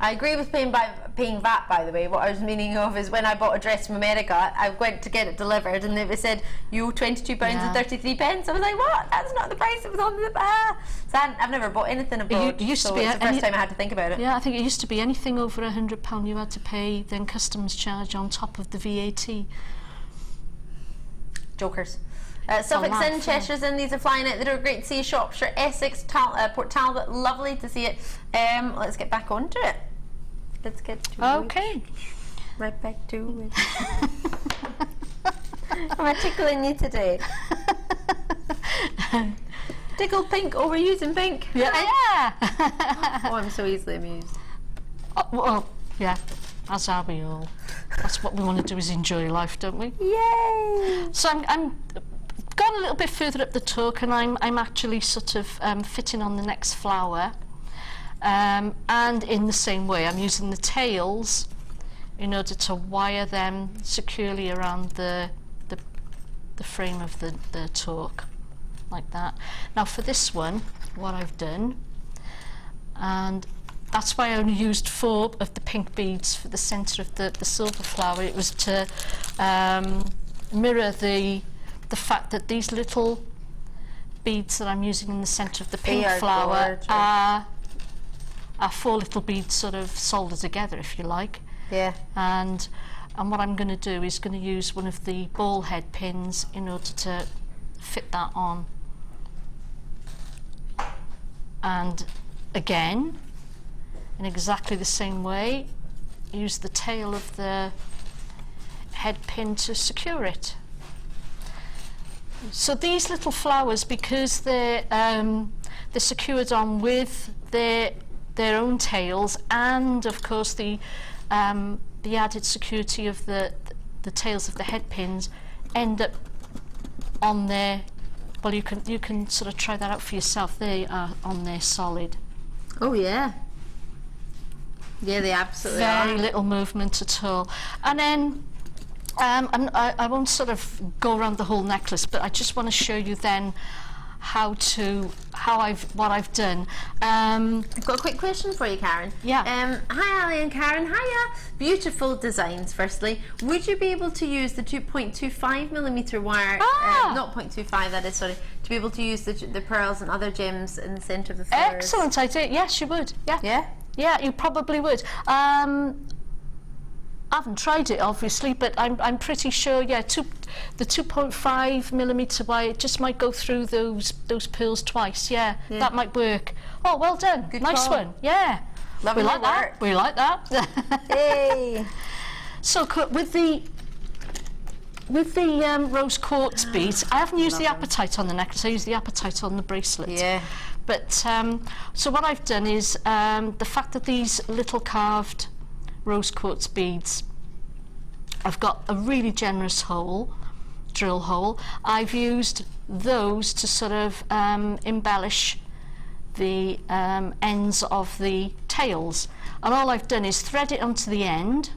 I agree with paying VAT, by the way. What I was meaning of is when I bought a dress from America, I went to get it delivered and it said, you owe £22.33. I was like, what? That's not the price it was on the... So I've never bought anything abroad, It used so to be it's the first time I had to think about it. Yeah, I think it used to be anything over £100 you had to pay then customs charge on top of the VAT. Jokers. Suffolk's in, Cheshire's in, these are flying out. They're great to see. Shropshire, Essex, Port Talbot, lovely to see it. Let's get back onto it. Let's get to Okay. Right back to it. Am I tickling you today? Tickle pink, overusing pink. Yeah. Oh, I'm so easily amused. Well, yeah, as are we all. That's what we want to do, is enjoy life, don't we? Yay! So I'm gone a little bit further up the talk, and I'm actually sort of fitting on the next flower. And in the same way, I'm using the tails in order to wire them securely around the frame of the torque, like that. Now for this one, what I've done, and that's why I only used 4 of the pink beads for the centre of the silver flower. It was to mirror the fact that these little beads that I'm using in the centre of the pink flower are 4 little beads sort of soldered together, if you like. Yeah. And what I'm going to do is going to use one of the ball head pins in order to fit that on. And again, in exactly the same way, use the tail of the head pin to secure it. So these little flowers, because they're secured on with their own tails, and of course the added security of the tails of the head pins, end up on there. Well, you can sort of try that out for yourself. They are on there solid. Oh yeah. Yeah, they absolutely Very are. little movement at all. And then I won't sort of go around the whole necklace, but I just want to show you then what I've done. I've got a quick question for you, Karen. Yeah. Hi, Ali and Karen. Hiya. Beautiful designs. Firstly, would you be able to use the 2.25mm wire? Not 0.25. That is, sorry. To be able to use the pearls and other gems in the centre of the flowers. Excellent idea. Yes, you would. Yeah. Yeah. Yeah, you probably would. I haven't tried it, obviously, but I'm pretty sure. Yeah, the 2.5mm wire just might go through those pearls twice. Yeah, that might work. Oh, well done. Good nice call. one. Yeah. Lovely we like work. that. We like that. Hey. So with the rose quartz beads, I haven't used the apatite on the necklace. I used the apatite on the bracelet. Yeah. But so what I've done is the fact that these little carved rose quartz beads, I've got a really generous drill hole. I've used those to sort of embellish the ends of the tails, and all I've done is thread it onto the end,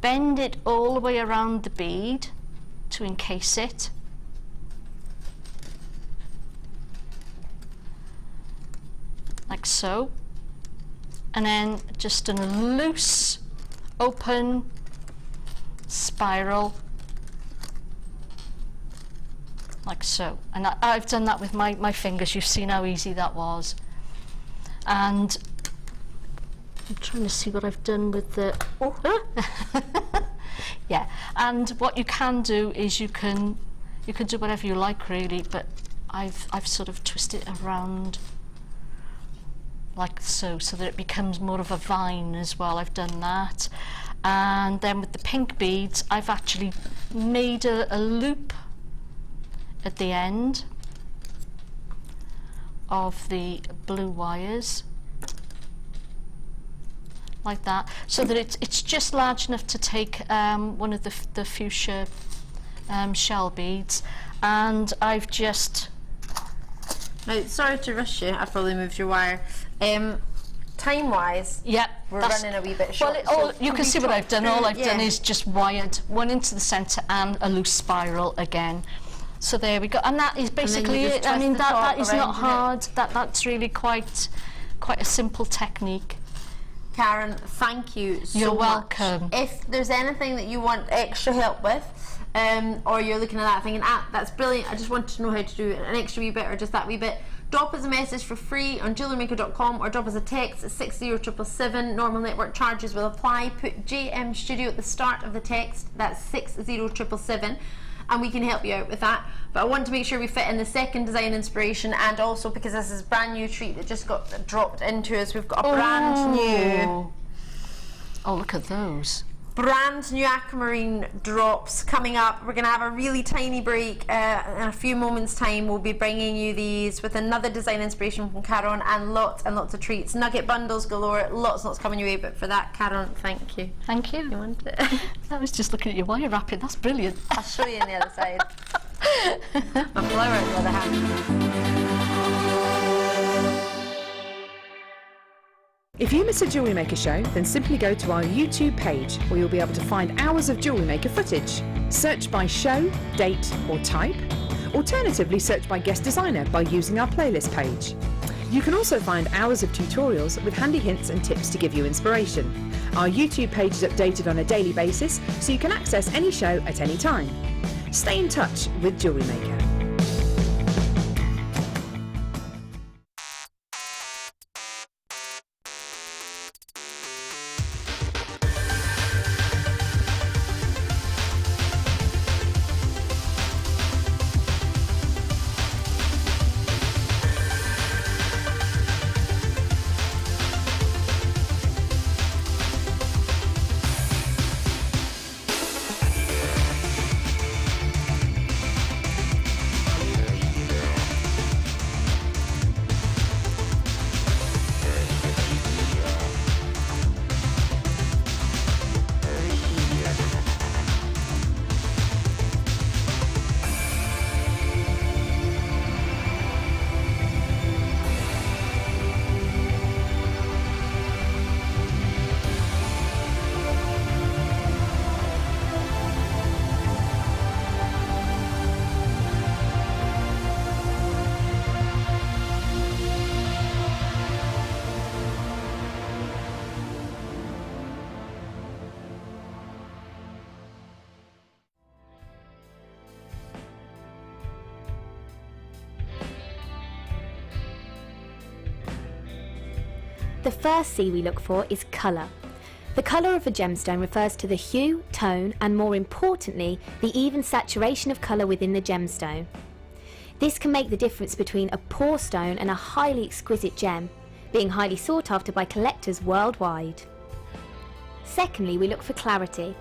bend it all the way around the bead to encase it, like so, and then just done a loose open spiral like so, and I've done that with my fingers. You've seen how easy that was. And I'm trying to see what I've done with the yeah, and what you can do is you can do whatever you like, really, but I've sort of twisted it around like so that it becomes more of a vine as well. I've done that. And then with the pink beads, I've actually made a loop at the end of the blue wires, like that, so that it's just large enough to take one of the fuchsia shell beads, and I've just... Now, sorry to rush you, I've probably moved your wire. Time-wise, yeah, we're running a wee bit short. Well, you can see what I've done. All I've done is just wired one into the centre and a loose spiral again. So there we go, and that is basically it. I mean, that is not hard. That's really quite a simple technique. Karen, thank you so You're much. welcome. If there's anything that you want extra help with, or you're looking at that thinking, that's brilliant, I just want to know how to do it, an extra wee bit or just that wee bit, drop us a message for free on JewelleryMaker.com or drop us a text at 60777. Normal network charges will apply. Put JM Studio at the start of the text, that's 60777, and we can help you out with that. But I want to make sure we fit in the second design inspiration, and also because this is a brand new treat that just got dropped into us, we've got a brand new look at those. brand new aquamarine drops coming up. We're going to have a really tiny break. In a few moments time we'll be bringing you these with another design inspiration from Karon, and lots of treats. Nugget bundles galore, lots coming your way. But for that, Karon, thank you. Thank you. You want it? I was just looking at your wire wrapping, that's brilliant. I'll show you on the other side. My flower on the other hand. If you miss a Jewellery Maker show, then simply go to our YouTube page where you'll be able to find hours of Jewellery Maker footage. Search by show, date or type. Alternatively, search by guest designer by using our playlist page. You can also find hours of tutorials with handy hints and tips to give you inspiration. Our YouTube page is updated on a daily basis, so you can access any show at any time. Stay in touch with Jewellery Maker. The first C we look for is colour. The colour of a gemstone refers to the hue, tone, and more importantly, the even saturation of colour within the gemstone. This can make the difference between a poor stone and a highly exquisite gem, being highly sought after by collectors worldwide. Secondly, we look for clarity.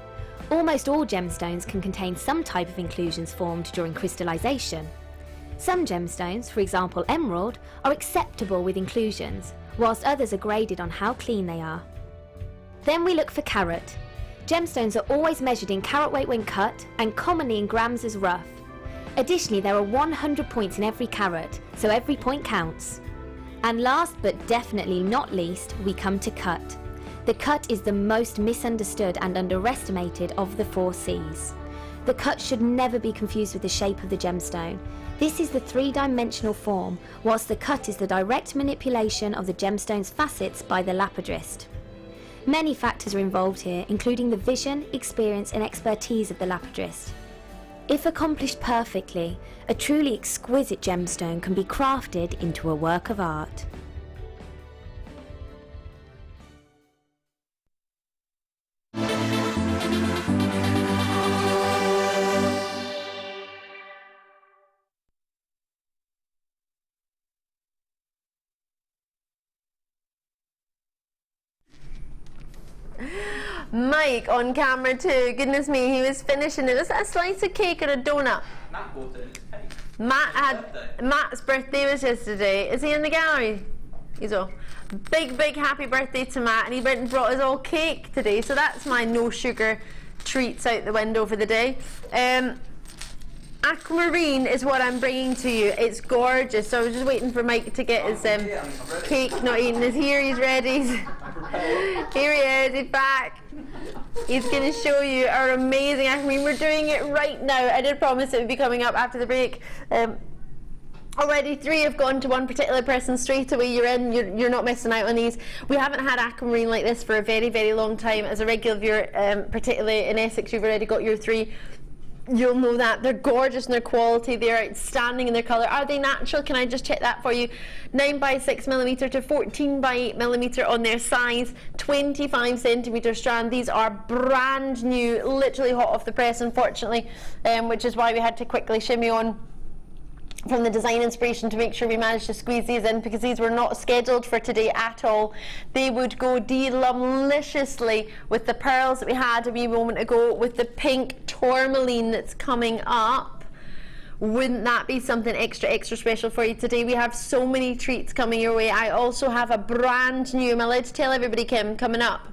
Almost all gemstones can contain some type of inclusions formed during crystallization. Some gemstones, for example emerald, are acceptable with inclusions, whilst others are graded on how clean they are. Then we look for carat. Gemstones are always measured in carat weight when cut, and commonly in grams as rough. Additionally, there are 100 points in every carat, so every point counts. And last but definitely not least, we come to cut. The cut is the most misunderstood and underestimated of the 4 C's. The cut should never be confused with the shape of the gemstone. This is the 3-dimensional form, whilst the cut is the direct manipulation of the gemstone's facets by the lapidrist. Many factors are involved here, including the vision, experience and expertise of the lapidrist. If accomplished perfectly, a truly exquisite gemstone can be crafted into a work of art. Mike on camera too, goodness me, he was finishing it. Was that a slice of cake or a donut? Matt bought it. Matt's birthday was yesterday. Is he in the gallery? He's all. Big happy birthday to Matt, and he went and brought his all cake today, so that's my no sugar treats out the window for the day. Aquamarine is what I'm bringing to you. It's gorgeous. So I was just waiting for Mike to get his cake not eaten. He's here, he's ready. Here he is, he's back. He's going to show you our amazing aquamarine. We're doing it right now. I did promise it would be coming up after the break. Already 3 have gone to one particular person straight away. You're in, you're not missing out on these. We haven't had aquamarine like this for a very, very long time. As a regular viewer, particularly in Essex, you've already got your 3. You'll know that. They're gorgeous in their quality. They're outstanding in their colour. Are they natural? Can I just check that for you? 9 by 6 millimetre to 14 by 8 millimetre on their size. 25 centimetre strand. These are brand new, literally hot off the press, unfortunately, which is why we had to quickly shimmy on from the design inspiration to make sure we managed to squeeze these in, because these were not scheduled for today at all. They would go deliciously with the pearls that we had a wee moment ago, with the pink tourmaline that's coming up. Wouldn't that be something extra special for you today? We have so many treats coming your way. I also have a brand new, am I allowed to tell everybody, Kim, coming up?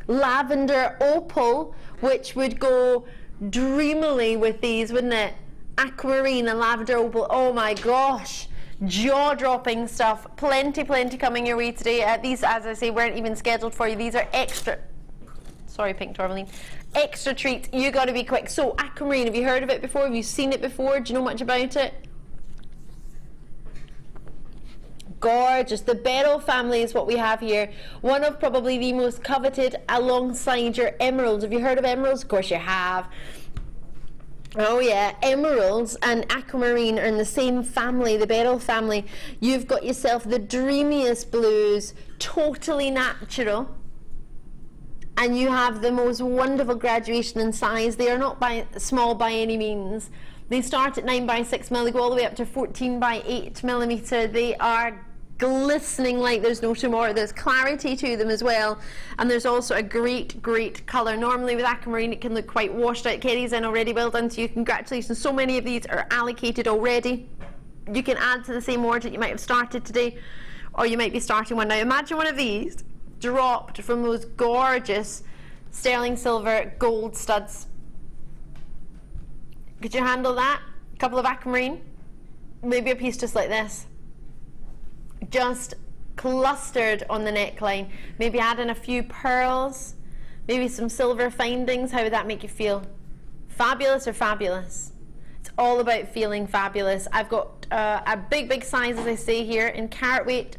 Lavender opal, which would go dreamily with these, wouldn't it? Aquamarine and lavender opal, oh my gosh, jaw-dropping stuff. Plenty coming your way today. These, as I say, weren't even scheduled for you. These are extra, sorry, pink tourmaline, extra treats. You got to be quick. So aquamarine, have you heard of it before? Have you seen it before? Do you know much about it? Gorgeous. The beryl family is what we have here. One of probably the most coveted alongside your emeralds. Have you heard of emeralds? Of course you have. Oh yeah, emeralds and aquamarine are in the same family, the beryl family. You've got yourself the dreamiest blues, totally natural, and you have the most wonderful graduation in size. They are not small by any means. They start at 9 by 6 mil, they go all the way up to 14 by 8 millimetre. They are glistening like there's no tomorrow. There's clarity to them as well, and there's also a great colour. Normally with aquamarine it can look quite washed out. Kerry's in already, well done to you, congratulations. So many of these are allocated already. You can add to the same order that you might have started today, or you might be starting one now. Imagine one of these dropped from those gorgeous sterling silver gold studs. Could you handle that? A couple of aquamarine, maybe a piece just like this, just clustered on the neckline. Maybe add in a few pearls, maybe some silver findings. How would that make you feel? Fabulous or fabulous? It's all about feeling fabulous. I've got a big size, as I say here, in carat weight,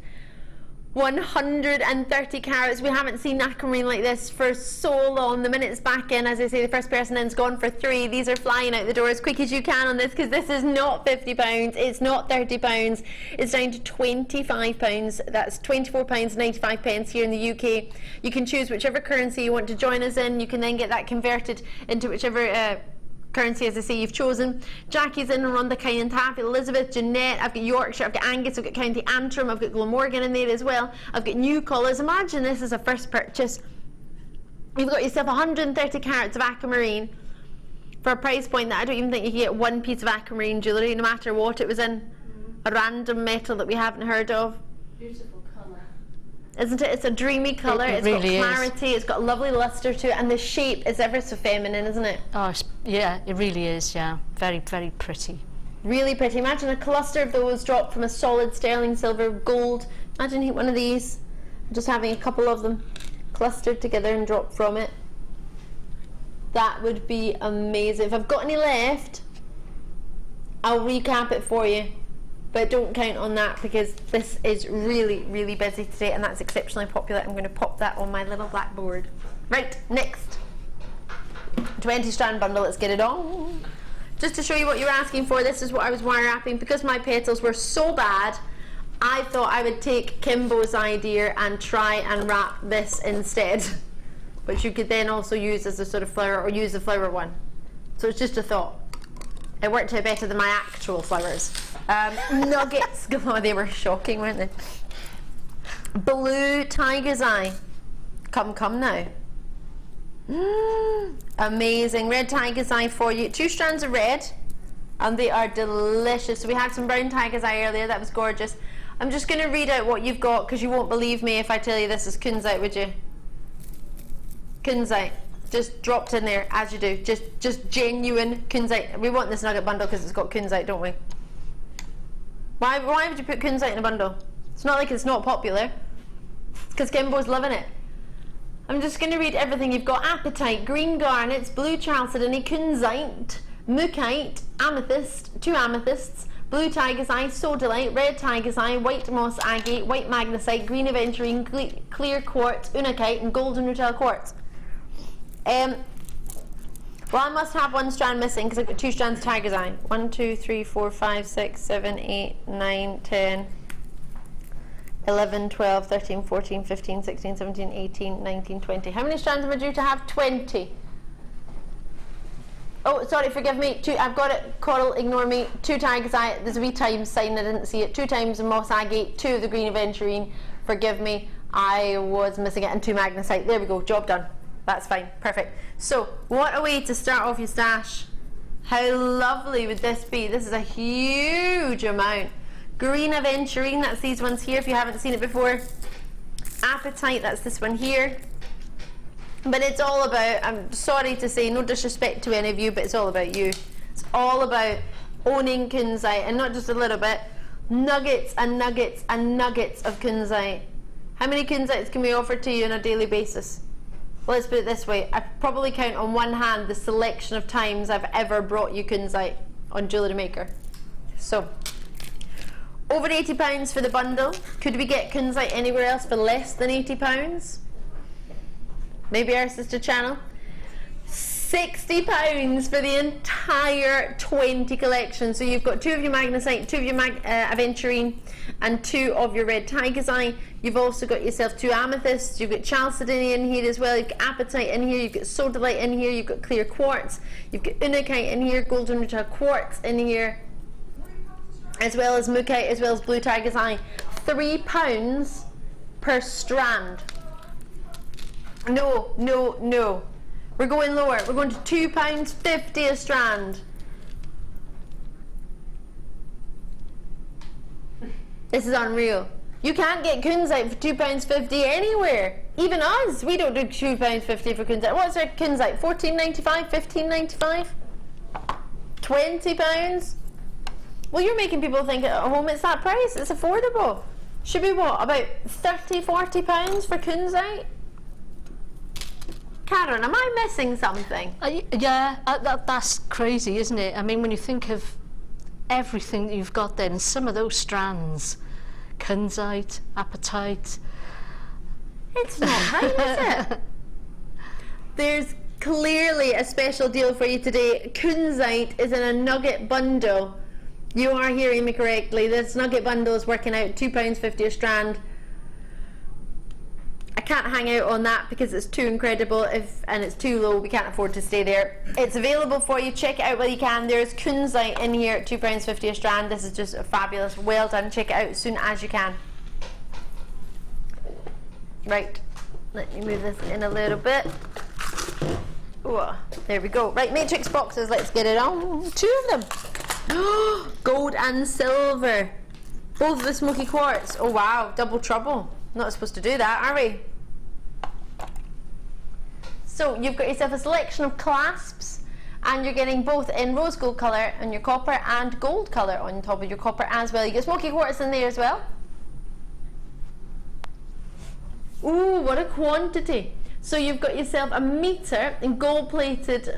130 carats. We haven't seen aquamarine like this for so long. The minute it's back in, as I say, the first person in's gone for 3. These are flying out the door as quick as you can on this, because this is not £50, it's not £30, it's down to £25. That's £24.95 here in the UK. You can choose whichever currency you want to join us in. You can then get that converted into whichever currency, as I say, you've chosen. Jackie's in, Rhonda, Kyan, Taffy, Elizabeth, Jeanette, I've got Yorkshire, I've got Angus, I've got County Antrim, I've got Glamorgan in there as well. I've got new colours. Imagine this is a first purchase. You've got yourself 130 carats of aquamarine for a price point that I don't even think you can get one piece of aquamarine jewellery, no matter what it was in. A random metal that we haven't heard of. Beautiful colour. Isn't it? It's a dreamy colour. It's really got clarity. It's got a lovely lustre to it, and the shape is ever so feminine, isn't it? Oh, yeah, it really is. Yeah, very pretty. Really pretty. Imagine a cluster of those dropped from a solid sterling silver gold. Imagine one of these, just having a couple of them clustered together and dropped from it. That would be amazing. If I've got any left, I'll recap it for you. But don't count on that, because this is really busy today, and that's exceptionally popular. I'm going to pop that on my little blackboard. Right, next 20 strand bundle, let's get it on. Just to show you what you were asking for, this is what I was wire wrapping. Because my petals were so bad, I thought I would take Kimbo's idea and try and wrap this instead, which you could then also use as a sort of flower, or use the flower one. So it's just a thought. It worked out better than my actual flowers. Nuggets, oh, they were shocking, weren't they? Blue tiger's eye. Come now. Amazing. Red tiger's eye for you. 2 strands of red, and they are delicious. So we had some brown tiger's eye earlier. That was gorgeous. I'm just going to read out what you've got, because you won't believe me if I tell you this is kunzite, would you? Kunzite. Just dropped in there, as you do. Just genuine kunzite. We want this nugget bundle because it's got kunzite, don't we? Why would you put kunzite in a bundle? It's not like it's not popular. It's because Kimbo's loving it. I'm just going to read everything you've got. Apatite, green garnets, blue chalcedony, kunzite, mookite, amethyst, 2 amethysts, blue tiger's eye, sodalite, red tiger's eye, white moss agate, white magnesite, green aventurine, clear quartz, unakite, and golden rutile quartz. Well, I must have one strand missing because I've got 2 strands of tiger's eye. 1, 2, 3, 4, 5, 6, 7, 8, 9, 10, 11, 12, 13, 14, 15, 16, 17, 18, 19, 20. How many strands am I due to have? 20. Oh, sorry, forgive me. 2, I've got it. Coral, ignore me. 2 tiger's eye. There's a wee times sign. I didn't see it. 2 times the moss agate. 2 of the green aventurine. Forgive me. I was missing it. And 2 magnesite. There we go. Job done. That's fine. Perfect. So, what a way to start off your stash. How lovely would this be? This is a huge amount. Green aventurine, that's these ones here if you haven't seen it before. Apatite, that's this one here. But it's all about, I'm sorry to say, no disrespect to any of you, but it's all about you. It's all about owning kunzite, and not just a little bit. Nuggets and nuggets and nuggets of kunzite. How many kunzites can we offer to you on a daily basis? Well, let's put it this way. I probably count on one hand the selection of times I've ever brought you kunzite on JewelleryMaker. So, over £80 for the bundle. Could we get kunzite anywhere else for less than £80? Maybe our sister channel. £60 for the entire 20 collection. So you've got 2 of your magnesite, 2 of your aventurine, and 2 of your red tiger's eye. You've also got yourself 2 amethysts. You've got chalcedony in here as well. You've got apatite in here. You've got sodalite in here. You've got clear quartz. You've got unakite in here. Golden rutile quartz in here, as well as mookite, as well as blue tiger's eye. £3 per strand. No, no, no. We're going lower. We're going to £2.50 a strand. This is unreal. You can't get kunzite for £2.50 anywhere. Even us, we don't do £2.50 for kunzite. What's our kunzite? £14.95, £15.95, £20. Well, you're making people think at home it's that price. It's affordable. Should be what, about £30, £40 for kunzite? Karon, am I missing something? Yeah, that's crazy, isn't it? I mean, when you think of everything that you've got there, and some of those strands, kunzite, apatite. It's not right, is it? There's clearly a special deal for you today. Kunzite is in a nugget bundle. You are hearing me correctly. This nugget bundle is working out £2.50 a strand. I can't hang out on that because it's too incredible, and it's too low. We can't afford to stay there. It's available for you. Check it out while you can. There's kunzite in here at £2.50 a strand. This is just fabulous. Well done. Check it out as soon as you can. Right. Let me move this in a little bit. Ooh, there we go. Right, matrix boxes. Let's get it on. 2 of them. Gold and silver. Both of the smoky quartz. Oh wow, double trouble. Not supposed to do that, are we? So you've got yourself a selection of clasps, and you're getting both in rose gold colour on your copper and gold colour on top of your copper as well. You get smoky quartz in there as well. Ooh, what a quantity. So you've got yourself a metre in gold plated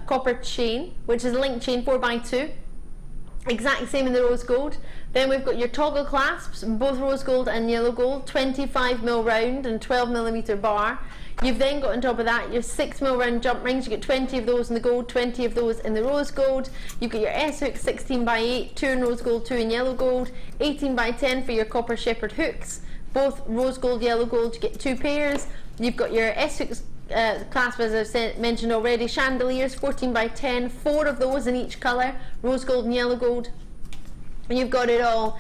copper chain, which is a link chain 4x2. Exactly same in the rose gold. Then we've got your toggle clasps, both rose gold and yellow gold, 25mm round and 12mm bar. You've then got on top of that your 6mm round jump rings. You get 20 of those in the gold, 20 of those in the rose gold. You've got your S hooks 16x8, 2 in rose gold, 2 in yellow gold, 18x10 for your copper shepherd hooks, both rose gold, yellow gold. You get 2 pairs. You've got your S hooks clasp, as I've mentioned already, chandeliers, 14x10, 4 of those in each colour, rose gold and yellow gold. And you've got it all.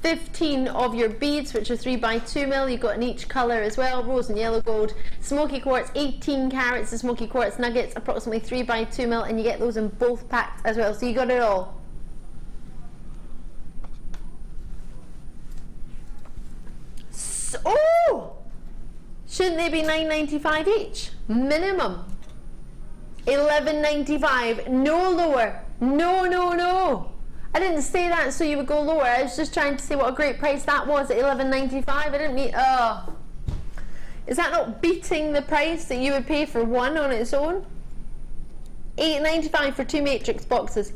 15 of your beads, which are 3x2mm, you've got in each colour as well, rose and yellow gold. Smoky quartz, 18 carats of smoky quartz nuggets, approximately 3x2mm, and you get those in both packs as well, so you got it all. So, oh! Shouldn't they be $9.95 each? Minimum. $11.95, no lower. No, no, no. I didn't say that so you would go lower. I was just trying to say what a great price that was at $11.95. I didn't mean, oh. Is that not beating the price that you would pay for one on its own? $8.95 for 2 matrix boxes.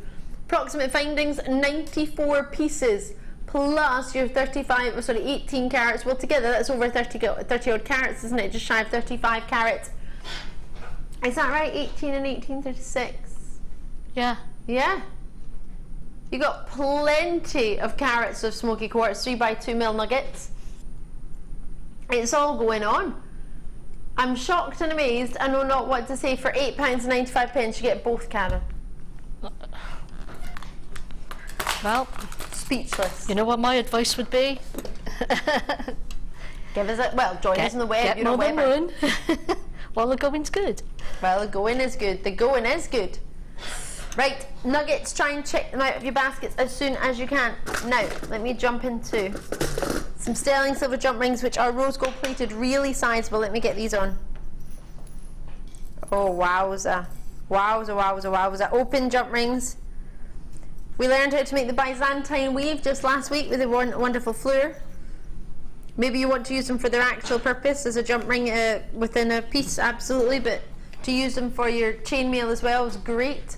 Approximate findings, 94 pieces. Plus your 18 carats. Well, together that's over 30 odd carats, isn't it? Just shy of 35 carats. Is that right? 18 and 18, 36. Yeah. Yeah. You got plenty of carats of smoky quartz 3x2mm nuggets. It's all going on. I'm shocked and amazed. I know not what to say. For £8.95 you get both, Karon. Well, speechless. You know what my advice would be? Give us a, well, join us on the web. Get more than one. While the going's good. Well, the going is good. The going is good. Right, nuggets, try and check them out of your baskets as soon as you can. Now, let me jump into some sterling silver jump rings, which are rose gold plated, really sizable. Let me get these on. Oh, wowza. Wowza, wowza, wowza. Open jump rings. We learned how to make the Byzantine weave just last week with a wonderful fleur. Maybe you want to use them for their actual purpose as a jump ring within a piece, absolutely, but to use them for your chainmail as well is great.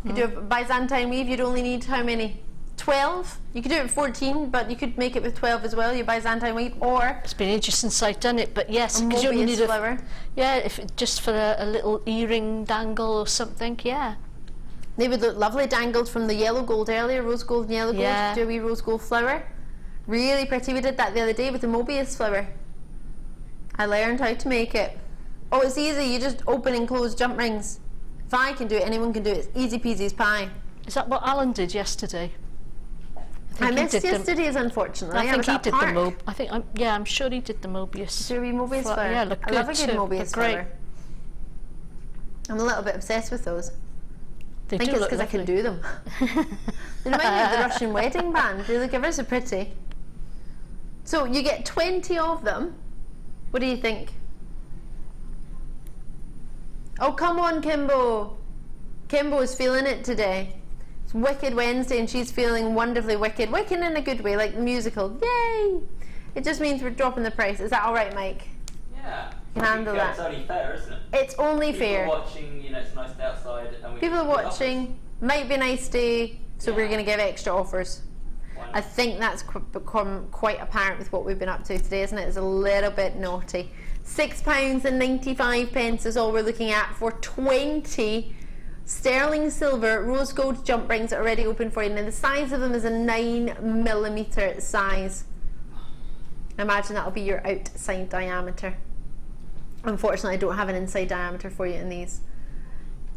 You do a Byzantine weave, you'd only need how many? 12? You could do it with 14, but you could make it with 12 as well, your Byzantine weave, or... It's been ages since I've done it, but yes, because you only need flower. Yeah, if just for a little earring dangle or something, yeah. They would look lovely dangled from the yellow gold earlier, rose gold and yellow gold. Yeah. Do a wee rose gold flower. Really pretty. We did that the other day with the Mobius flower. I learned how to make it. Oh, it's easy. You just open and close jump rings. If I can do it, anyone can do it. It's easy peasy as pie. Is that what Alan did yesterday? I missed yesterday's, unfortunately. I think he did park. I'm sure he did the Mobius. Do a wee Mobius flower? Yeah, look I good love a good too. Mobius flower. I'm a little bit obsessed with those. I think it's because I can do them. They remind me of the Russian wedding band. They look ever so pretty. So you get 20 of them. What do you think? Oh, come on, Kimbo. Kimbo is feeling it today. It's Wicked Wednesday and she's feeling wonderfully wicked. Wicked in a good way, like musical. Yay! It just means we're dropping the price. Is that all right, Mike? Yeah. You can handle that. It's only fair, isn't it? It's only People fair. People are watching, you know, it's nice outside. And People are watching. Might be a nice day, so we're going to give extra offers. I think that's become quite apparent with what we've been up to today, isn't it? It's a little bit naughty. £6.95 is all we're looking at for 20 sterling silver rose gold jump rings that are already open for you. Now the size of them is a 9mm size. I imagine that'll be your outside diameter. Unfortunately, I don't have an inside diameter for you in these.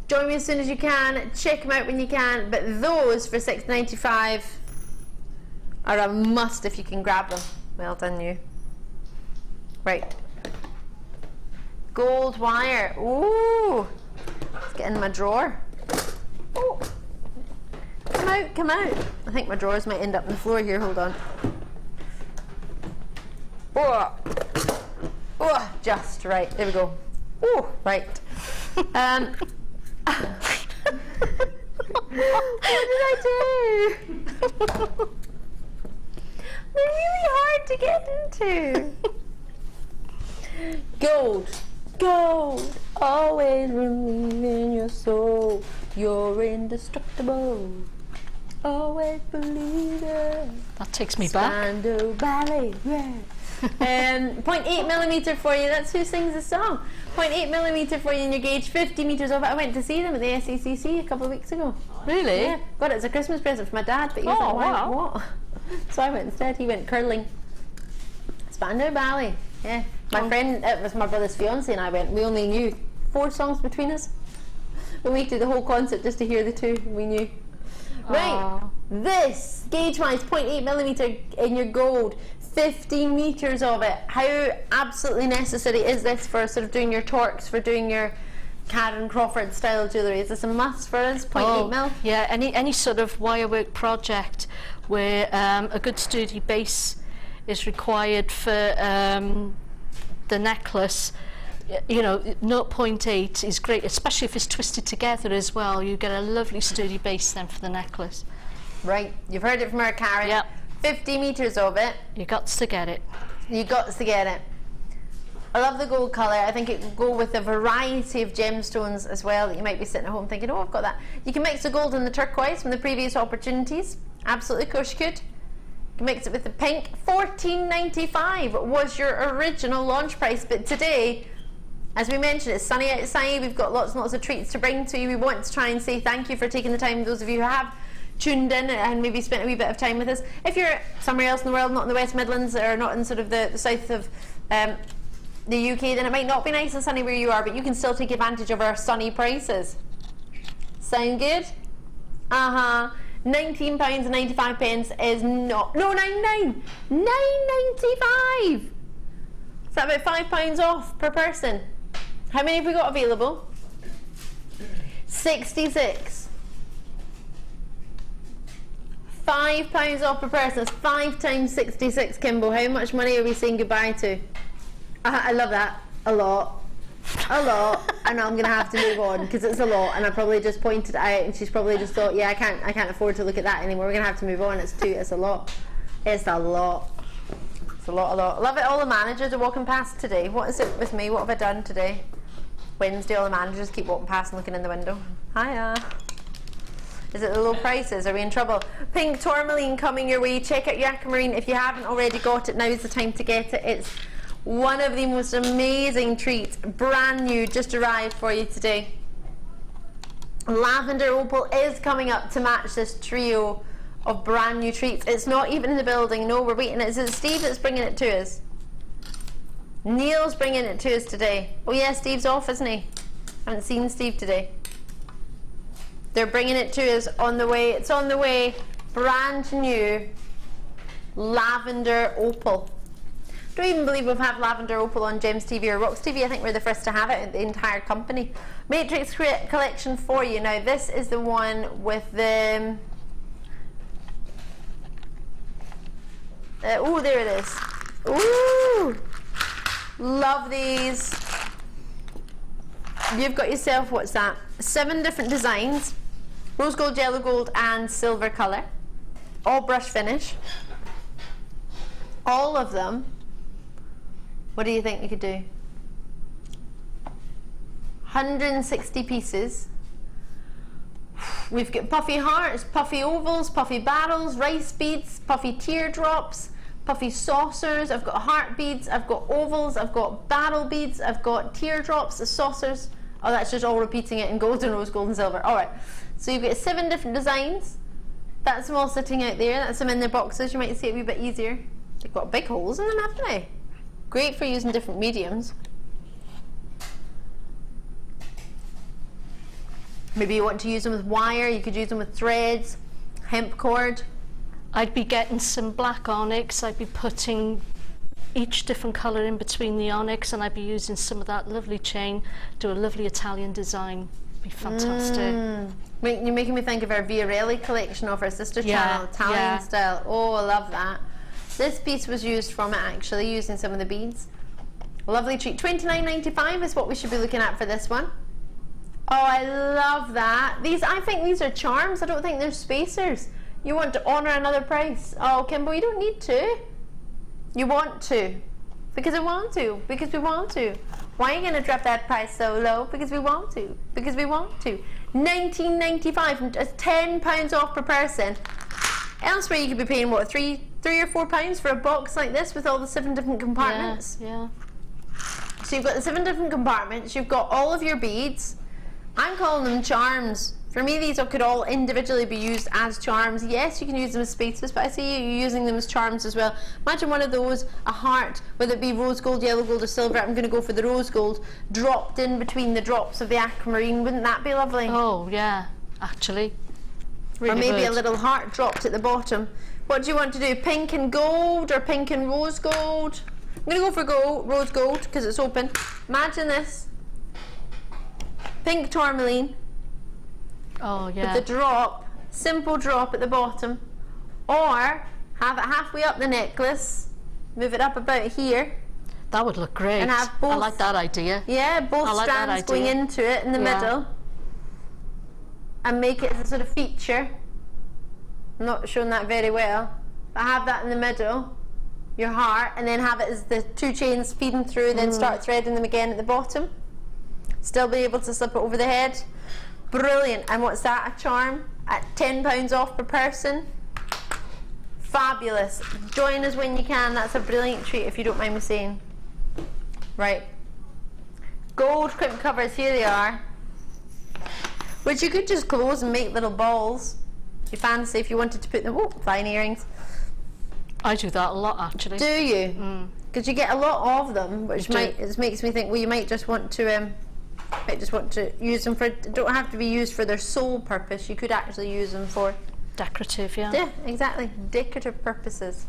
Join me as soon as you can. Check them out when you can. But those for £6.95 are a must if you can grab them. Well done, you. Right. Gold wire. Ooh. Let's get in my drawer. Oh. Come out, come out. I think my drawers might end up on the floor here. Hold on. Oh. Oh, just right. There we go. Oh, right. What did I do? They're really hard to get into. Gold. Gold. Always believe in your soul. You're indestructible. Always believe it. That takes me back. Spandau Ballet, yeah. 0.8mm for you. That's who sings the song. 0.8mm for you in your gauge. 50 metres off it. I went to see them at the SACC a couple of weeks ago. Really? Yeah. Got it as a Christmas present for my dad, but he was like, wow. what? So I went instead. He went curling. Spandau Ballet. Yeah. My friend, it was my brother's fiance, and I went. We only knew 4 songs between us. We waited the whole concert just to hear the 2. We knew. Right. This gauge-wise, 0.8mm in your gold. 15 metres of it. How absolutely necessary is this for sort of doing your torques, for doing your Karon Crawford style jewellery? Is this a must for us? 0.8mm? Yeah, any sort of wirework project where a good sturdy base is required for the necklace. You know, 0.8 is great, especially if it's twisted together as well. You get a lovely sturdy base then for the necklace. Right, you've heard it from our Karon. Yep. 50 metres of it. You got to get it. You got to get it. I love the gold colour. I think it can go with a variety of gemstones as well that you might be sitting at home thinking, oh, I've got that. You can mix the gold and the turquoise from the previous opportunities. Absolutely, of course you could. You can mix it with the pink. $14.95 was your original launch price, but today, as we mentioned, it's sunny outside. We've got lots and lots of treats to bring to you. We want to try and say thank you for taking the time, those of you who have tuned in and maybe spent a wee bit of time with us. If you're somewhere else in the world, not in the West Midlands or not in sort of the south of the UK, then it might not be nice and sunny where you are, but you can still take advantage of our sunny prices. Sound good? £19.95 is not, no, 99, £9.95. Is that about £5 off per person? How many have we got available? 66. £5 off per person. It's 5 times 66, Kimbo. How much money are we saying goodbye to? I love that. A lot. A lot. And I'm going to have to move on because it's a lot, and I probably just pointed it out and she's probably just thought, yeah, I can't afford to look at that anymore. We're going to have to move on. It's a lot. It's a lot. It's a lot. Love it. All the managers are walking past today. What is it with me? What have I done today? Wednesday, all the managers keep walking past and looking in the window. Hiya. Is it the low prices? Are we in trouble? Pink tourmaline coming your way. Check out your aquamarine. If you haven't already got it, now is the time to get it. It's one of the most amazing treats. Brand new, just arrived for you today. Lavender opal is coming up to match this trio of brand new treats. It's not even in the building. No, we're waiting. Is it Steve that's bringing it to us? Neil's bringing it to us today. Oh yeah, Steve's off, isn't he? I haven't seen Steve today. They're bringing it to us on the way. It's on the way. Brand new lavender opal. Don't even believe we've had lavender opal on Gems TV or Rocks TV. I think we're the first to have it in the entire company. Matrix collection for you. Now this is the one with the oh, there it is. Ooh, love these. You've got yourself, what's that? 7 different designs. Rose gold, yellow gold and silver colour. All brush finish. All of them. What do you think you could do? 160 pieces. We've got puffy hearts, puffy ovals, puffy barrels, rice beads, puffy teardrops, puffy saucers. I've got heart beads, I've got ovals, I've got barrel beads, I've got teardrops, the saucers. Oh, that's just all repeating it in gold and rose gold and silver. All right, so you've got 7 different designs. That's them all sitting out there. That's them in their boxes. You might see it a wee bit easier. They've got big holes in them, haven't they? Great for using different mediums. Maybe you want to use them with wire. You could use them with threads, hemp cord. I'd be getting some black onyx. I'd be putting each different colour in between the onyx, and I'd be using some of that lovely chain, do a lovely Italian design. It'd be fantastic. You're making me think of our Viorelli collection of our sister channel, Italian style. Oh, I love that. This piece was used from it actually, using some of the beads. Lovely treat. $29.95 is what we should be looking at for this one. Oh, I love that. I think these are charms. I don't think they're spacers. You want to honour another price. Oh, Kimbo, you don't need to. You want to. Because I want to. Because we want to. Why are you going to drop that price so low? Because we want to. Because we want to. $19.95, just £10 off per person. Elsewhere you could be paying, what, £3 or £4 for a box like this with all the 7 different compartments? Yeah. So you've got the 7 different compartments, you've got all of your beads. I'm calling them charms. For me, these could all individually be used as charms. Yes, you can use them as spacers, but I see you using them as charms as well. Imagine one of those, a heart, whether it be rose gold, yellow gold or silver. I'm going to go for the rose gold, dropped in between the drops of the aquamarine. Wouldn't that be lovely? Oh, yeah, actually. Really or maybe good. A little heart dropped at the bottom. What do you want to do? Pink and gold or pink and rose gold? I'm going to go for rose gold because it's open. Imagine this. Pink tourmaline. Oh, yeah. With the drop, simple drop at the bottom. Or have it halfway up the necklace. Move it up about here. That would look great. And have both, I like that idea. Yeah, both strands going into it in the middle. And make it as a sort of feature. I'm not showing that very well, but have that in the middle. your heart, and then have it as the 2 chains feeding through, then start threading them again at the bottom. Still be able to slip it over the head. Brilliant. And what's that, a charm? At £10 off per person. Fabulous. Join us when you can. That's a brilliant treat, if you don't mind me saying. Right. Gold crimp covers, here they are. Which you could just close and make little balls. If you fancy, if you wanted to put them, flying earrings. I do that a lot, actually. Do you? Because you get a lot of them, which it makes me think, well, you might just want to use them for, don't have to be used for their sole purpose. You could actually use them for decorative, yeah. Yeah, exactly. Decorative purposes.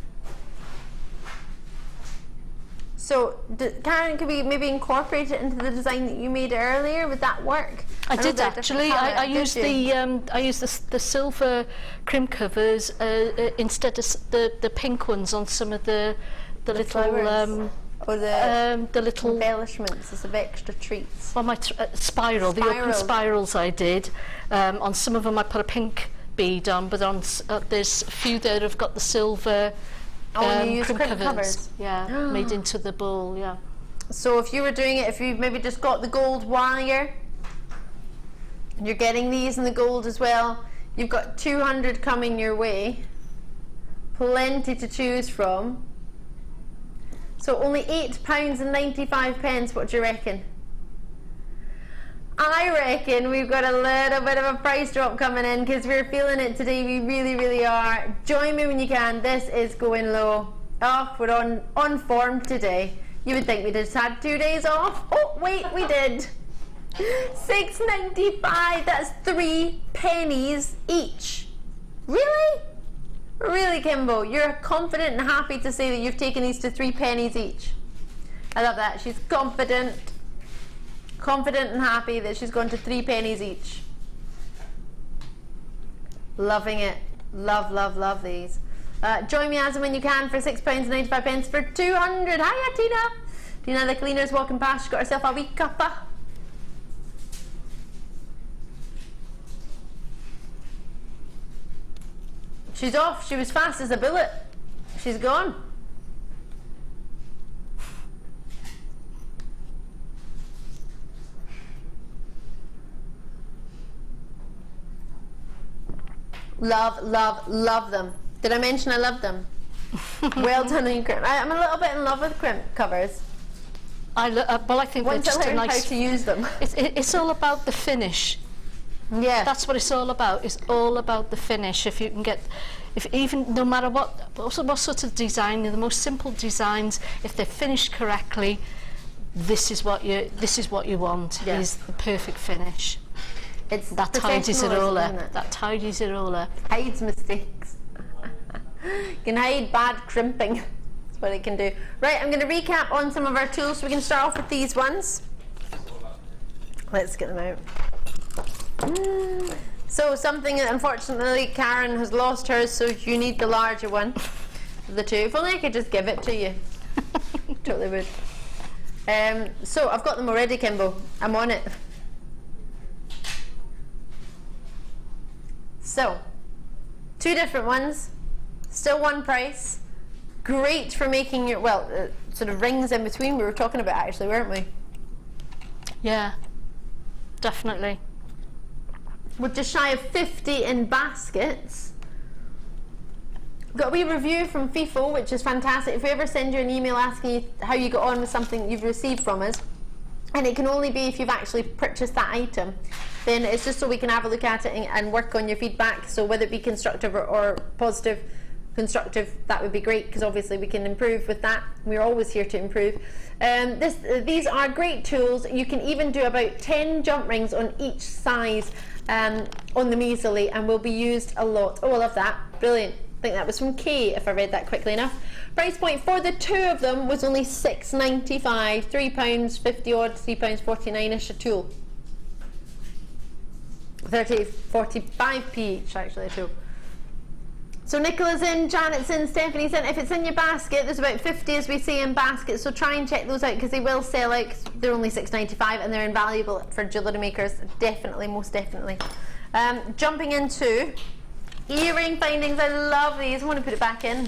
So, Karen, could we maybe incorporate it into the design that you made earlier? Would that work? I did actually. I used the silver crimp covers instead of the pink ones on some of the little flowers. Or the little embellishments as of extra treats. Well, my spiral, the open spirals I did. On some of them I put a pink bead on, but on there's a few there have got the silver you use crimp covers. Yeah, made into the bowl, yeah. So if you were doing it, if you've maybe just got the gold wire, and you're getting these in the gold as well, you've got 200 coming your way. Plenty to choose from. So only £8.95. What do you reckon? I reckon we've got a little bit of a price drop coming in because we're feeling it today. We really, really are. Join me when you can. This is going low. Oh, we're on form today. You would think we just had 2 days off. Oh, wait, we did. £6.95. That's 3 pennies each. Really? Really, Kimbo? You're confident and happy to say that you've taken these to 3 pennies each. I love that. She's confident and happy that she's gone to 3 pennies each. Loving it. Love, love, love these. Join me as and when you can for £6.95 for 200. Hiya, Tina. Tina, the cleaner's walking past. She's got herself a wee cuppa. She's off. She was fast as a bullet. She's gone. Love, love, love them. Did I mention I love them? Well done on crimp. I'm a little bit in love with crimp covers. Well, I think once they're just I a learn nice. how to use them. It's all about the finish. Yeah. That's what it's all about. It's all about the finish. If you can get, no matter what sort of design, the most simple designs, if they're finished correctly, this is what you want. Yeah. Is the perfect finish. That tidies it all up. That tidies it all up. Hides mistakes. Can hide bad crimping. That's what it can do. Right, I'm going to recap on some of our tools. So we can start off with these ones. Let's get them out. So something that unfortunately Karen has lost hers, so you need the larger one of the two. If only I could just give it to you. Totally would. So I've got them already, Kimbo. I'm on it. So, 2 different ones, still one price. Great for making your, sort of rings in between we were talking about actually, weren't we? Yeah, definitely. We're just shy of 50 in baskets. Got a wee review from FIFO, which is fantastic. If we ever send you an email asking you how you got on with something that you've received from us, and it can only be if you've actually purchased that item, then it's just so we can have a look at it and work on your feedback. So whether it be constructive or positive, constructive, that would be great, because obviously we can improve with that. We're always here to improve. These are great tools. You can even do about 10 jump rings on each size on them easily, and will be used a lot. Oh, I love that. Brilliant. I think that was from Kay, if I read that quickly enough. Price point for the 2 of them was only £6.95, £3.50 odd, £3.49ish a tool. 45p each actually a tool. So Nicola's in, Janet's in, Stephanie's in. If it's in your basket, there's about 50 as we see in baskets, so try and check those out because they will sell out. They're only £6.95 and they're invaluable for jewellery makers, definitely, most definitely. Jumping into earring findings. I love these. I want to put it back in.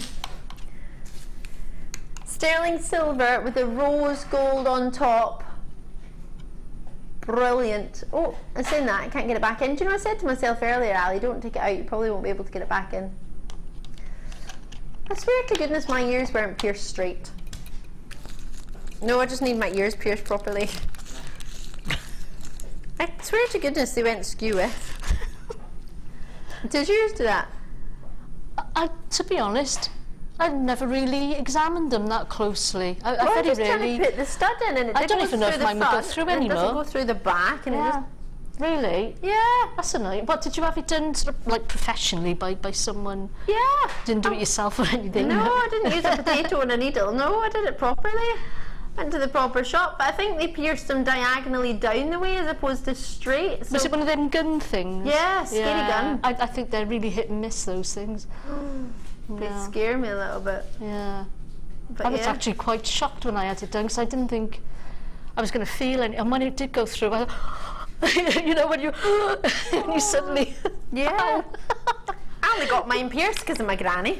sterling silver with a rose gold on top. Brilliant. Oh, I'm saying that, I can't get it back in. Do you know, I said to myself earlier, Ali, don't take it out, you probably won't be able to get it back in. I swear to goodness my ears weren't pierced straight. No, I just need my ears pierced properly. I swear to goodness they went skew with. Did yours do that? To be honest, I've never really examined them that closely. I Well, very just trying rarely. to put the stud in, and it I don't goes even know through if the mine would go front, through and it doesn't anymore. go through the back, and it just... Really? Yeah. That's annoying. What, did you have it done sort of like professionally by someone? Yeah. Didn't do it yourself or anything? No, I didn't use a potato and a needle. No, I did it properly. Went to the proper shop, but I think they pierced them diagonally down the way as opposed to straight. So Was it one of them gun things? yeah, scary gun. I think they're really hit and miss, those things. They scare me a little bit. Yeah. But I was yeah. actually quite shocked when I had it done because I didn't think I was going to feel any. And when it did go through, I you know, when you and you suddenly Yeah. I only got mine pierced because of my granny.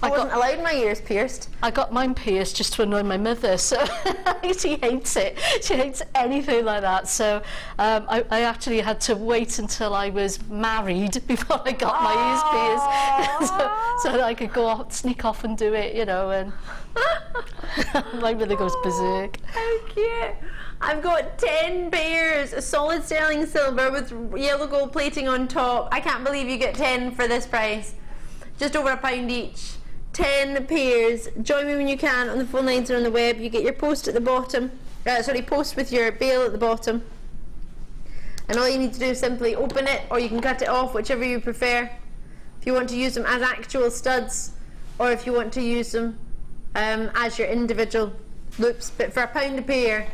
I wasn't allowed my ears pierced. I got mine pierced just to annoy my mother, so she hates it. She hates anything like that. So I actually had to wait until I was married before I got my ears pierced, so that I could go off, sneak off and do it, you know. And my mother goes berserk. How cute. I've got 10 pairs of solid sterling silver with yellow gold plating on top. I can't believe you get 10 for this price. Just over £1 each. 10 pairs. Join me when you can on the phone lines or on the web. You get your post at the bottom. Post with your bail at the bottom. And all you need to do is simply open it, or you can cut it off, whichever you prefer. If you want to use them as actual studs, or if you want to use them as your individual loops. But for £1 a pair,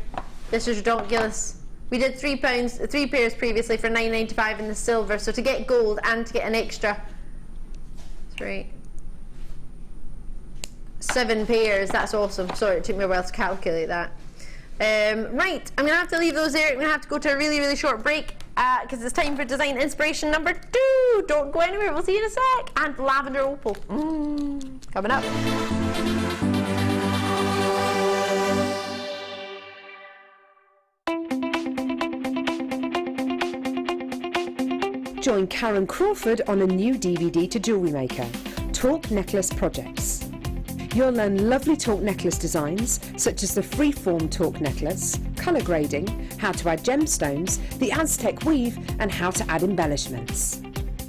this is ridiculous. We did £3, 3 pairs previously for £9.95 in the silver. So to get gold and to get an extra 7 pairs, that's awesome. Sorry, it took me a while to calculate that. Right, I'm gonna have to leave those there. I'm gonna have to go to a really, really short break because it's time for design inspiration number 2. Don't go anywhere, we'll see you in a sec. And lavender opal coming up. Join Karon Crawford on a new DVD to JewelleryMaker, Talk Necklace Projects. You'll learn lovely talk necklace designs, such as the freeform talk necklace, colour grading, how to add gemstones, the Aztec weave, and how to add embellishments.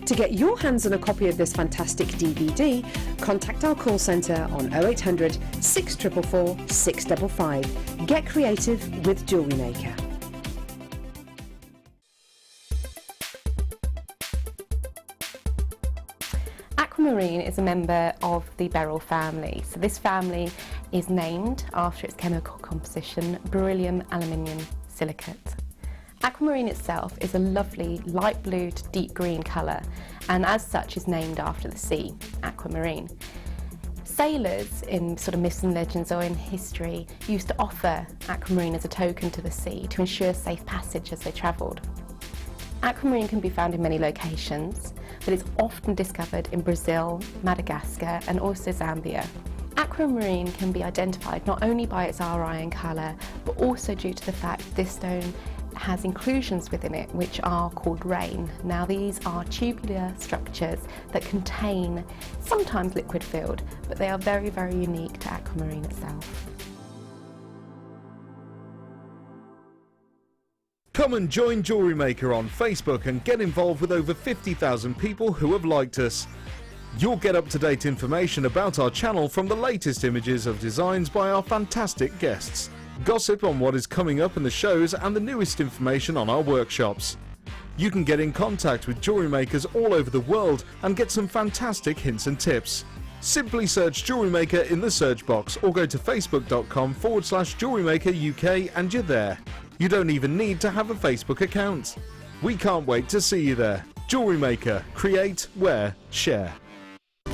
To get your hands on a copy of this fantastic DVD, contact our call centre on 0800 644 655. Get creative with JewelleryMaker. Aquamarine is a member of the beryl family. So this family is named after its chemical composition, beryllium aluminium silicate. Aquamarine itself is a lovely light blue to deep green colour, and as such is named after the sea, aquamarine. Sailors in sort of myths and legends or in history used to offer aquamarine as a token to the sea to ensure safe passage as they travelled. Aquamarine can be found in many locations, but it's often discovered in Brazil, Madagascar and also Zambia. Aquamarine can be identified not only by its RI and colour, but also due to the fact this stone has inclusions within it which are called rain. Now these are tubular structures that contain sometimes liquid filled, but they are very, very unique to aquamarine itself. Come and join JewelleryMaker on Facebook and get involved with over 50,000 people who have liked us. You'll get up-to-date information about our channel from the latest images of designs by our fantastic guests, gossip on what is coming up in the shows and the newest information on our workshops. You can get in contact with jewellery makers all over the world and get some fantastic hints and tips. Simply search JewelleryMaker in the search box or go to facebook.com/JewelleryMaker UK and you're there. You don't even need to have a Facebook account. We can't wait to see you there. JewelleryMaker. Create, wear, share.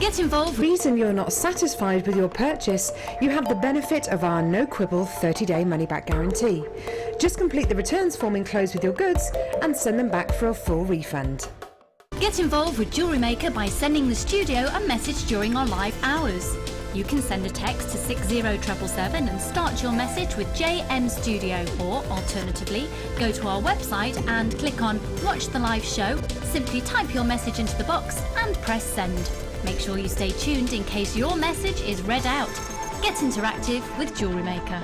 Get involved. Reason you're not satisfied with your purchase, you have the benefit of our no quibble 30-day money-back guarantee. Just complete the returns form enclosed with your goods and send them back for a full refund. Get involved with JewelleryMaker by sending the studio a message during our live hours. You can send a text to 60777 and start your message with JM Studio, or alternatively, go to our website and click on Watch the Live Show, simply type your message into the box and press send. Make sure you stay tuned in case your message is read out. Get interactive with JewelleryMaker.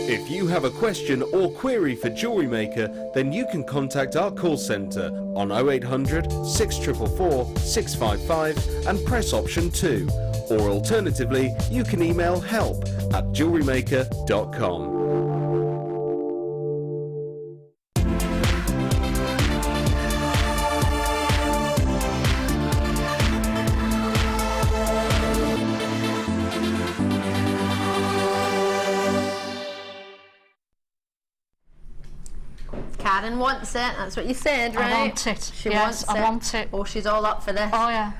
If you have a question or query for JewelleryMaker, then you can contact our call centre on 0800 6444 655 and press option 2. Or alternatively, you can email help@jewellerymaker.com. Karon wants it, that's what you said, right? I want it. She yes, wants I it. want it. Oh, she's all up for this. Oh yeah.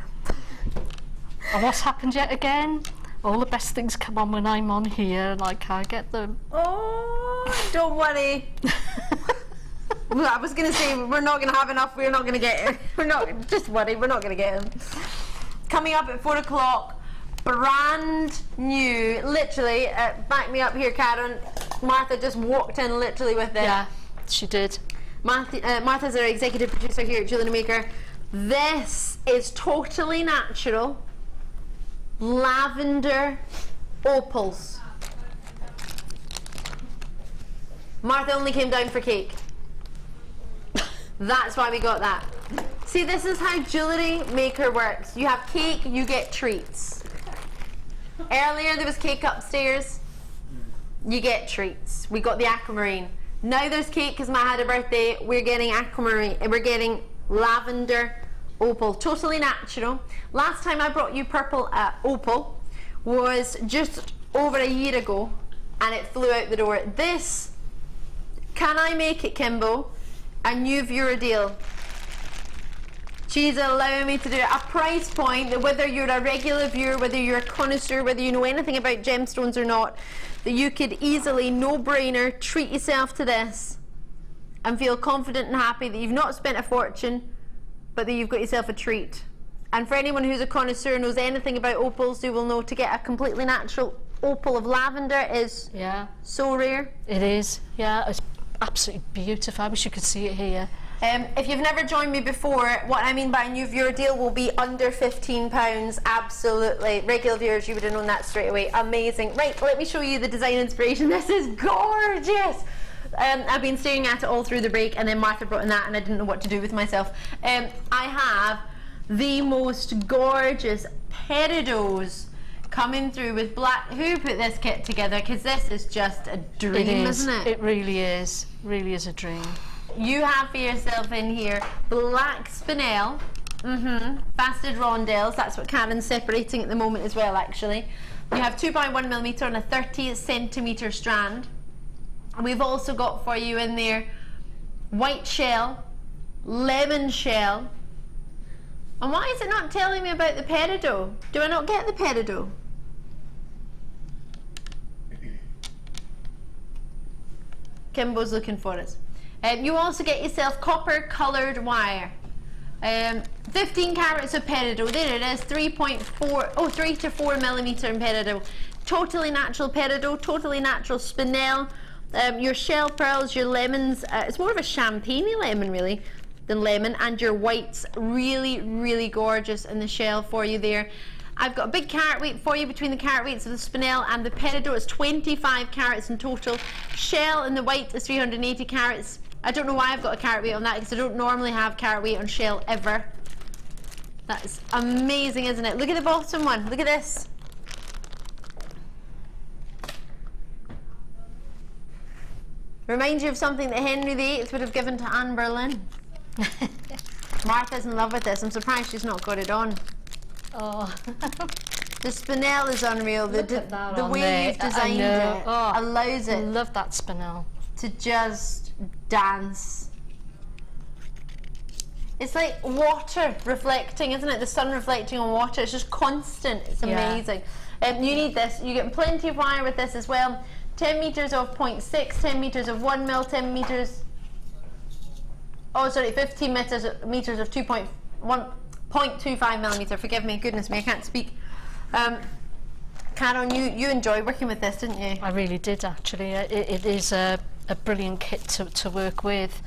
And what's happened yet again? All the best things come on when I'm on here and I can't get them. Oh, don't worry. Well, I was going to say, we're not going to have enough, we're not going to get it. We're not, just worry, we're not going to get them. Coming up at 4 o'clock, brand new, literally, back me up here, Karon. Martha just walked in literally with it. Yeah, she did. Martha's our executive producer here at JewelleryMaker. This is totally natural lavender opals. Martha only came down for cake. That's why we got that. See, this is how JewelleryMaker works. You have cake, you get treats. Earlier there was cake upstairs, you get treats. We got the aquamarine. Now there's cake because Matt had a birthday. We're getting aquamarine, we're getting lavender opal, totally natural. Last time I brought you purple opal was just over a year ago and it flew out the door. This, can I make it, Kimbo? A new viewer deal. She's allowing me to do it. A price point that whether you're a regular viewer, whether you're a connoisseur, whether you know anything about gemstones or not, that you could easily, no brainer, treat yourself to this and feel confident and happy that you've not spent a fortune, but that you've got yourself a treat. And for anyone who's a connoisseur and knows anything about opals, you will know to get a completely natural opal of lavender is so rare. It is, yeah, it's absolutely beautiful. I wish you could see it here. If you've never joined me before, what I mean by a new viewer deal will be under £15, absolutely. Regular viewers, you would have known that straight away. Amazing. Right, let me show you the design inspiration. This is gorgeous. I've been staring at it all through the break, and then Martha brought in that and I didn't know what to do with myself. I have the most gorgeous peridots coming through with black. Who put this kit together? Because this is just a dream, isn't it? It really is. Really is a dream. You have for yourself in here black spinel, faceted rondelles. That's what Karon's separating at the moment as well, actually. You have 2x1mm on a 30cm strand. We've also got for you in there white shell, lemon shell. And why is it not telling me about the peridot? Do I not get the peridot? Kimbo's looking for us. You also get yourself copper coloured wire. 15 carats of peridot. There it is, 3 to 4mm in peridot. Totally natural peridot, totally natural spinel. Your shell pearls, your lemons, it's more of a champagne lemon really than lemon, and your whites, really, really gorgeous in the shell for you there. I've got a big carat weight for you between the carat weights of the spinel and the peridot. It's 25 carats in total. Shell in the white is 380 carats. I don't know why I've got a carat weight on that, because I don't normally have carat weight on shell ever. That is amazing, isn't it? Look at the bottom one. Look at this. Reminds you of something that Henry VIII would have given to Anne Boleyn. Martha's in love with this. I'm surprised she's not got it on. Oh. The spinel is unreal. The way you've designed it allows it. I love that spinel. To just dance. It's like water reflecting, isn't it? The sun reflecting on water. It's just constant. It's amazing. You need this. You get plenty of wire with this as well. 10 meters of 0.6, 10 meters of 1 mil, 10 meters Oh, sorry, 15 meters of 2.25 millimeter. Forgive me, goodness me, I can't speak. Karon, you enjoyed working with this, didn't you? I really did, actually. It is a brilliant kit to work with.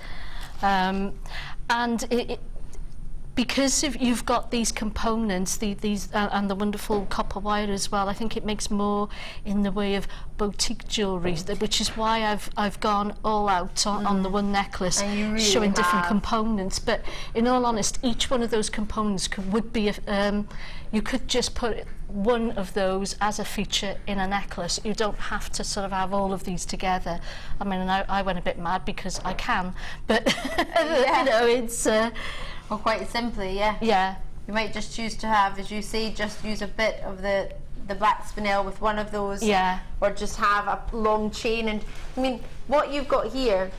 And because if you've got these components, these and the wonderful copper wire as well, I think it makes more in the way of boutique jewellery, which is why I've gone all out on the one necklace, really showing different components. But in all honesty, each one of those components would be you could just put one of those as a feature in a necklace. You don't have to sort of have all of these together. I mean, I went a bit mad because I can, but you know, it's well, quite simply, yeah. Yeah. You might just choose to have, as you say, just use a bit of the black spinel with one of those. Yeah. Or just have a long chain. And I mean, what you've got here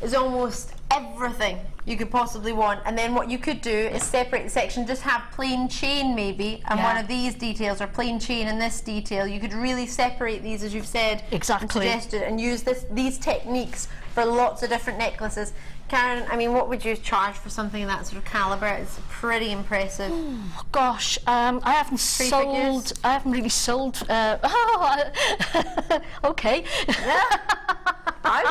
is almost everything you could possibly want. And then what you could do is separate the section, just have plain chain maybe, and one of these details, or plain chain in this detail. You could really separate these, as you've said, exactly, and suggested, and use these techniques for lots of different necklaces. Karon, I mean, what would you charge for something of that sort of calibre? It's pretty impressive. Oh, gosh, I haven't sold. I haven't really sold. Okay. Yeah. I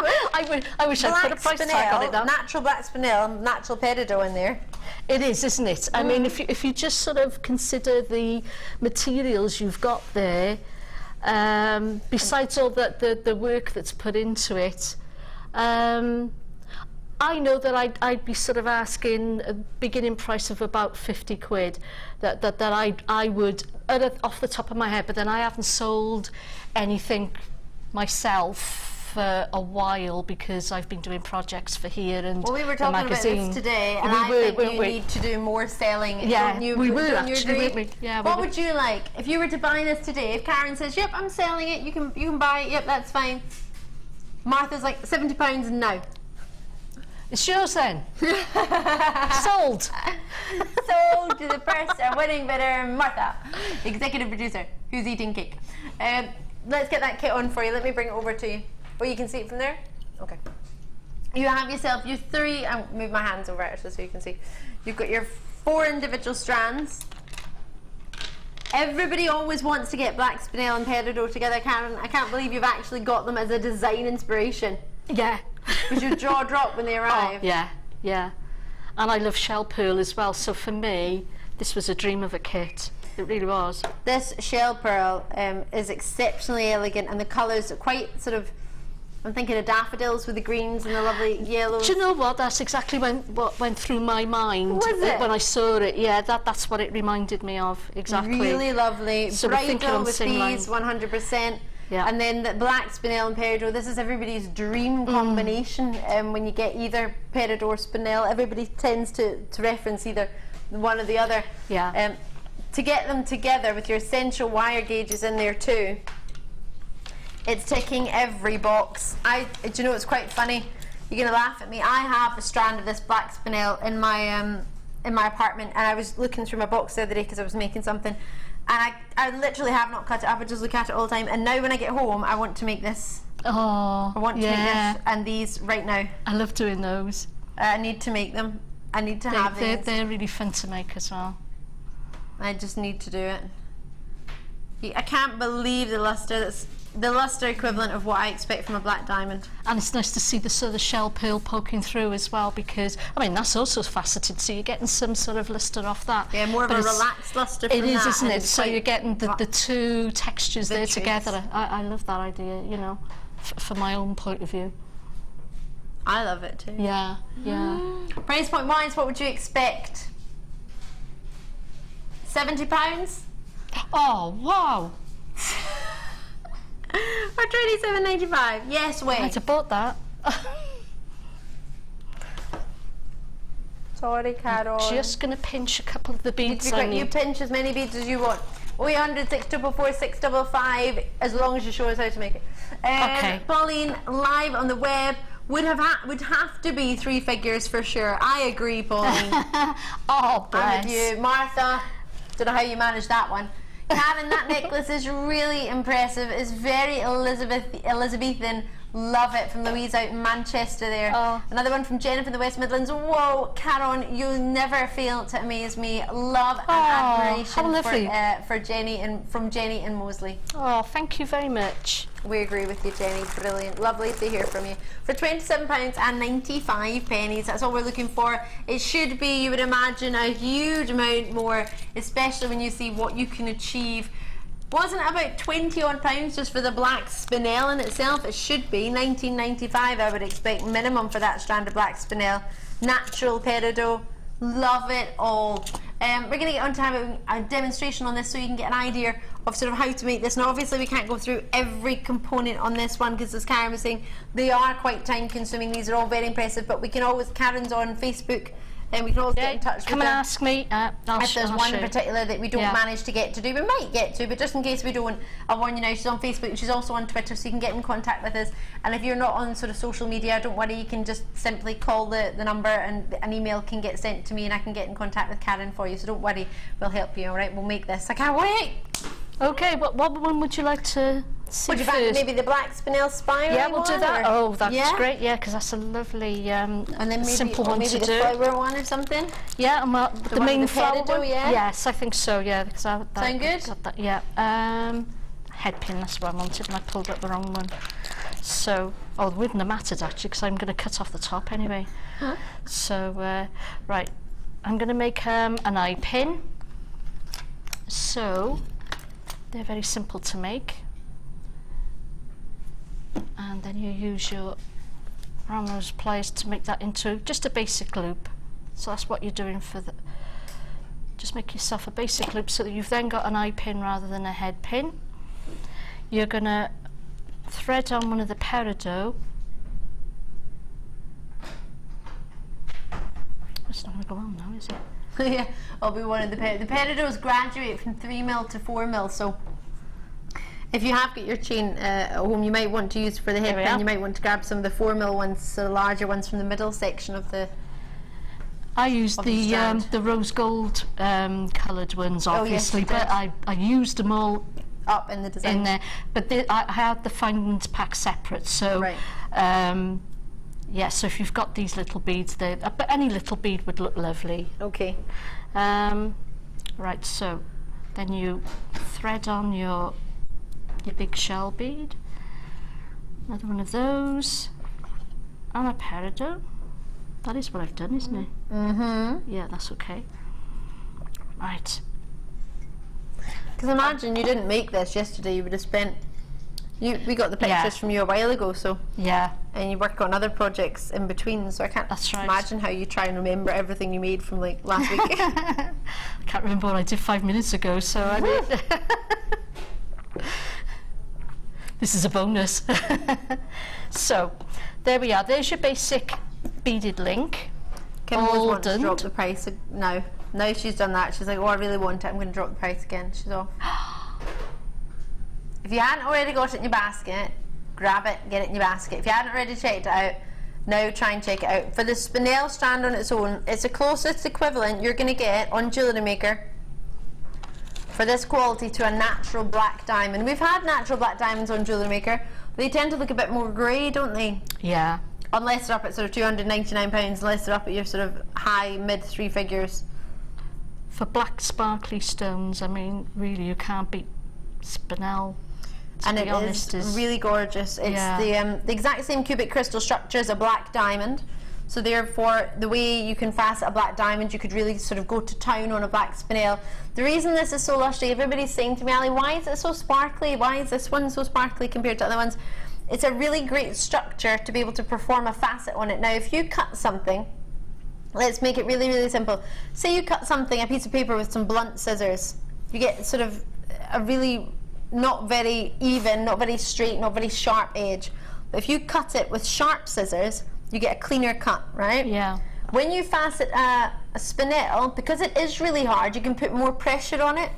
wish I'd put a price tag on it now. Natural black spinel, natural peridot in there. It is, isn't it? I mean, if you just sort of consider the materials you've got there, besides all the work that's put into it, I know that I'd be sort of asking a beginning price of about 50 quid. That I would, off the top of my head, but then I haven't sold anything myself for a while because I've been doing projects for here and well, we were talking about this today, and I think you need to do more selling. Yeah, we will actually. Yeah, what would you like if you were to buy this today? If Karon says, "Yep, I'm selling it. You can buy it. Yep, that's fine." Martha's like £70 now. It's yours then. Sold. Sold to the person, winning bidder, Martha, executive producer, who's eating cake. Let's get that kit on for you. Let me bring it over to you. Oh, you can see it from there? Okay. You have yourself your three, I'll move my hands over actually so you can see. You've got your 4 individual strands. Everybody always wants to get black spinel and peridot together, Karon. I can't believe you've actually got them as a design inspiration. Yeah. Was your jaw drop when they arrived? Oh, yeah, yeah. And I love shell pearl as well, so for me, this was a dream of a kit. It really was. This shell pearl is exceptionally elegant, and the colours are quite sort of, I'm thinking of daffodils with the greens and the lovely yellows. Do you know what? That's exactly what went through my mind. Was it? When I saw it, yeah, that's what it reminded me of, exactly. Really lovely. So bridal with these, 100%. Yeah. And then the black spinel and peridot, this is everybody's dream combination. When you get either peridot or spinel, everybody tends to reference either one or the other. Yeah. To get them together with your essential wire gauges in there too, it's ticking every box. Do you know what's quite funny? You're gonna laugh at me. I have a strand of this black spinel in my apartment, and I was looking through my box the other day because I was making something. And I literally have not cut it up. I just look at it all the time. And now when I get home, I want to make this. Oh, I want to make this and these right now. I love doing those. I need to make them. I need to have these. They're really fun to make as well. I just need to do it. I can't believe the luster. That's the luster equivalent of what I expect from a black diamond. And it's nice to see the sort of shell pearl poking through as well, because I mean that's also faceted, so you're getting some sort of luster off that. Yeah, more of a relaxed luster from that. It is, isn't it? So you're getting the two textures there together. I love that idea, you know, for my own point of view. I love it too. Yeah, yeah. Price point wise, what would you expect? £70? Oh, wow. For £27.95. Yes, wait. I'd have bought that. Sorry, Karon. Just going to pinch a couple of the beads. You pinch as many beads as you want. 800 644 655, as long as you show us how to make it. Okay. Pauline, live on the web, would have to be 3 figures for sure. I agree, Pauline. Oh, bless. I'm with you. Martha, don't know how you managed that one. Karon, that necklace is really impressive. It's very Elizabethan, Love it. From Louise out in Manchester there. Oh. Another one from Jenna from the West Midlands. Whoa, Karon, you'll never fail to amaze me. Love and admiration how lovely. for Jenny and from Jenny and Mosley. Oh, thank you very much. We agree with you, Jenny. Brilliant. Lovely to hear from you. For £27.95, that's all we're looking for. It should be, you would imagine, a huge amount more, especially when you see what you can achieve. Wasn't it about 20 odd pounds just for the black spinel in itself? It should be £19.95, I would expect, minimum for that strand of black spinel. Natural peridot. Love it all. We're going to get on to having a demonstration on this so you can get an idea of sort of how to make this. Now obviously we can't go through every component on this one because, as Karon was saying, they are quite time consuming. These are all very impressive, but we can always, Karon's on Facebook, and we can always get in touch with Come and her. ask me. If there's one in particular that we don't manage to get to do, we might get to, but just in case we don't, I'll warn you now, she's on Facebook and she's also on Twitter, so you can get in contact with us. And if you're not on sort of social media, don't worry, you can just simply call the number and an email can get sent to me and I can get in contact with Karon for you, so don't worry, we'll help you, alright? We'll make this. I can't wait! Okay, what one would you like to see Would you first? maybe the black spinel spiral? Yeah, we'll do that. Or? Oh, that's great, yeah, because that's a lovely and then maybe, simple one maybe to the do. flower one or something? Yeah, and the one main with the flower peridot, one? yeah? Yes, I think so, yeah. Because Sound good? got that, yeah. Head pin, that's what I wanted, and I pulled up the wrong one. So, oh, it wouldn't have mattered actually, because I'm going to cut off the top anyway. Huh? So, right, I'm going to make an eye pin. So, they're very simple to make. And then you use your round nose pliers to make that into just a basic loop. So that's what you're doing for the, just make yourself a basic loop so that you've then got an eye pin rather than a head pin. You're going to thread on one of the peridot. It's not going to go on now, is it? Yeah, I'll be one of the peridots graduate from 3mm to 4mm, so if you have got your chain at home, you might want to use for the head pin, you might want to grab some of the 4mm ones, so the larger ones from the middle section of the I used the rose gold coloured ones obviously, but I used them all up in the design in there, but I had the fine pack separate, so yeah, so if you've got these little beads there, but any little bead would look lovely. Okay. Right, so then you thread on your big shell bead, another one of those, and a peridot. That is what I've done, isn't it? Mm-hmm. Yeah, that's okay. Right. Because imagine you didn't make this yesterday, you would have spent, we got the pictures from you a while ago, so yeah, and you work on other projects in between, so I can't imagine how you try and remember everything you made from like last week. I can't remember what I did 5 minutes ago, so I mean, this is a bonus. So there we are, there's your basic beaded link. Kim always wants to drop the price now. Now she's done that, she's like, oh, I really want it, I'm going to drop the price again. She's off. If you hadn't already got it in your basket, grab it, get it in your basket. If you hadn't already checked it out, now try and check it out. For the spinel strand on its own, it's the closest equivalent you're going to get on JewelleryMaker for this quality to a natural black diamond. We've had natural black diamonds on JewelleryMaker. They tend to look a bit more grey, don't they? Yeah. Unless they're up at sort of £299, unless they're up at your sort of high, mid three figures. For black sparkly stones, I mean, really you can't beat spinel. And it is really gorgeous. It's the exact same cubic crystal structure as a black diamond. So therefore, the way you can facet a black diamond, you could really sort of go to town on a black spinel. The reason this is so lusty, everybody's saying to me, Ali, why is it so sparkly? Why is this one so sparkly compared to other ones? It's a really great structure to be able to perform a facet on it. Now, if you cut something, let's make it really, really simple. Say you cut something, a piece of paper with some blunt scissors. You get sort of a really not very even, not very straight, not very sharp edge. But if you cut it with sharp scissors, you get a cleaner cut, right? Yeah. When you facet a spinel, because it is really hard, you can put more pressure on it.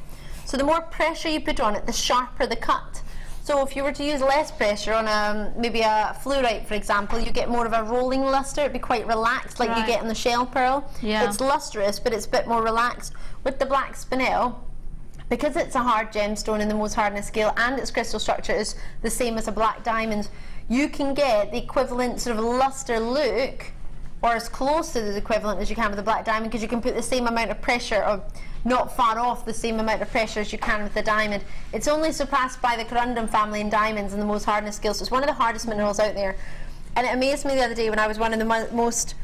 So the more pressure you put on it, the sharper the cut. So if you were to use less pressure on maybe a fluorite, for example, you get more of a rolling luster. It'd be quite relaxed, like you get in the shell pearl. Yeah. It's lustrous, but it's a bit more relaxed. With the black spinel, because it's a hard gemstone in the Mohs hardness scale and its crystal structure is the same as a black diamond, you can get the equivalent sort of luster look, or as close to the equivalent as you can with the black diamond, because you can put the same amount of pressure, or not far off the same amount of pressure as you can with the diamond. It's only surpassed by the corundum family in diamonds in the most hardness scale, so it's one of the hardest minerals out there. And it amazed me the other day when I was one of the most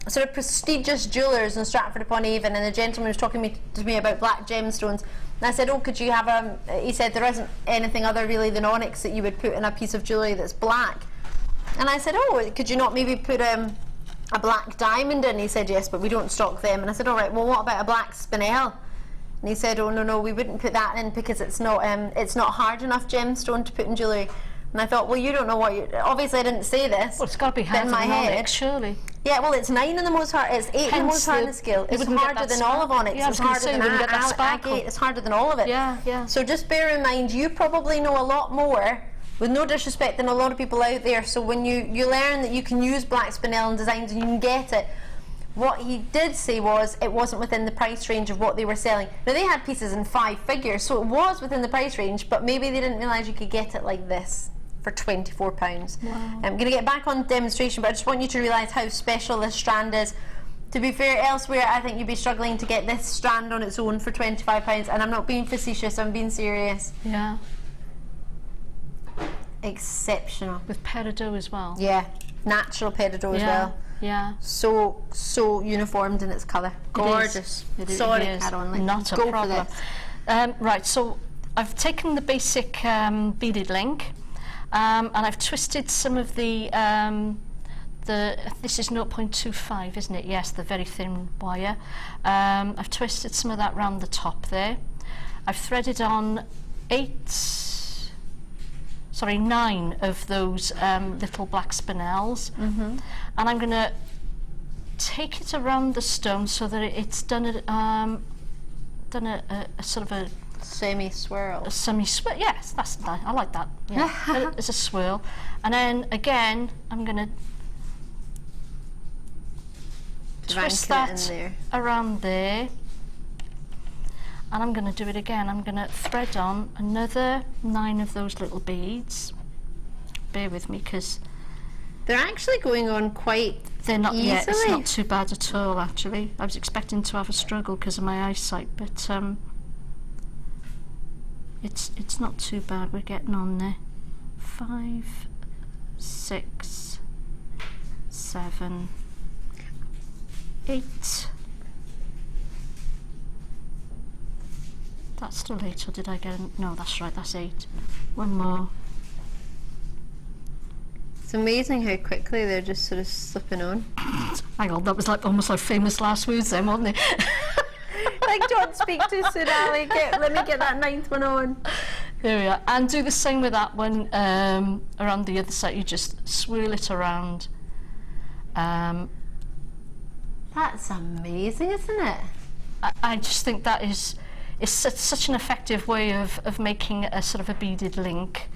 sort of prestigious jewellers in Stratford-upon-Avon, and the gentleman was talking to me about black gemstones. And I said, oh, could you have he said, there isn't anything other really than onyx that you would put in a piece of jewellery that's black. And I said, oh, could you not maybe put a black diamond in? He said, yes, but we don't stock them. And I said, all right, well, what about a black spinel? And he said, oh, no, we wouldn't put that in because it's not hard enough gemstone to put in jewellery. And I thought, well, you don't know what you... Obviously, I didn't say this. Well, it's got to be harder than onyx, surely. Yeah, well, it's 9 in the most hard... It's 8 in the most hardness scale. It's harder than all of onyx. Yeah, it's harder than agate. It's harder than all of it. Yeah. So just bear in mind, you probably know a lot more, with no disrespect, than a lot of people out there. So when you learn that you can use black spinel in designs and you can get it, what he did say was it wasn't within the price range of what they were selling. Now, they had pieces in 5 figures, so it was within the price range, but maybe they didn't realise you could get it like this for £24. Wow. I'm going to get back on demonstration, but I just want you to realise how special this strand is. To be fair, elsewhere I think you'd be struggling to get this strand on its own for £25, and I'm not being facetious, I'm being serious. Yeah. Exceptional. With peridot as well. Yeah, natural peridot as well. Yeah. So uniformed in its colour. Gorgeous. It is. Sorry, it is. Karon. Not a problem. Right, so I've taken the basic beaded link, and I've twisted some of the this is 0.25, isn't it? Yes, the very thin wire. I've twisted some of that round the top there. I've threaded on 9 of those little black spinels, and I'm going to take it around the stone so that it's done a sort of a semi-swirl. A semi-swirl, yes, that's nice. I like that. Yeah, it's a swirl, and then again I'm going to twist that around there. And I'm going to do it again. I'm going to thread on another 9 of those little beads. Bear with me, because they're actually going on quite they're not easily. Yeah, it's not too bad at all, actually. I was expecting to have a struggle because of my eyesight, but it's not too bad. We're getting on there. 5, 6, 7, 8. That's still 8, or did I get no, that's right, that's 8. One more. It's amazing how quickly they're just sort of slipping on. Hang on, that was like almost like famous last words then, wasn't it? Like, don't speak too soon, Ali. Let me get that 9th one on. Here we are. And do the same with that one around the other side. You just swirl it around. That's amazing, isn't it? I just think that is such an effective way of making a sort of a beaded link,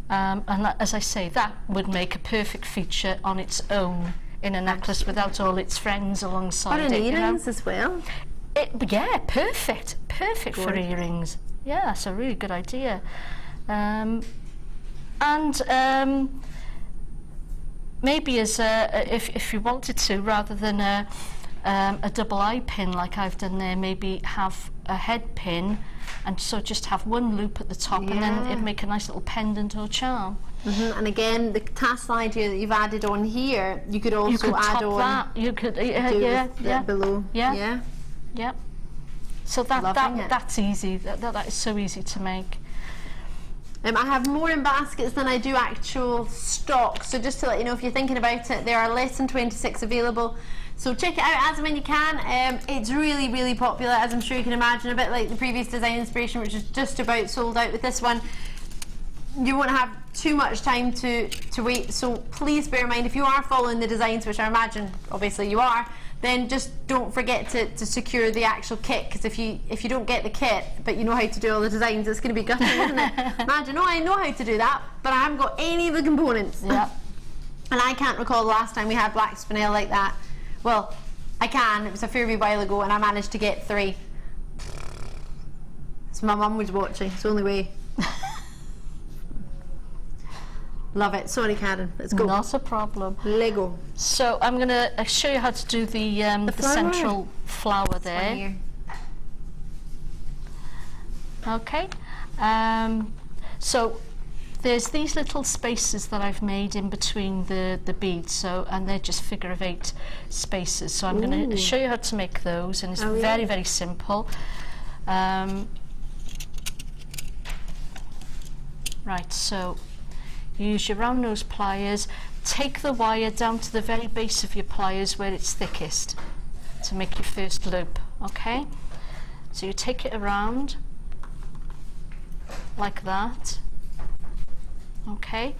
and that, as I say, that would make a perfect feature on its own in a necklace without all its friends alongside it. Or in earrings as well. Yeah, perfect for earrings. Yeah, that's a really good idea. Maybe as if you wanted to, rather than a double eye pin like I've done there, maybe have a head pin and so just have one loop at the top, and then it'd make a nice little pendant or charm. And again, the tassel idea that you've added on here, you could also add on that. You could below. Yeah. So that's easy. That is so easy to make. I have more in baskets than I do actual stock, so just to let you know, if you're thinking about it, there are less than 26 available. So check it out as and when you can. It's really, really popular, as I'm sure you can imagine, a bit like the previous design inspiration, which is just about sold out. With this one, you won't have too much time to wait, so please bear in mind, if you are following the designs, which I imagine obviously you are, then just don't forget to secure the actual kit, because if you don't get the kit but you know how to do all the designs, it's going to be gutting, isn't it? Imagine, I know how to do that, but I haven't got any of the components. Yeah. And I can't recall the last time we had black spinel like that. Well, I can, it was a fair wee while ago, and I managed to get 3. So my mum was watching, it's the only way. Love it. Sorry, Karen. Let's go. Not a problem. Lego. So I'm going to show you how to do the flower. central flower there. Here. Okay. So there's these little spaces that I've made in between the beads, and they're just figure of 8 spaces. So I'm going to show you how to make those, and it's very, very simple. Right, so use your round nose pliers, take the wire down to the very base of your pliers where it's thickest to make your first loop, okay? So you take it around like that, okay?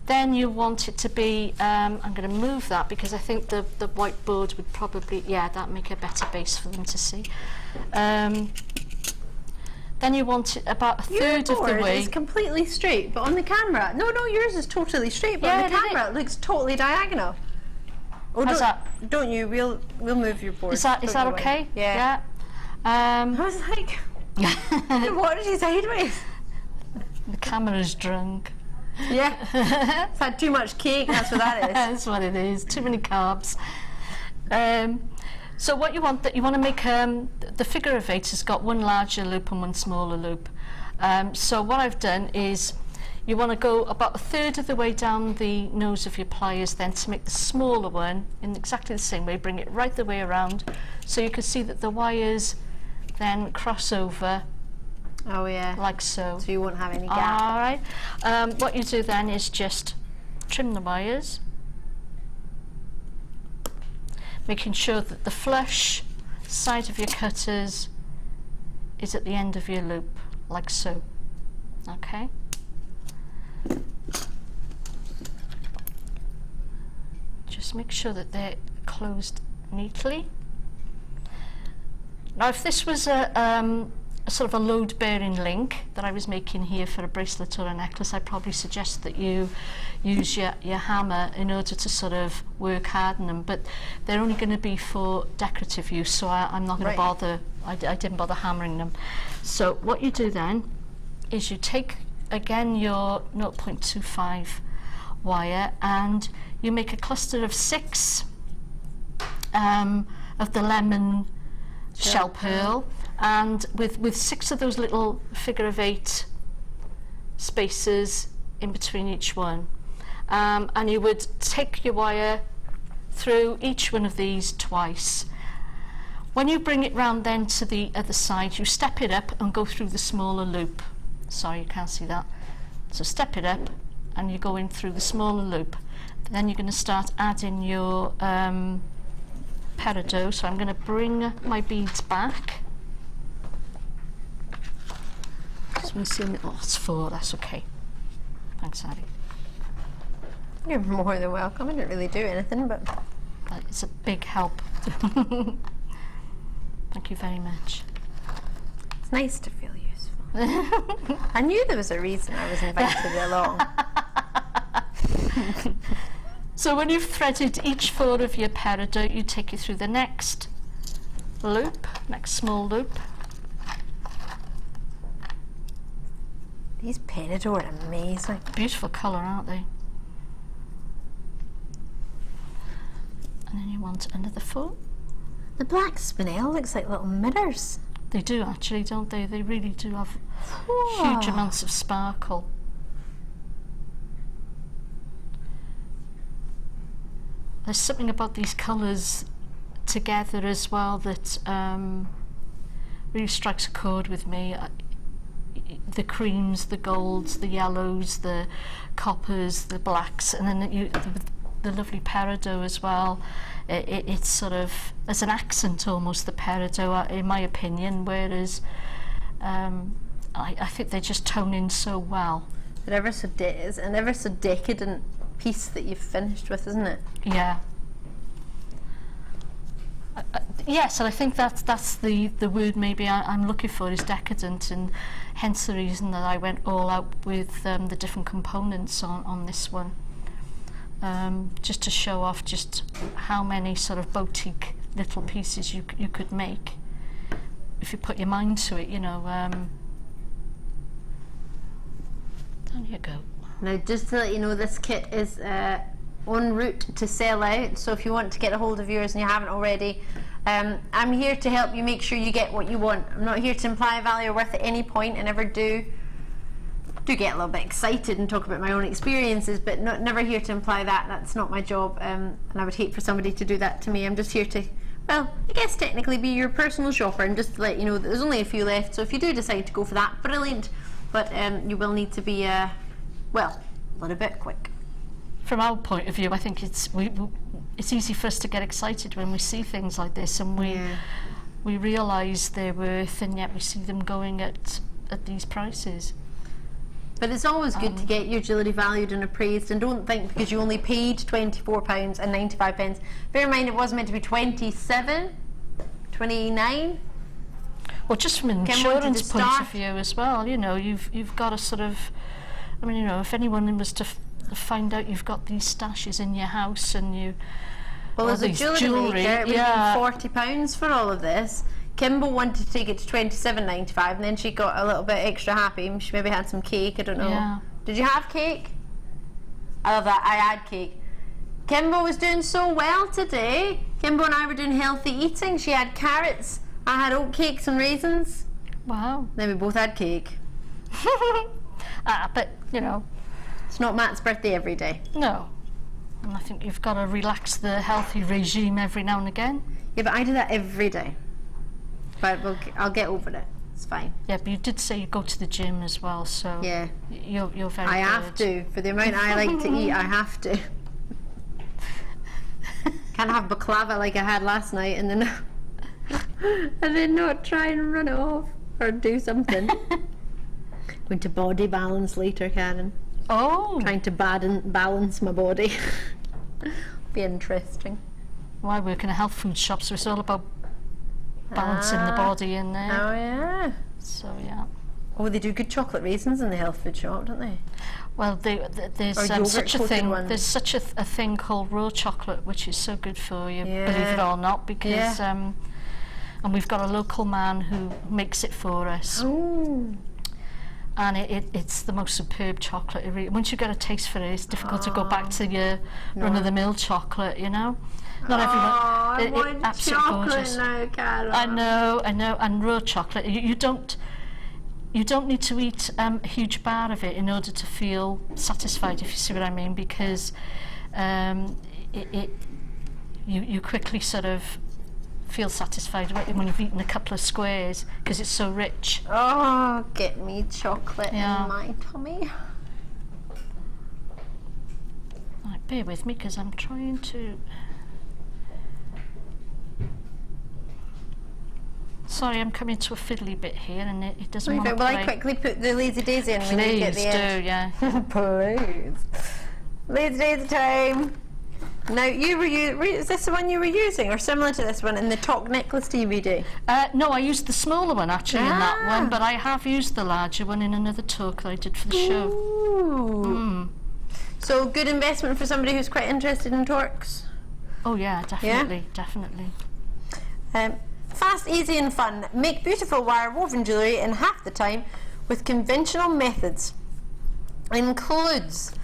Then you want it to be, I'm going to move that because I think the whiteboard would probably, yeah, that make a better base for them to see. Then you want it about a third of the way. It's completely straight, but on the camera, no, yours is totally straight, but on the camera it looks totally diagonal. Oh, how's that? Don't you? We'll move your board. Is that okay? Yeah. I was like, what did you sideways? The camera's drunk. Yeah, it's had too much cake. That's what that is. That's what it is. Too many carbs. So what you want to make the figure of 8 has got one larger loop and one smaller loop. So what I've done is you want to go about a third of the way down the nose of your pliers, then to make the smaller one in exactly the same way, bring it right the way around, so you can see that the wires then cross over. Oh yeah. Like so. So you won't have any gap. All right. What you do then is just trim the wires, making sure that the flush side of your cutters is at the end of your loop, like so. Okay. Just make sure that they're closed neatly. Now, if this was a sort of a load-bearing link that I was making here for a bracelet or a necklace, I'd probably suggest that you use your hammer in order to sort of work harden them, but they're only going to be for decorative use, so I'm not going to bother, I didn't bother hammering them. So what you do then is you take again your 0.25 wire and you make a cluster of 6 of the lemon shell pearl, and with 6 of those little figure of 8 spaces in between each one, and you would take your wire through each one of these twice. When you bring it round then to the other side, you step it up and go through the smaller loop. Sorry, you can't see that. So step it up and you go in through the smaller loop. Then you're going to start adding your peridot. So I'm going to bring my beads back. Just want to see, oh, it's 4, that's okay. Thanks, Abby. You're more than welcome. I didn't really do anything, but it's a big help. Thank you very much. It's nice to feel useful. I knew there was a reason I was invited along. So when you've threaded each 4 of your peridot, you take it through the next loop, next small loop. These peridot are amazing. Beautiful colour, aren't they? And then you want another 4. The black spinel looks like little mirrors. They do actually, don't they? They really do have huge amounts of sparkle. There's something about these colours together as well that really strikes a chord with me. The creams, the golds, the yellows, the coppers, the blacks, and then the lovely peridot as well. It's sort of as an accent almost, the peridot, in my opinion, whereas I think they just tone in so well. They're it's an ever so decadent piece that you've finished with, isn't it? Yeah. Yes, and I think that's the word maybe I'm looking for, is decadent, and hence the reason that I went all out with the different components on this one, just to show off just how many sort of boutique little pieces you could make if you put your mind to it, you know. Down you go. Now, just to let you know, this kit is en route to sell out, so if you want to get a hold of yours and you haven't already, I'm here to help you make sure you get what you want. I'm not here to imply value or worth at any point, and never do get a little bit excited and talk about my own experiences, but never here to imply that. That's not my job, and I would hate for somebody to do that to me. I'm just here to, well, I guess technically be your personal shopper, and just to let you know that there's only a few left, so if you do decide to go for that, brilliant, but you will need to be, well, a little bit quick. From our point of view, I think it's easy for us to get excited when we see things like this, and we realise their worth, and yet we see them going at these prices. But it's always good to get your jewellery valued and appraised, and don't think because you only paid £24.95. Bear in mind it was meant to be 27, 29. Well, just from an insurance point of view as well, you know, you've got to sort of, I mean, you know, if anyone was to find out you've got these stashes in your house and you, well, as a jewellery maker, it would have been £40 for all of this. Kimble wanted to take it to £27.95, and then she got a little bit extra happy. She maybe had some cake, I don't know. Yeah. Did you have cake? I love that, I had cake. Kimble was doing so well today. Kimble and I were doing healthy eating. She had carrots, I had oat cakes and raisins. Wow. Then we both had cake. But, you know, it's not Matt's birthday every day. No. And I think you've got to relax the healthy regime every now and again. Yeah, but I do that every day. But I'll get over it. It's fine. Yeah, but you did say you go to the gym as well, so yeah, you're very I good. have to. For the amount I like to eat, I have to. Can't have baklava like I had last night and then not try and run it off or do something. Going to body balance later, Karen. Oh. Trying to balance my body. Be interesting. Well, I work in a health food shop, so it's all about balancing the body in there. Oh yeah. So yeah. Oh, they do good chocolate raisins in the health food shop, don't they? Well, there's such a thing. There's such a thing called raw chocolate, which is so good for you, believe it or not, because and we've got a local man who makes it for us. Ooh. And it's the most superb chocolate. Once you get a taste for it, it's difficult to go back to your run-of-the-mill chocolate, you know. Not everyone. I want absolutely chocolate gorgeous. now, Karon. I know, and raw chocolate. You don't need to eat a huge bar of it in order to feel satisfied, if you see what I mean, because you quickly sort of feel satisfied when you've eaten a couple of squares because it's so rich. Oh, get me chocolate in my tummy. Right, bear with me because I'm trying to. Sorry, I'm coming to a fiddly bit here and it doesn't want to play. Will I quickly put the Lazy Daisy in when you get the end? Please do, yeah. Please. Lazy Daisy time. Now, is this the one you were using, or similar to this one in the Talk Necklace DVD? No, I used the smaller one actually in that one, but I have used the larger one in another talk that I did for the show. Ooh. So, good investment for somebody who's quite interested in torques? Oh yeah, definitely, definitely. Fast, easy and fun. Make beautiful wire woven jewellery in half the time with conventional methods. Includes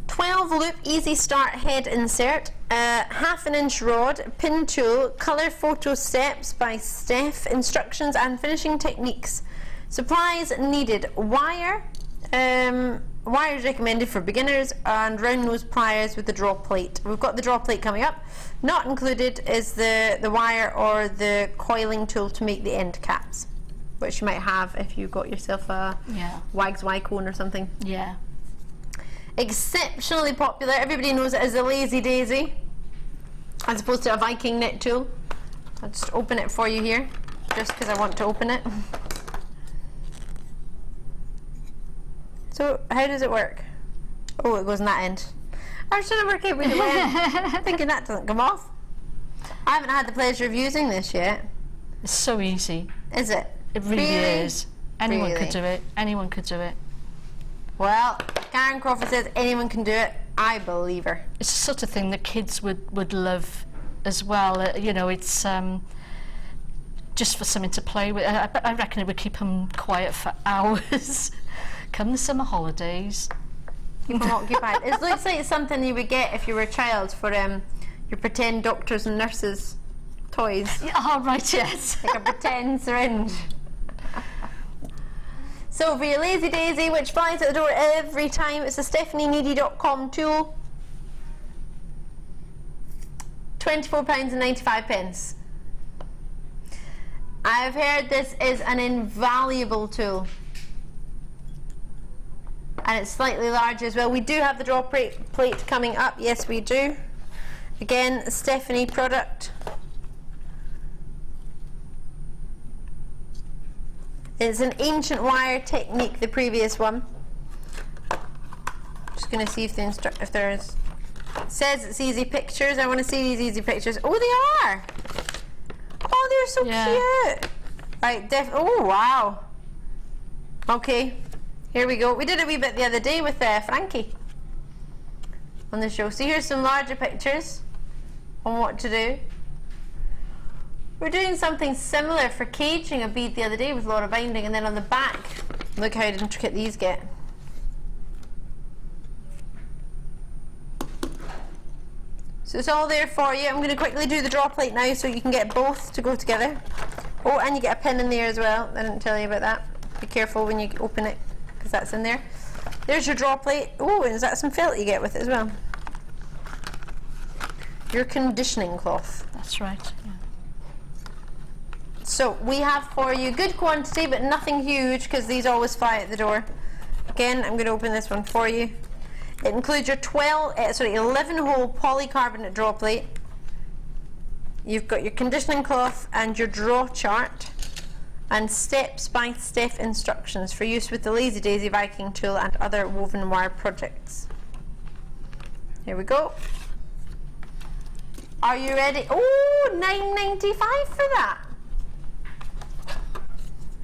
12 loop easy start head insert, half an inch rod, pin tool, colour photo steps by Steph, instructions and finishing techniques. Supplies needed: wire, wires recommended for beginners, and round nose pliers with the draw plate. We've got the draw plate coming up. Not included is the wire or the coiling tool to make the end caps, which you might have if you got yourself a Wags Y-cone or something. Yeah. Exceptionally popular. Everybody knows it as a Lazy Daisy, as opposed to a Viking knit tool. I'll just open it for you here, just because I want to open it. So, how does it work? Oh, it goes in that end. I was trying to work out where it went, thinking that doesn't come off. I haven't had the pleasure of using this yet. It's so easy. Is it? It really is. Anyone could do it. Anyone could do it. Well, Karen Crawford says anyone can do it. I believe her. It's the sort of thing that kids would love as well. You know, it's just for something to play with. I reckon it would keep them quiet for hours. Come the summer holidays, Keep them occupied. It looks like something you would get if you were a child for your pretend doctors and nurses toys. Oh, right, yes. Like a pretend syringe. So for your Lazy Daisy, which flies at the door every time, it's a StephanieNeedy.com tool. £24.95. I've heard this is an invaluable tool. And it's slightly larger as well. We do have the draw plate coming up. Yes, we do. Again, a Stephanie product. It's an ancient wire technique, the previous one. Just going to see if there's... It says it's easy pictures. I want to see these easy pictures. Oh, they are! Oh, they're so cute! Right, oh, wow. Okay, here we go. We did a wee bit the other day with Frankie on the show. So here's some larger pictures on what to do. We're doing something similar for caging a bead the other day with Laura binding, and then on the back, look how intricate these get. So it's all there for you. I'm going to quickly do the draw plate now so you can get both to go together. Oh, and you get a pin in there as well. I didn't tell you about that. Be careful when you open it, because that's in there. There's your draw plate. Oh, and is that some felt you get with it as well? Your conditioning cloth. That's right. Yeah. So we have for you good quantity, but nothing huge, because these always fly at the door. Again, I'm going to open this one for you. It includes your 11-hole polycarbonate draw plate. You've got your conditioning cloth and your draw chart, and step-by-step instructions for use with the Lazy Daisy Viking tool and other woven wire projects. Here we go. Are you ready? Oh, $9.95 for that.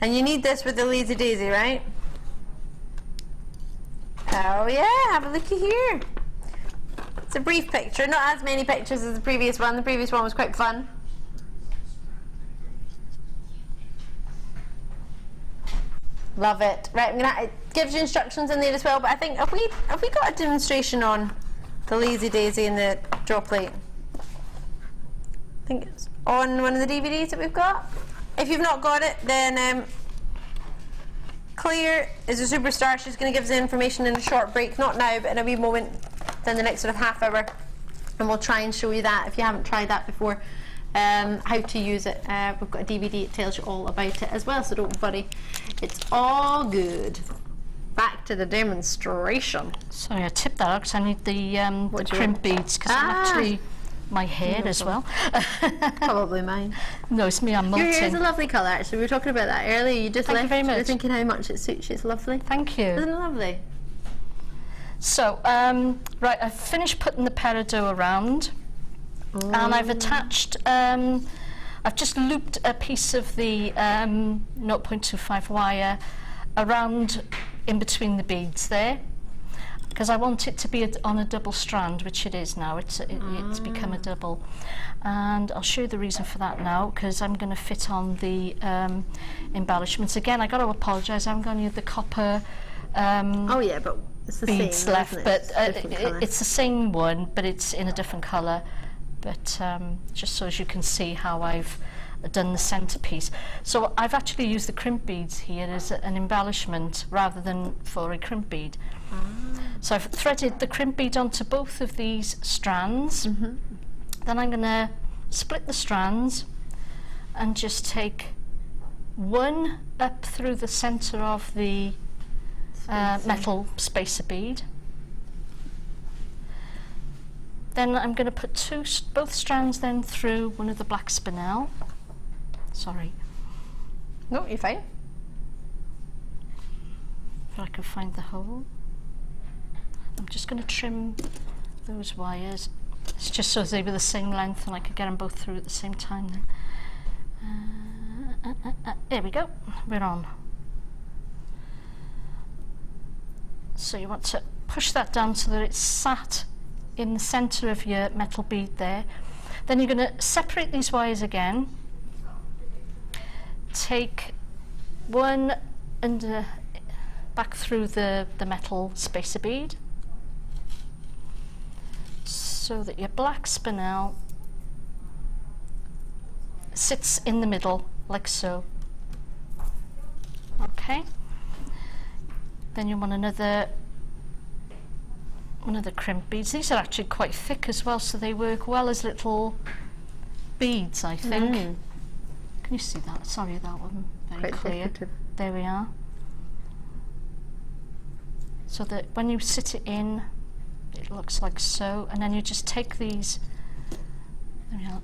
And you need this with the Lazy Daisy, right? Oh yeah, have a looky here. It's a brief picture, not as many pictures as the previous one. The previous one was quite fun. Love it. Right, it gives you instructions in there as well, but I think, have we got a demonstration on the Lazy Daisy and the draw plate? I think it's on one of the DVDs that we've got. If you've not got it, then Claire is a superstar. She's going to give us the information in a short break, not now, but in a wee moment, then the next sort of half hour, and we'll try and show you that if you haven't tried that before, how to use it. We've got a DVD that tells you all about it as well, so don't worry, it's all good. Back to the demonstration. Sorry, I tipped that out because I need the crimp beads, because I'm actually my hair as well. Probably mine. No, it's me, I'm molting. Your hair is a lovely colour, actually. We were talking about that earlier. You just Thank you very much. You were thinking how much it suits you. It's lovely. Thank you. Isn't it lovely? So, right, I've finished putting the peridot around, and I've attached, I've just looped a piece of the 0.25 wire around in between the beads there, because I want it to be on a double strand, which it is now. It's become a double, and I'll show you the reason for that now, because I'm going to fit on the embellishments. Again, I got to apologise, I haven't got any of the copper oh yeah, but it's the beads same, left, isn't but it? it's the same one, but it's in a different colour. But just so as you can see how I've done the centrepiece. So I've actually used the crimp beads here as an embellishment rather than for a crimp bead. So I've threaded the crimp bead onto both of these strands. Then I'm going to split the strands and just take one up through the centre of the metal spacer bead. Then I'm going to put both strands then through one of the black spinel. Sorry. No, you're fine. If I can find the hole. I'm just going to trim those wires. It's just so they were the same length and I could get them both through at the same time then. There we go. We're on. So you want to push that down so that it's sat in the centre of your metal bead there. Then you're going to separate these wires again. Take one and back through the metal spacer bead. so that your black spinel sits in the middle, like so. Okay. Then you want another crimp beads. These are actually quite thick as well, so they work well as little beads, I think. Can you see that? Sorry, that wasn't very clear. There we are. So that when you sit it in, it looks like so, and then you just take these, there we are,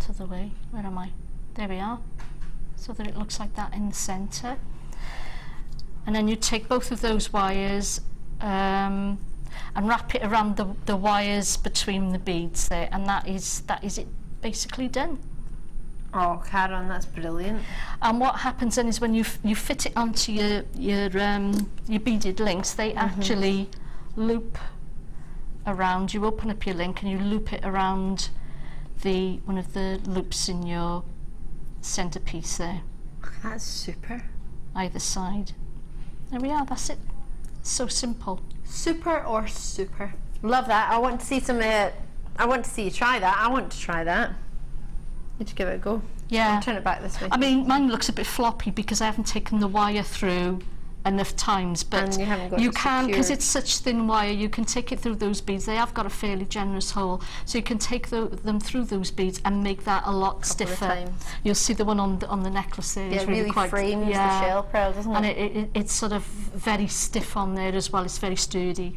to the way, where am I? There we are, so that it looks like that in the centre. And then you take both of those wires and wrap it around the wires between the beads there, and that is it basically done. Oh, Karon, that's brilliant. And what happens then is when you fit it onto your beaded links, they actually loop around. You open up your link and you loop it around one of the loops in your centerpiece there. That's super. Either side. There we are. That's it. So simple. Super or super. Love that. I want to see some. I want to see you try that. I want to try that. Need to give it a go. Yeah. I'll turn it back this way. I mean, mine looks a bit floppy because I haven't taken the wire through enough times, but you can, because it's such thin wire, you can take it through those beads. They have got a fairly generous hole, so you can take them through those beads and make that a lot stiffer. You'll see the one on the necklace there. Yeah, it's really quite, frames the shell pearl, doesn't it? And it's sort of very stiff on there as well. It's very sturdy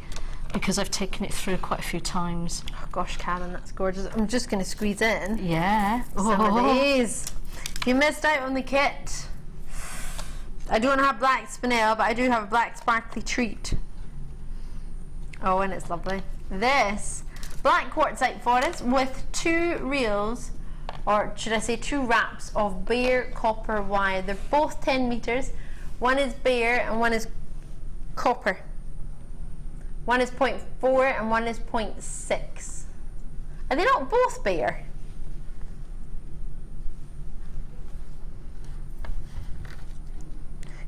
because I've taken it through quite a few times. Oh gosh, Karon, that's gorgeous. I'm just going to squeeze in. Yeah. Some of these. You missed out on the kit. I don't have black spinel, but I do have a black sparkly treat. Oh, and it's lovely. This black quartzite forest with 2 reels, or should I say 2 wraps of bare copper wire. They're both 10 meters. One is bare and one is copper. One is 0.4 and one is 0.6. Are they not both bare?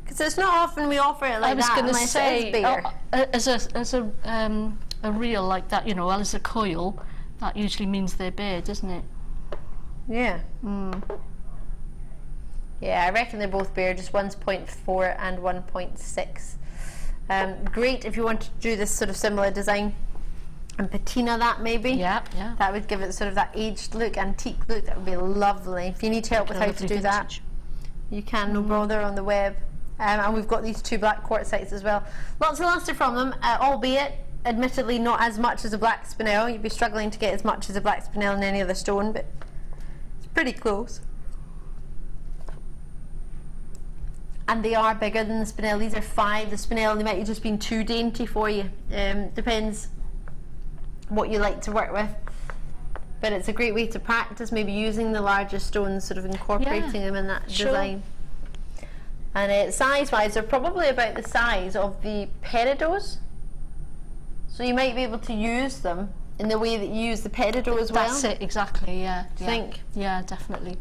Because it's not often we offer it like that unless it is bare. As a reel like that, you know, well, as a coil, that usually means they're bare, doesn't it? Yeah. Yeah, I reckon they're both bare, just one's 0.4 and 1.6. Great if you want to do this sort of similar design and patina that maybe. Yeah, yeah. That would give it sort of that aged look, antique look. That would be lovely. If you need help with how to do that, you can, no bother, on the web. And we've got these 2 black quartzites as well. Lots of luster from them, albeit admittedly not as much as a black spinel. You'd be struggling to get as much as a black spinel in any other stone, but it's pretty close. And they are bigger than the spinel. These are 5. The spinel, they might have just been too dainty for you. Depends what you like to work with. But it's a great way to practice, maybe using the larger stones, sort of incorporating them in that design. And size-wise, they're probably about the size of the peridos. So you might be able to use them in the way that you use the perido as well. That's it, exactly, yeah. I think. Yeah, definitely.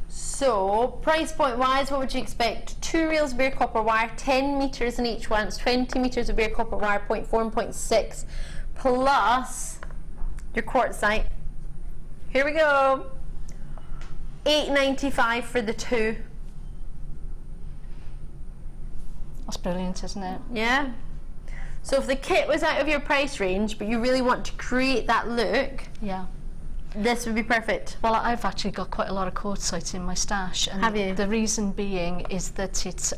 So, price point wise, what would you expect? 2 reels of bare copper wire, 10 meters in each one. It's 20 meters of bare copper wire, 0.4 and 0.6, plus your quartzite. Here we go. $8.95 for the 2. That's brilliant, isn't it? Yeah. So if the kit was out of your price range, but you really want to create that look, yeah, this would be perfect. Well, I've actually got quite a lot of quartzite in my stash. And have you? The reason being is that it's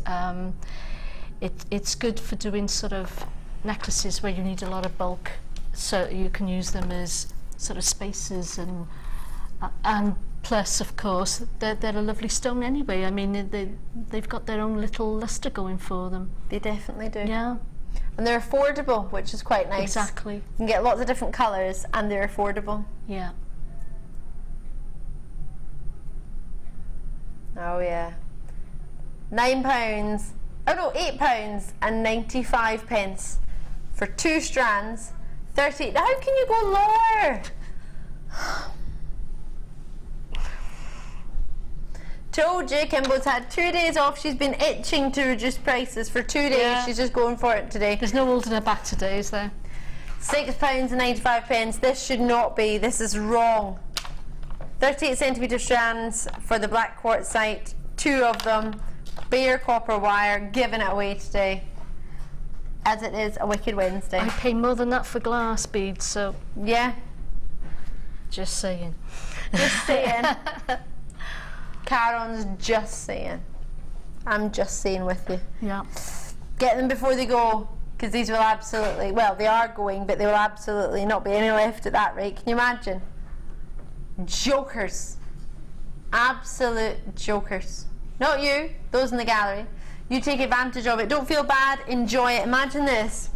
good for doing sort of necklaces where you need a lot of bulk, so you can use them as sort of spacers, and plus, of course, they're a lovely stone anyway. I mean, they've got their own little luster going for them. They definitely do. Yeah. And they're affordable, which is quite nice. Exactly. You can get lots of different colours and they're affordable. Yeah. Oh yeah. £9. Oh no, £8 and 95 pence for 2 strands. 30. How can you go lower? Told you, Kimbo's had 2 days off. She's been itching to reduce prices for 2 days. Yeah. She's just going for it today. There's no holding her back today, is there? £6.95. This should not be. This is wrong. 38cm strands for the black quartzite. 2 of them. Bare copper wire. Giving it away today. As it is a Wicked Wednesday. I pay more than that for glass beads, so Yeah. just saying. Just saying. Karon's just saying. I'm just saying with you. Yeah. Get them before they go, because these will absolutely, well, they are going, but they will absolutely not be any left at that rate. Can you imagine? Jokers. Absolute jokers. Not you, those in the gallery. You take advantage of it. Don't feel bad. Enjoy it. Imagine this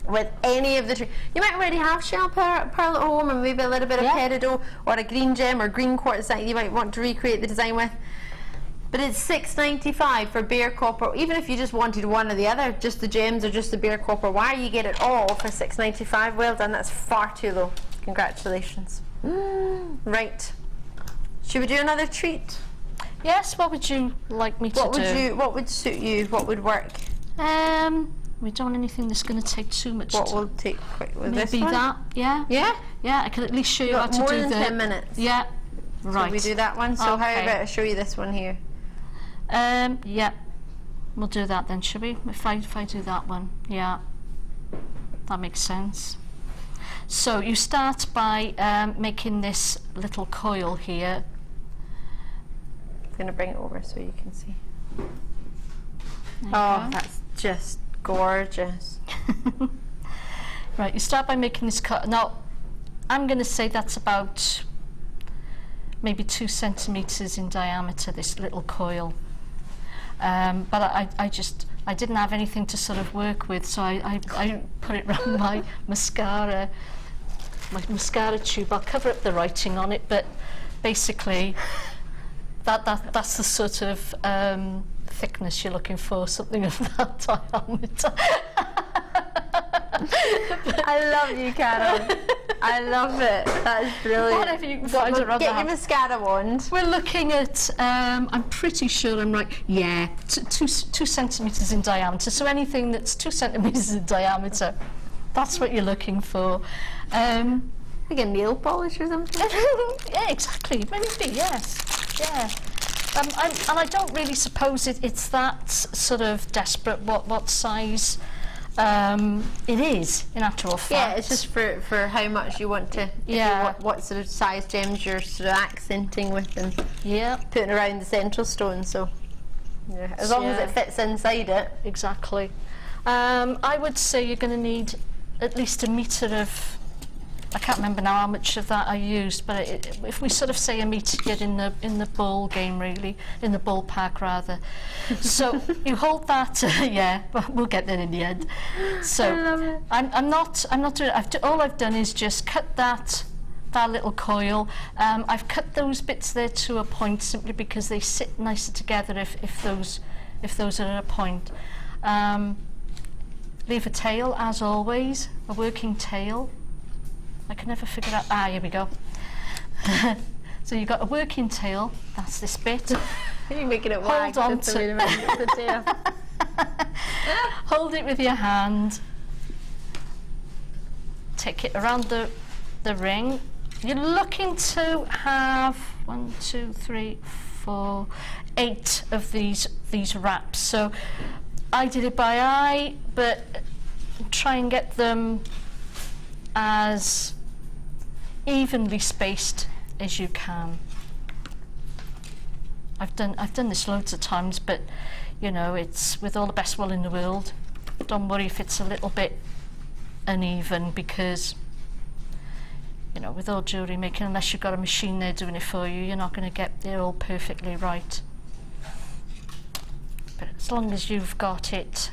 with any of the you might already have shell pearl at home, and maybe a little bit of peridot or a green gem or green quartzite you might want to recreate the design with. But it's £6.95 for bare copper. Even if you just wanted one or the other, just the gems or just the bare copper wire, you get it all for £6.95. Well done. That's far too low. Congratulations. Right. Should we do another treat? Yes, what would you like me to do? What would suit you? What would work? We don't want anything that's going to take too much What time. will take quick with Maybe this one? that, yeah? Yeah? Yeah, I can at least show you how to do More than the... 10 minutes. Yeah, right. So we do that one. So how Okay. about I show you this one here? Yeah, we'll do that then, shall we? If I do that one, yeah, that makes sense. So you start by making this little coil here. I'm going to bring it over so you can see. There you Oh, go. that's just gorgeous. Right, you start by making this cut. Now, I'm going to say that's about maybe 2 centimetres in diameter, this little coil. But I didn't have anything to sort of work with, so I put it around my mascara tube. I'll cover up the writing on it, but basically that's the sort of thickness you're looking for, something of that diameter. I love you, Karon. I love it. That's brilliant. Whatever you can find around the Get your house. mascara wand. We're looking at, I'm pretty sure I'm right, yeah, 2 centimetres in diameter. So anything that's 2 centimetres in diameter, that's what you're looking for. Like a nail polish or something? Yeah, exactly. Maybe, yes. Yeah. And I don't really suppose it's that sort of desperate what size it is, in actual fact. Yeah, it's just for how much you want to, what sort of size gems you're sort of accenting with them. Yeah. Putting around the central stone, so yeah, as long as it fits inside it. Exactly. I would say you're going to need at least 1 metre of, I can't remember now how much of that I used, but if we sort of say 1 metre, you're in the ball game, really, in the ballpark rather. So you hold that, yeah, but we'll get there in the end. So I love it. I'm not doing. All I've done is just cut that little coil. I've cut those bits there to a point simply because they sit nicer together if those are at a point. Leave a tail, as always, a working tail. I can never figure out, here we go. So you've got a working tail, that's this bit. You're making it Hold on to the tail. Hold it with your hand. Take it around the ring. You're looking to have 1, 2, 3, 4, 8 of these wraps. So I did it by eye, but try and get them as evenly spaced as you can. I've done this loads of times, but you know, it's with all the best will in the world. Don't worry if it's a little bit uneven, because you know, with all jewellery making, unless you've got a machine there doing it for you, you're not going to get it all perfectly right. But as long as you've got it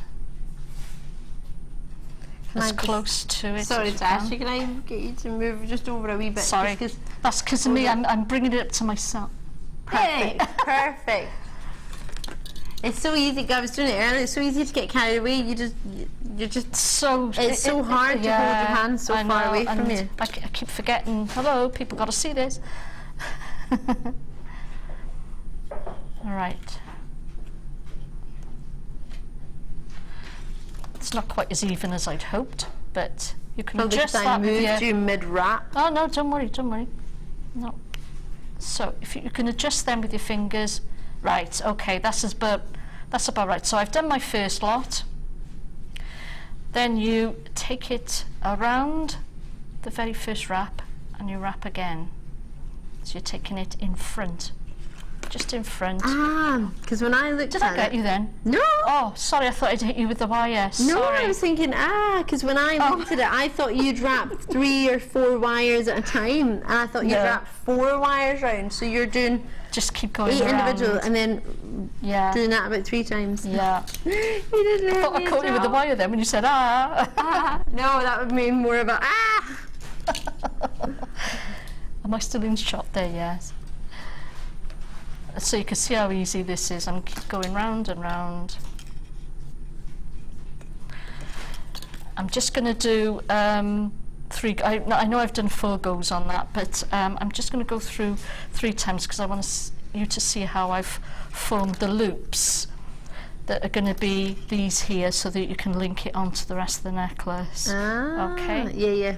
as close to it. Sorry as you to ask can. you, can I get you to move just over a wee bit? Sorry, just 'cause- that's because of me. I'm bringing it up to myself. Perfect. Perfect. It's so easy. I was doing it earlier. It's so easy to get carried away. You're just So it's so hard to hold your hand so I far know, away from and you. I keep forgetting. Hello, people got to see this. All right. It's not quite as even as I'd hoped, but You can Probably adjust because that I with moved your... you mid-wrap. Oh no, don't worry, don't worry. No. So if you can adjust them with your fingers. Right, okay, that's about right. So I've done my first lot. Then you take it around the very first wrap and you wrap again. So you're taking it in front. Just in front. Ah, because when I looked Did at I get it... you then? No! Oh, sorry, I thought I'd hit you with the wire. No, Sorry. I was thinking, because when I looked at it, I thought you'd wrap 3 or 4 wires at a time, and I thought you'd No. wrap 4 wires round, so you're doing Just keep going 8 around. individual, and then Yeah. doing that about 3 times. Yeah. You didn't I hit thought I me caught at you with the all. wire then when you said ah. No, that would mean more about Am I still in shot there? Yes. So you can see how easy this is. I'm keep going round and round. I'm just going to do 3. I know I've done 4 goes on that, but I'm just going to go through 3 times because I want you to see how I've formed the loops that are going to be these here, so that you can link it onto the rest of the necklace. Ah, Okay. Yeah.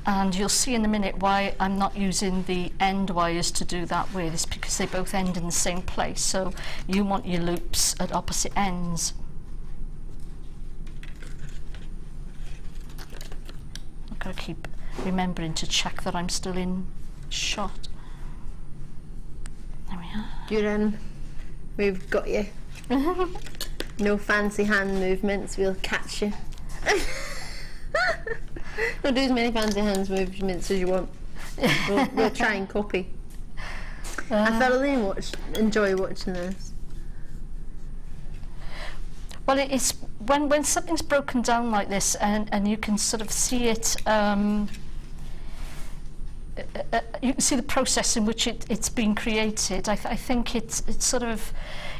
And you'll see in a minute why I'm not using the end wires to do that with. It's because they both end in the same place, so you want your loops at opposite ends. I've got to keep remembering to check that I'm still in shot. There we are. You're in. We've got you. No fancy hand movements, we'll catch you. Don't do as many fancy hands movements as you want. We'll try and copy. I thoroughly enjoy watching this. Well, it's when something's broken down like this, and you can sort of see it. You can see the process in which it's been created. I think it's sort of,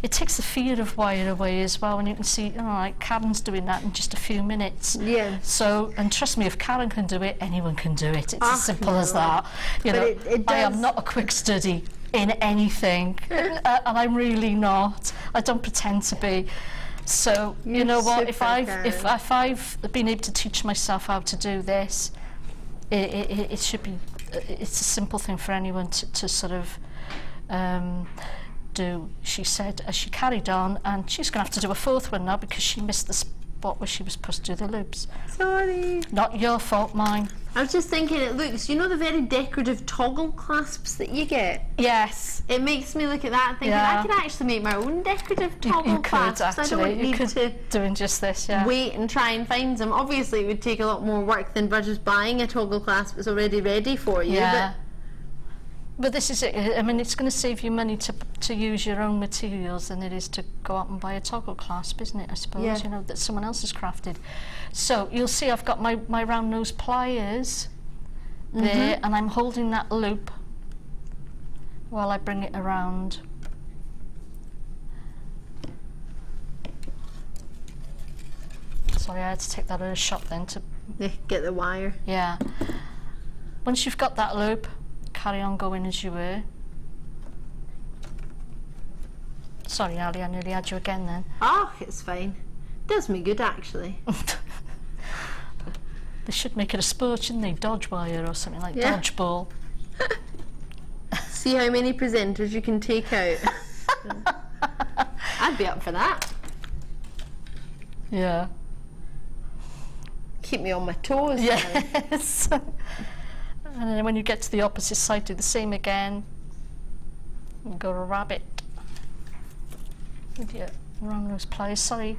it takes the fear of wire away as well, and you can see, like Karen's doing that in just a few minutes. Yeah. So, and trust me, if Karen can do it, anyone can do it. It's as simple as that. You know, it I am does- not a quick study in anything, and I'm really not. I don't pretend to be. So, you know what? If I've been able to teach myself how to do this, it should be. It's a simple thing for anyone to sort of do, she said as she carried on, and she's going to have to do a 4th one now because she missed the spot where she was supposed to do the loops. Sorry. Not your fault, mine. I was just thinking, it looks, you know the very decorative toggle clasps that you get? Yes. It makes me look at that and think, Yeah. I could actually make my own decorative toggle You could clasps. actually. I don't need to doing just this, yeah. wait and try and find them. Obviously, it would take a lot more work than just buying a toggle clasp that's already ready for you. Yeah. But this is it. I mean, it's going to save you money to use your own materials than it is to go out and buy a toggle clasp, isn't it? I suppose, Yeah. you know, that someone else has crafted. So you'll see I've got my round nose pliers there, and I'm holding that loop while I bring it around. Sorry, I had to take that out of shot then to, Yeah, get the wire. yeah. Once you've got that loop, carry on going as you were. Sorry, Ali, I nearly had you again then. Oh, it's fine. Does me good, actually. They should make it a sport, shouldn't they? Dodge wire or something like Yeah. dodgeball. See how many presenters you can take out. I'd be up for that. Yeah. Keep me on my toes. Yes. And then when you get to the opposite side, do the same again. And go to rabbit. With your wrong nose pliers, sorry.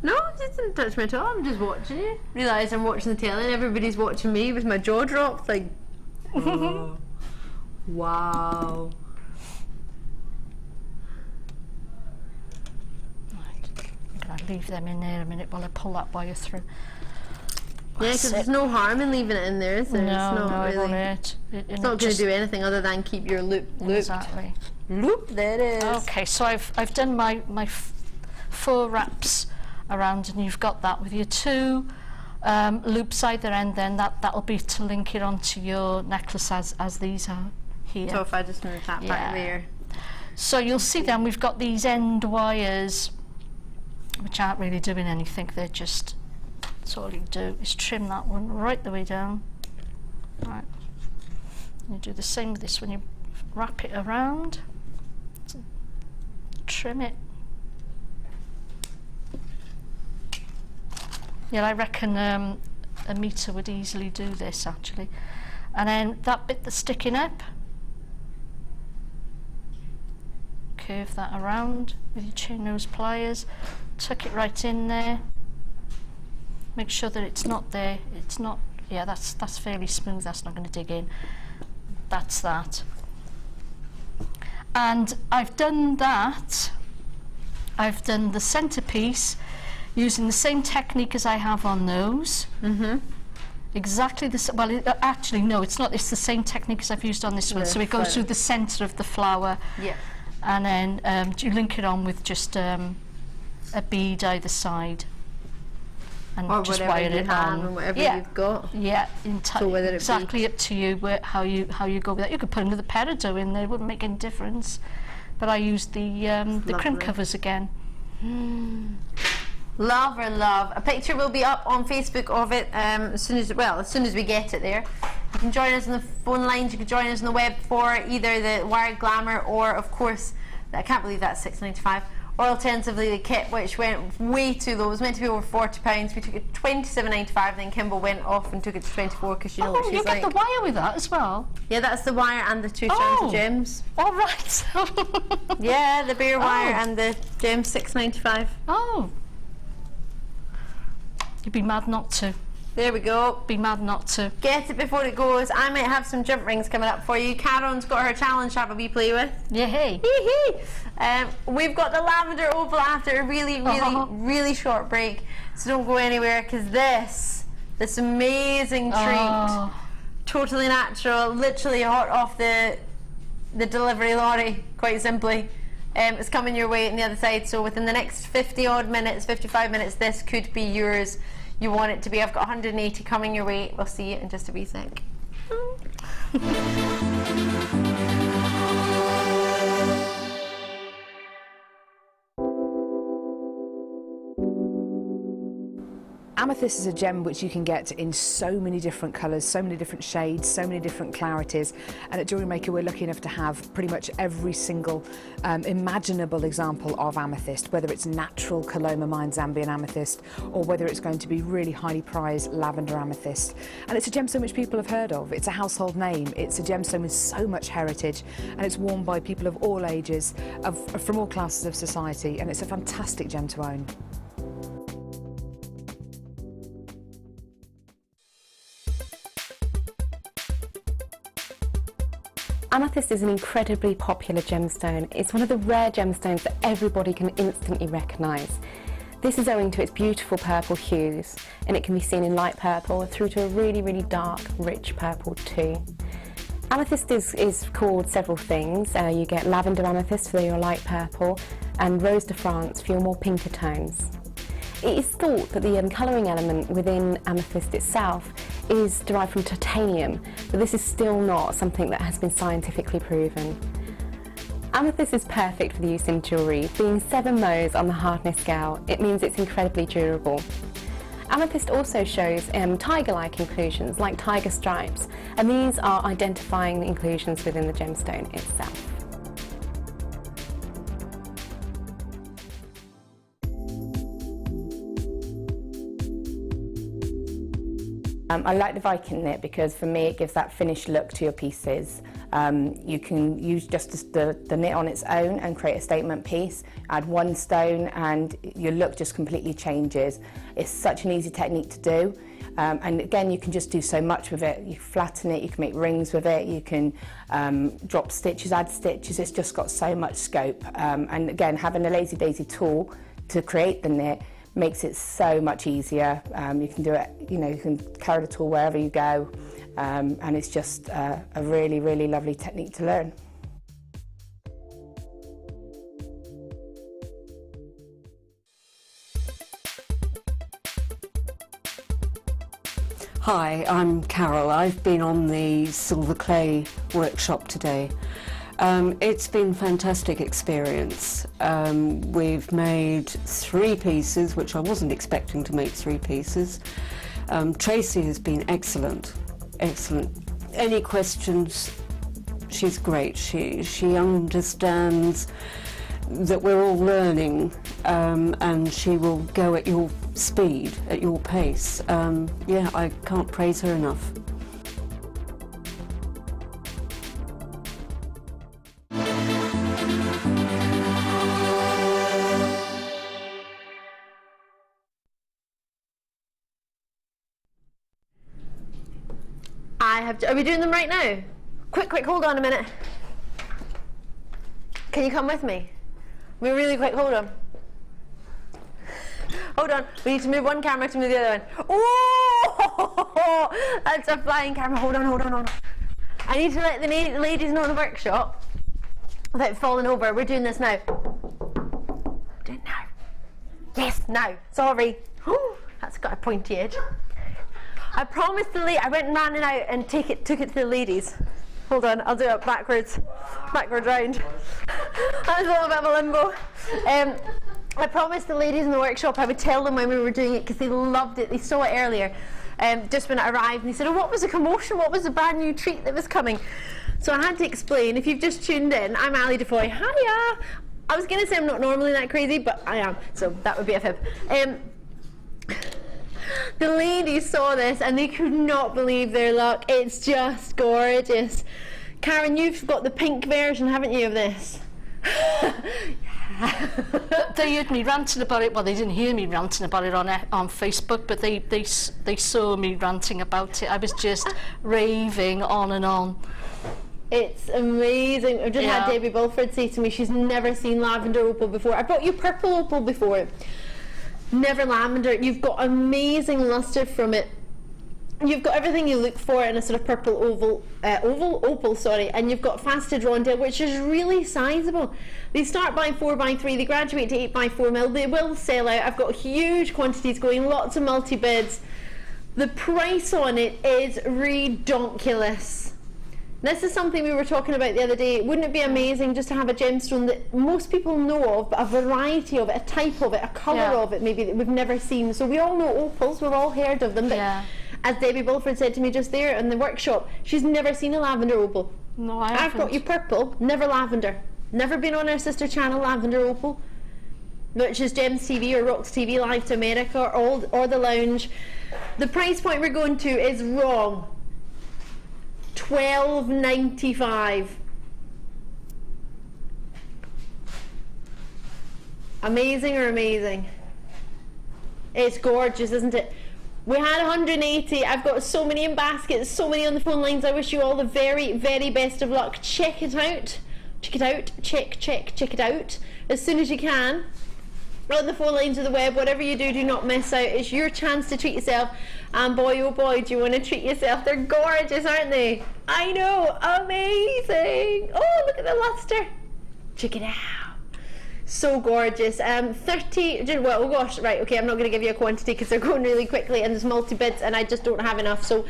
No, it didn't touch me at all. I'm just watching you. Realise I'm watching the telly and everybody's watching me with my jaw dropped. Like, oh, wow. Right. I'm going to leave them in there a minute while I pull that wire through. Yeah, because there's no harm in leaving it in there, is there? No, it's not no, it won't really. hurt. It's not going to do anything other than keep your loop looped. Exactly. Loop, there it is. Okay, so I've done my 4 wraps around, and you've got that with your 2 loops either end. Then that'll be to link it onto your necklace as these are here. So if I just move that back Yeah. there. So you'll see then we've got these end wires which aren't really doing anything, they're just, that's all you do is trim that one right the way down. Right. You do the same with this when you wrap it around, trim it. Yeah, I reckon a meter would easily do this actually. And then that bit that's sticking up, curve that around with your chain nose pliers, tuck it right in there, make sure that it's not there, it's not, yeah, that's fairly smooth, that's not going to dig in. That's that. And I've done that, I've done the centerpiece using the same technique as I have on those. Exactly the same. Well, actually no, it's not, it's the same technique as I've used on this one. So it goes through the center of the flower. Yeah. And then you link it on with just a bead either side, and or just whatever wire you it have on. and whatever Yeah. you've got. Yeah, So whether it exactly up to you how you go with that. You could put another peridot in there; it wouldn't make any difference. But I used the crimp covers again. Love or love. A picture will be up on Facebook of it as soon as we get it there. You can join us on the phone lines, you can join us on the web for either the Wired Glamour or, of course, I can't believe that's £6.95, or alternatively the kit, which went way too low. It was meant to be over £40. We took it £27.95, then Kimble went off and took it to £24 because you know what she's you like. get the wire with that as well? Yeah, that's the wire and the 2 strands of gems. All right. Yeah, the bare wire and the gems, £6.95. Oh. You'd be mad not to. There we go. Be mad not to. Get it before it goes. I might have some jump rings coming up for you. Karon's got her challenge to have a wee play with. Yeah, hey. We've got the lavender opal after a really short break. So don't go anywhere because this amazing treat, totally natural, literally hot off the delivery lorry, quite simply. It's coming your way on the other side, so within the next 55 minutes, this could be yours. You want it to be. I've got 180 coming your way. We'll see you in just a wee sec. Amethyst is a gem which you can get in so many different colours, so many different shades, so many different clarities, and at JewelleryMaker we're lucky enough to have pretty much every single imaginable example of amethyst, whether it's natural Coloma Mine Zambian amethyst or whether it's going to be really highly prized lavender amethyst. And it's a gemstone which people have heard of. It's a household name. It's a gemstone with so much heritage, and it's worn by people of all ages, from all classes of society, and it's a fantastic gem to own. Amethyst is an incredibly popular gemstone. It's one of the rare gemstones that everybody can instantly recognise. This is owing to its beautiful purple hues, and it can be seen in light purple through to a really, really dark, rich purple too. Amethyst is called several things. You get lavender amethyst for your light purple, and rose de France for your more pinker tones. It is thought that the colouring element within amethyst itself is derived from titanium, but this is still not something that has been scientifically proven. Amethyst is perfect for the use in jewellery. Being 7 Mohs on the hardness scale, it means it's incredibly durable. Amethyst also shows tiger-like inclusions, like tiger stripes, and these are identifying the inclusions within the gemstone itself. I like the Viking knit because for me it gives that finished look to your pieces. You can use just the knit on its own and create a statement piece, add 1 stone and your look just completely changes. It's such an easy technique to do, and again you can just do so much with it. You can flatten it, you can make rings with it, you can drop stitches, add stitches. It's just got so much scope, and again having a lazy daisy tool to create the knit makes it so much easier. You can do it, you can carry the tool wherever you go, and it's just a really, really lovely technique to learn. Hi, I'm Carol. I've been on the silver clay workshop today. It's been a fantastic experience. We've made 3 pieces, which I wasn't expecting to make 3 pieces. Tracy has been excellent, excellent. Any questions, she's great. She understands that we're all learning, and she will go at your speed, at your pace. Yeah, I can't praise her enough. Are we doing them right now? Quick, hold on a minute. Can you come with me? We're really quick, hold on. Hold on, we need to move one camera to move the other one. Oh, that's a flying camera. Hold on. I need to let the ladies know in the workshop without falling over. We're doing this now. Do it now. Yes, now. Sorry. That's got a pointy edge. I promised the I went and ran it out and took it to the ladies. Hold on, I'll do it backwards round. That was a little bit of a limbo. I promised the ladies in the workshop I would tell them when we were doing it because they loved it. They saw it earlier, just when it arrived, and they said, "Oh, what was the commotion? What was the brand new treat that was coming?" So I had to explain. If you've just tuned in, I'm Ali Defoy. Hiya. I was going to say I'm not normally that crazy, but I am. So that would be a fib. The ladies saw this and they could not believe their luck. It's just gorgeous. Karon, you've got the pink version, haven't you, of this? They heard me ranting about it. Well, they didn't hear me ranting about it on Facebook, but they saw me ranting about it. I was just raving on and on. It's amazing. I've just had Debbie Bulford say to me she's never seen lavender opal before. I brought you purple opal before. Never lavender. You've got amazing luster from it. You've got everything you look for in a sort of purple opal, sorry, and you've got faceted rondelle, which is really sizable. They start by 4x3, they graduate to 8x4mm. They will sell out. I've got huge quantities going, lots of multi-bids. The price on it is redonkulous. This is something we were talking about the other day. Wouldn't it be amazing just to have a gemstone that most people know of, but a variety of it, a type of it, a colour of it maybe that we've never seen. So we all know opals, we've all heard of them, but as Debbie Bulford said to me just there in the workshop, she's never seen a lavender opal. No, I haven't. I've got you purple, never lavender. Never been on our sister channel, Lavender Opal, which is Gems TV or Rocks TV Live to America or the Lounge. The price point we're going to is wrong. $12.95. Amazing or amazing? It's gorgeous, isn't it? We had 180. I've got so many in baskets, so many on the phone lines. I wish you all the very, very best of luck. Check it out. Check it out. Check it out as soon as you can. On the phone lines of the web, whatever you do, do not miss out. It's your chance to treat yourself. And boy, oh boy, do you want to treat yourself. They're gorgeous, aren't they? I know, amazing. Oh, look at the luster. Check it out. So gorgeous. 30, well, oh gosh, right, okay, I'm not going to give you a quantity because they're going really quickly and there's multi-bids and I just don't have enough. So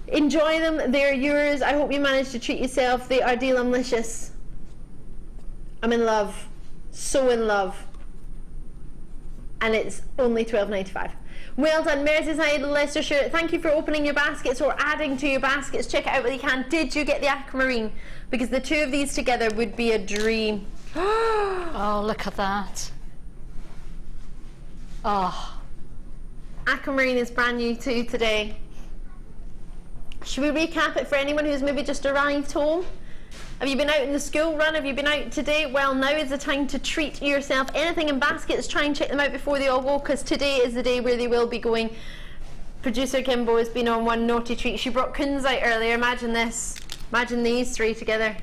enjoy them, they're yours. I hope you manage to treat yourself. They are delicious. I'm in love, so in love. And it's only $12.95. Well done, Merseyside, Leicestershire. Thank you for opening your baskets or adding to your baskets. Check it out when you can. Did you get the aquamarine? Because the two of these together would be a dream. Oh, look at that. Oh. Aquamarine is brand new too today. Should we recap it for anyone who's maybe just arrived home? Have you been out in the school run? Have you been out today? Well, now is the time to treat yourself. Anything in baskets, try and check them out before they all go, because today is the day where they will be going. Producer Kimbo has been on one naughty treat. She brought kunzite earlier. Imagine this. Imagine these three together.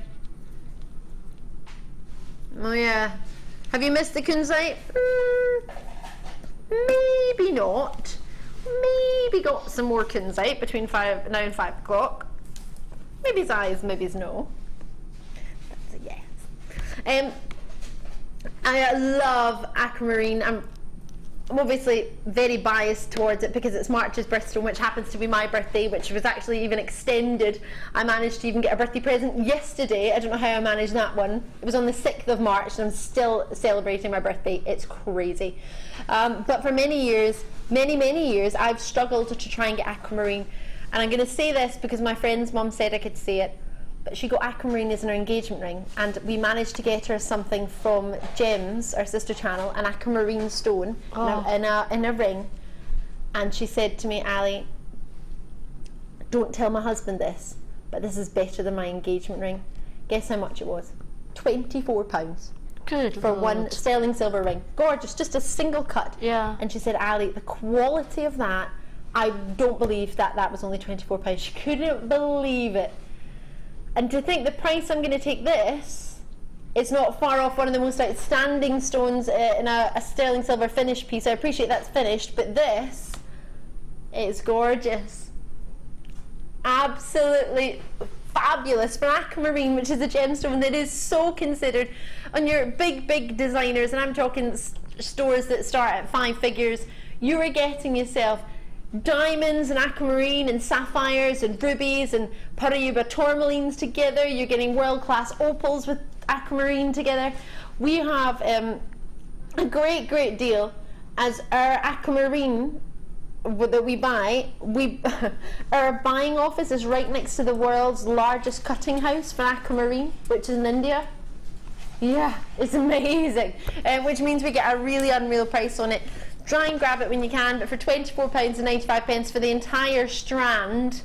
Oh yeah. Have you missed the kunzite? Maybe not. Maybe got some more kunzite between now and 5 o'clock. Maybe it's eyes, maybe it's no. Yes. I love aquamarine. I'm obviously very biased towards it because it's March's birthday, which happens to be my birthday, which was actually even extended. I managed to even get a birthday present yesterday. I don't know how I managed that one. It was on the 6th of March and I'm still celebrating my birthday. It's crazy. But for many years, many years, I've struggled to try and get aquamarine. And I'm going to say this because my friend's mum said I could say it. But she got aquamarine as an engagement ring, and we managed to get her something from Gems, our sister channel, an aquamarine stone in a ring. And she said to me, Ali, don't tell my husband this, but this is better than my engagement ring. Guess how much it was? £24. Good for Lord. one sterling silver ring. Gorgeous, just a single cut. Yeah. And she said, Ali, the quality of that, I don't believe that was only £24. She couldn't believe it. And to think the price I'm going to take this, it's not far off one of the most outstanding stones in a sterling silver finished piece. I appreciate that's finished, but this is gorgeous. Absolutely fabulous for aquamarine, which is a gemstone that is so considered on your big designers, and I'm talking stores that start at 5 figures. You are getting yourself diamonds and aquamarine and sapphires and rubies and Paraiba tourmalines together. You're getting world-class opals with aquamarine together. We have a great deal as our aquamarine that we buy. Our buying office is right next to the world's largest cutting house for aquamarine, which is in India. Yeah, it's amazing, which means we get a really unreal price on it. Try and grab it when you can, but for £24.95 for the entire strand,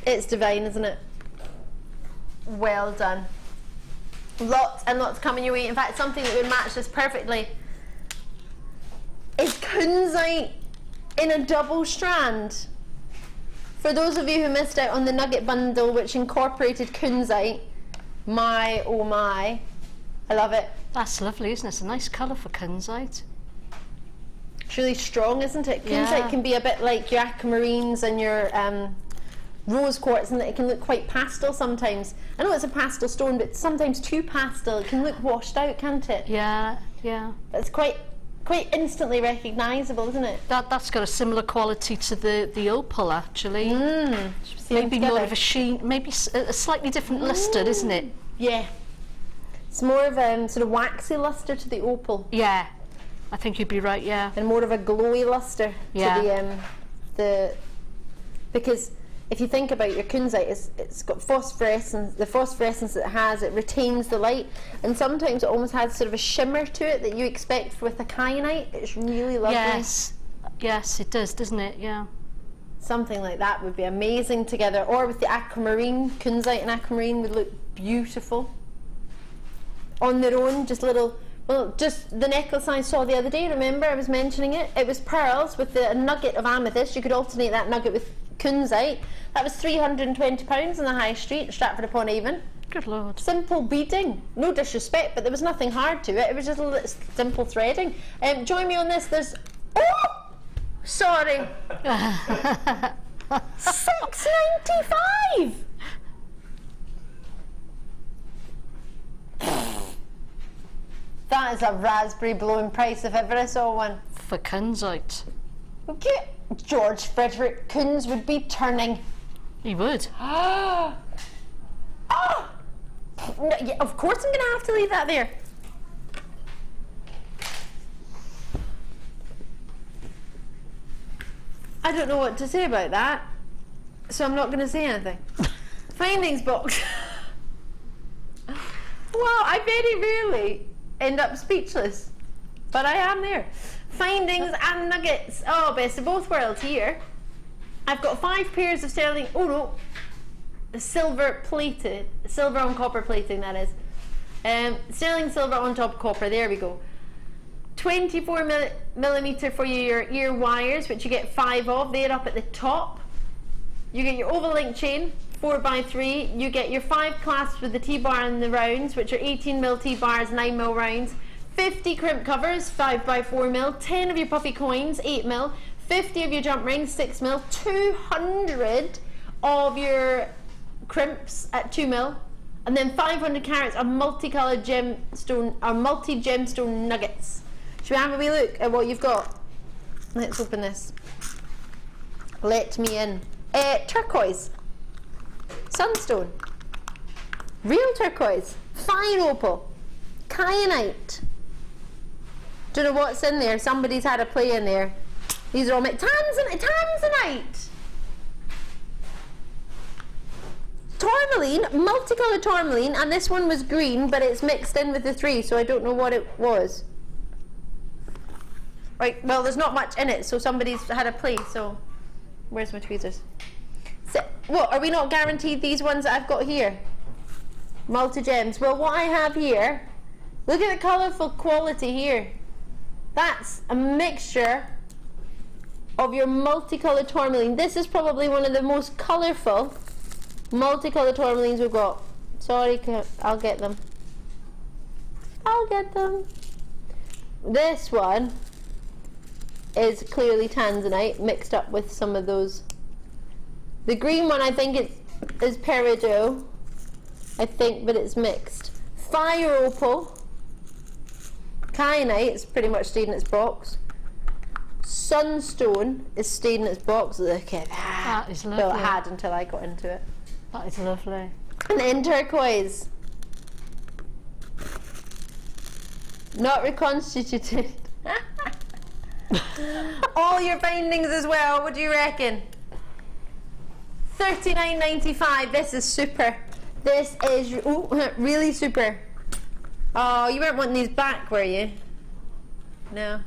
it's divine, isn't it? Well done. Lots and lots coming your way. In fact, something that would match this perfectly is kunzite in a double strand. For those of you who missed out on the nugget bundle, which incorporated kunzite, my oh my, I love it. That's lovely, isn't it? It's a nice colour for kunzite. It's really strong, isn't it? Yeah. Kunzite can be a bit like your aquamarines and your rose quartz, and it can look quite pastel sometimes. I know it's a pastel stone, but sometimes too pastel. It can look washed out, can't it? Yeah, yeah. But it's quite instantly recognisable, isn't it? That's got a similar quality to the opal, actually. Maybe more of a sheen, maybe a slightly different lustre, isn't it? Yeah. It's more of a sort of waxy lustre to the opal. Yeah, I think you'd be right, yeah. And more of a glowy lustre to the because if you think about your kunzite, it's got phosphorescence. The phosphorescence it has, it retains the light, and sometimes it almost has sort of a shimmer to it that you expect with a kyanite. It's really lovely. Yes, it does, doesn't it? Yeah. Something like that would be amazing together, or with the aquamarine. Kunzite and aquamarine would look beautiful on their own. Just little, well, just the necklace I saw the other day, remember I was mentioning it? It was pearls with a nugget of amethyst. You could alternate that nugget with kunzite. That was £320 in the high street, Stratford-upon-Avon. Good Lord. Simple beading. No disrespect, but there was nothing hard to it. It was just a little simple threading. Join me on this. There's... Oh! Sorry. £6.95! That is a raspberry blowing price if ever I saw one. For kunzite. George Frederick Kunz would be turning. He would. Oh! Yeah, of course I'm going to have to leave that there. I don't know what to say about that, so I'm not going to say anything. Findings box. Well, I very rarely end up speechless, but I am there. Findings and nuggets. Oh, best of both worlds here. I've got 5 pairs of sterling. Oh no, silver plated, silver on copper plating. That is sterling silver on top copper. There we go. 24mm for your ear wires, which you get 5 of. They're up at the top. You get your oval link chain, 4x3. You get your 5 clasps with the T-bar and the rounds, which are 18mm T-bars, 9mm rounds. 50 crimp covers, 5x4mm. 10 of your puffy coins, 8mm. 50 of your jump rings, 6mm. 200 of your crimps at 2mm. And then 500 carats of multicoloured gemstone or multi-gemstone nuggets. Should we have a wee look at what you've got? Let's open this. Let me in. Turquoise. Sunstone. Real turquoise. Fire opal. Kyanite. Don't know what's in there. Somebody's had a play in there. These are all Tanzanite. Tourmaline, multicolored tourmaline, and this one was green, but it's mixed in with the three, so I don't know what it was. Right, well, there's not much in it, so somebody's had a play, so where's my tweezers? So, what, are we not guaranteed these ones that I've got here? Multi-gems. Well, what I have here, look at the colourful quality here. That's a mixture of your multicolored tourmaline. This is probably one of the most colourful multicolored tourmalines we've got. Sorry, I'll get them. I'll get them. This one is clearly Tanzanite mixed up with some of those. The green one, I think is peridot, I think, but it's mixed. Fire opal. Kyanite, it's pretty much stayed in its box. Sunstone is stayed in its box. Look at that. That is lovely. Well, it had until I got into it. That is lovely. And then turquoise. Not reconstituted. All your bindings as well. What do you reckon? $39.95. This is super. This is really super. Oh, you weren't wanting these back, were you? No.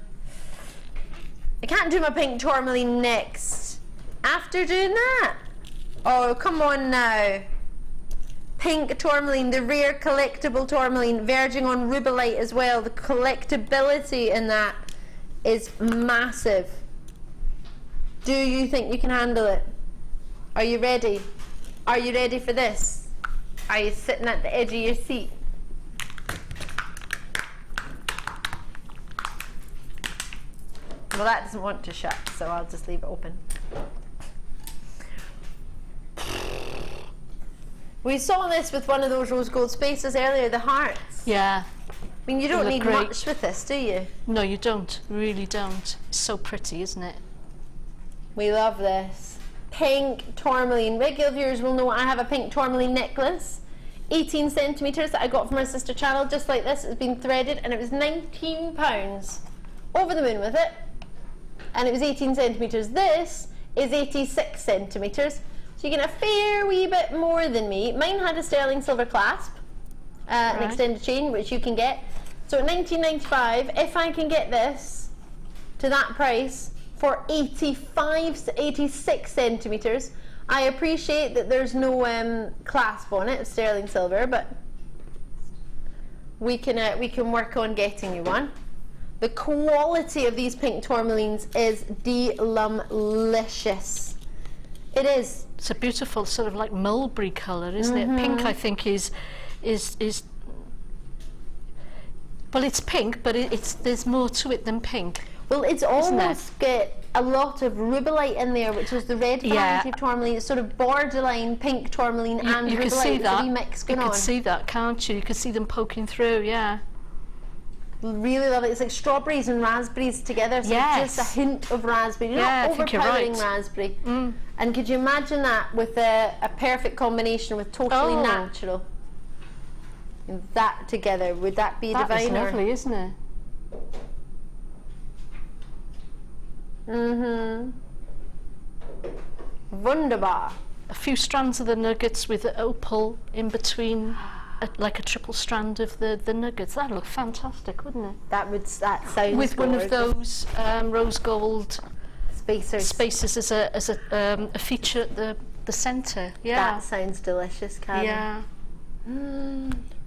I can't do my pink tourmaline next. After doing that? Oh, come on now. Pink tourmaline, the rare collectible tourmaline, verging on rubellite as well. The collectability in that is massive. Do you think you can handle it? Are you ready? Are you ready for this? Are you sitting at the edge of your seat? Well, that doesn't want to shut, so I'll just leave it open. We saw this with one of those rose gold spaces earlier, the hearts. Yeah. I mean, you don't need great. much with this, do you? No, you don't. Really don't. It's so pretty, isn't it? We love this. Pink tourmaline. Regular viewers will know I have a pink tourmaline necklace. 18 centimetres that I got from our sister channel, just like this. It's been threaded and it was £19. Over the moon with it. And it was 18 centimetres. This is 86 centimetres. So you get a fair wee bit more than me. Mine had a sterling silver clasp, an extended chain, which you can get. So at $19.95, if I can get this to that price for 86 centimetres, I appreciate that there's no clasp on it, sterling silver, but we can work on getting you one. The quality of these pink tourmalines is delicious. It is. It's a beautiful sort of like mulberry colour, isn't it? Pink, I think, is well, it's pink, but there's more to it than pink. Well, it's almost got a lot of rubellite in there, which is the red variety of tourmaline. It's sort of borderline pink tourmaline and you rubellite. Can see that. It's a wee mix going on. You can see that, can't you? You can see them poking through, yeah. Really love it. It's like strawberries and raspberries together, so just a hint of raspberry. You're not overpowering raspberry. And could you imagine that with a perfect combination with totally natural? And that together, would that be divine? That's lovely, isn't it? Wunderbar. A few strands of the nuggets with the opal in between. Like a triple strand of the nuggets. That'd look fantastic, wouldn't it? That sounds with gorgeous. One of those rose gold spacers as a feature at the centre. Yeah, that sounds delicious, Karon. Yeah.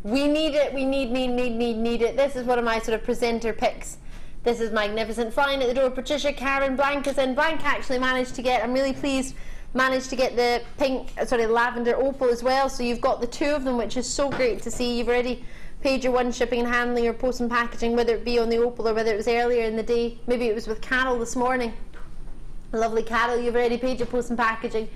We need it. We need it. This is one of my sort of presenter picks. This is magnificent. Flying at the door, Patricia, Karon, Blanca's in. Blanca actually managed to get. I'm really pleased. Managed to get the pink, lavender opal as well, so you've got the two of them, which is so great to see. You've already paid your one shipping and handling or post and packaging, whether it be on the opal or whether it was earlier in the day. Maybe it was with Carol this morning. Lovely Carol, you've already paid your post and packaging.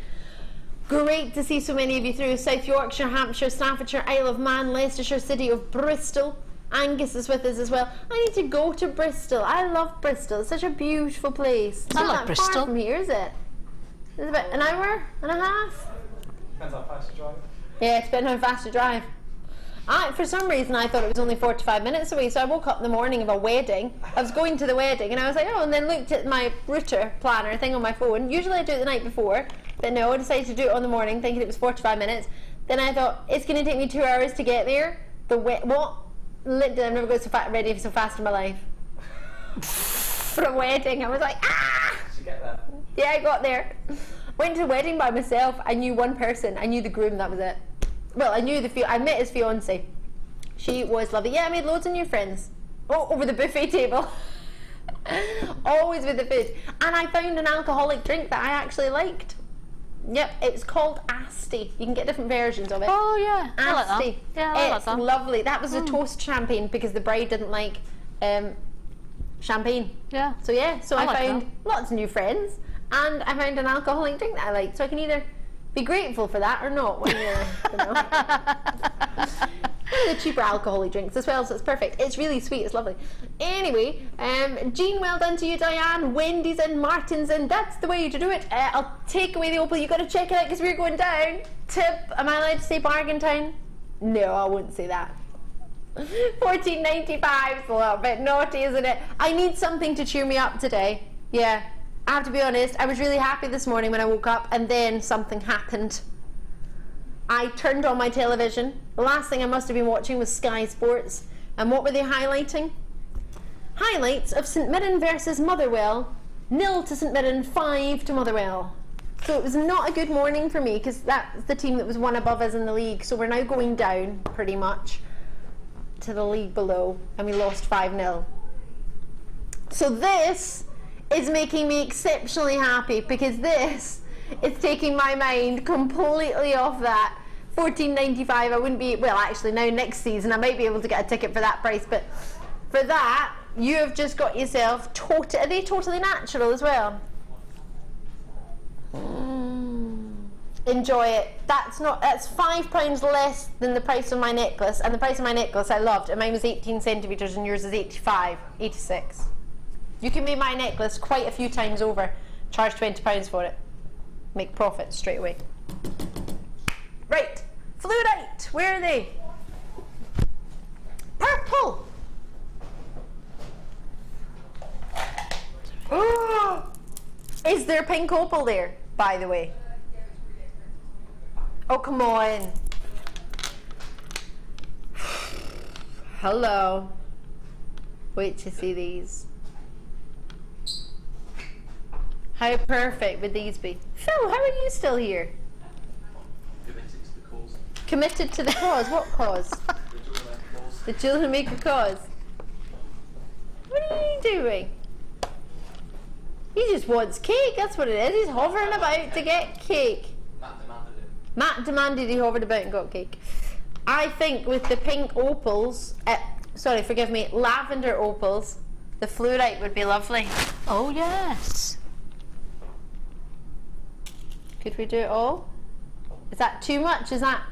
Great to see so many of you through South Yorkshire, Hampshire, Staffordshire, Isle of Man, Leicestershire, City of Bristol, Angus is with us as well. I need to go to Bristol. I love Bristol. It's such a beautiful place. It's I not like that Bristol. far from here, is it? It's about an hour and a half. Depends how fast you drive. Yeah, it's depending how fast you drive. For some reason, I thought it was only 45 minutes away, so I woke up in the morning of a wedding. I was going to the wedding, and I was like, oh, and then looked at my router planner thing on my phone. Usually I do it the night before, but no, I decided to do it on the morning, thinking it was 45 minutes. Then I thought, it's going to take me 2 hours to get there. What? Literally, I've never got ready so fast in my life. For a wedding, I was like, ah! Did you get there? Yeah, I got there. Went to a wedding by myself. I knew one person. I knew the groom, that was it. Well, I met his fiance. She was lovely. Yeah, I made loads of new friends. Oh, over the buffet table. Always with the food. And I found an alcoholic drink that I actually liked. Yep, it's called Asti. You can get different versions of it. Oh yeah, I like that. Asti. Yeah, I like It's that. lovely. That was a toast champagne because the bride didn't like champagne. Yeah. So yeah, so I like found that. lots of new friends, and I found an alcoholic drink that I liked. So I can either be grateful for that or not. When you're, you know. One of the cheaper alcoholic drinks as well, so it's perfect. It's really sweet, it's lovely. Anyway, Jean, well done to you, Diane. Wendy's in, Martin's in. That's the way to do it. I'll take away the opal. You've got to check it out because we're going down. Tip, am I allowed to say Bargain Town? No, I wouldn't say that. $14.95 is a little bit naughty, isn't it? I need something to cheer me up today. Yeah, I have to be honest. I was really happy this morning when I woke up, and then something happened. I turned on my television. The last thing I must have been watching was Sky Sports. And what were they highlighting? Highlights of St Mirren versus Motherwell. 0 to St Mirren, 5 to Motherwell. So it was not a good morning for me because that's the team that was one above us in the league. So we're now going down pretty much to the league below, and we lost 5-0. So this is making me exceptionally happy because this is taking my mind completely off that. $14.95, I wouldn't be, well actually now next season I might be able to get a ticket for that price, but for that you have just got yourself are they totally natural as well? Enjoy it. That's £5 less than the price of my necklace, and the price of my necklace I loved, and mine was 18 centimetres and yours is 86. You can make my necklace quite a few times over, charge £20 for it, make profit straight away. Right, fluorite, where are they? Purple. Oh, is there pink opal there, by the way? Oh, come on. Hello. Wait to see these. How perfect would these be? Phil, how are you still here? Committed to the cause. Committed to the cause? What cause? The JewelleryMaker cause. What are you doing? He just wants cake, that's what it is. He's hovering about to get cake. Matt demanded it. Matt demanded he hovered about and got cake. I think with the pink opals, sorry, forgive me, lavender opals, the fluorite would be lovely. Oh yes. Could we do it all? Is that too much? Is that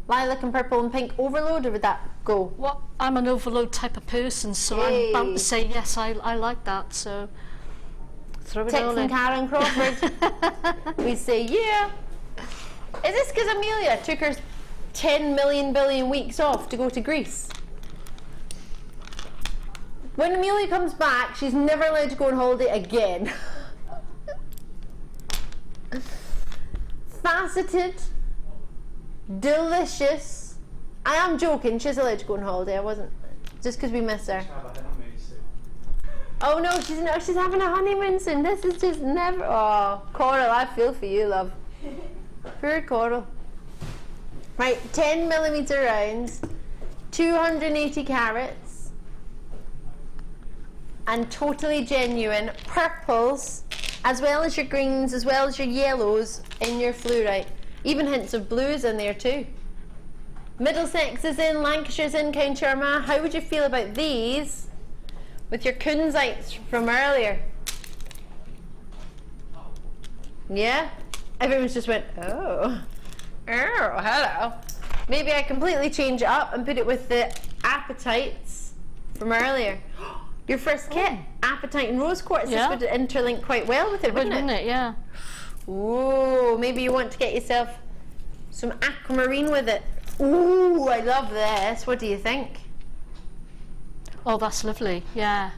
lilac and purple and pink overload, or would that go? Well, I'm an overload type of person, so Hey. I'm bound to say yes, I like that, so throw it Text all from in. Karon Crawford. We say yeah. Is this because Amelia took her 10 million billion weeks off to go to Greece? When Amelia comes back, she's never allowed to go on holiday again. Faceted, delicious. I am joking, she's allowed to go on holiday. I wasn't, just because we missed her. Oh no, she's having a honeymoon soon. This is just never. Oh, Coral, I feel for you, love. Poor Coral. Right, 10mm rounds, 280 carats, and totally genuine purples, as well as your greens, as well as your yellows in your fluorite. Even hints of blues in there too. Middlesex is in, Lancashire's in, County Armagh. How would you feel about these with your kunzites from earlier? Yeah? Everyone's just went, oh, hello. Maybe I completely change it up and put it with the apatites from earlier. Your first kit, apatite and rose quartz, this would interlink quite well with it, wouldn't it? Yeah. Ooh, maybe you want to get yourself some aquamarine with it. Ooh, I love this. What do you think? Oh, that's lovely, yeah.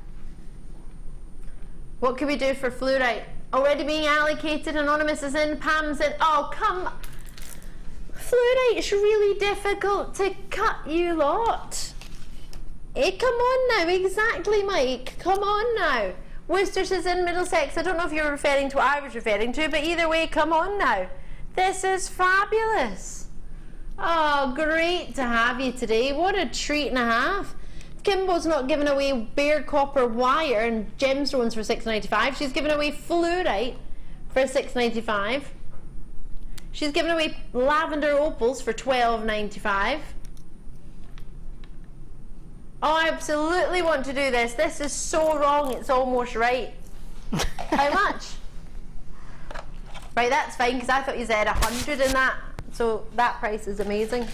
What can we do for fluorite? Already being allocated, Anonymous is in, Pam's in. Oh, come. Fluorite's really difficult to cut, you lot. Come on now, exactly, Mike. Come on now. Worcester says in Middlesex. I don't know if you're referring to what I was referring to, but either way, come on now. This is fabulous. Oh, great to have you today. What a treat and a half. Kimbo's not giving away bare copper wire and gemstones for $6.95. She's giving away fluorite for $6.95. She's giving away lavender opals for $12.95. Oh, I absolutely want to do this. This is so wrong, it's almost right. How much? Right, that's fine, because I thought you said 100 in that. So that price is amazing. Is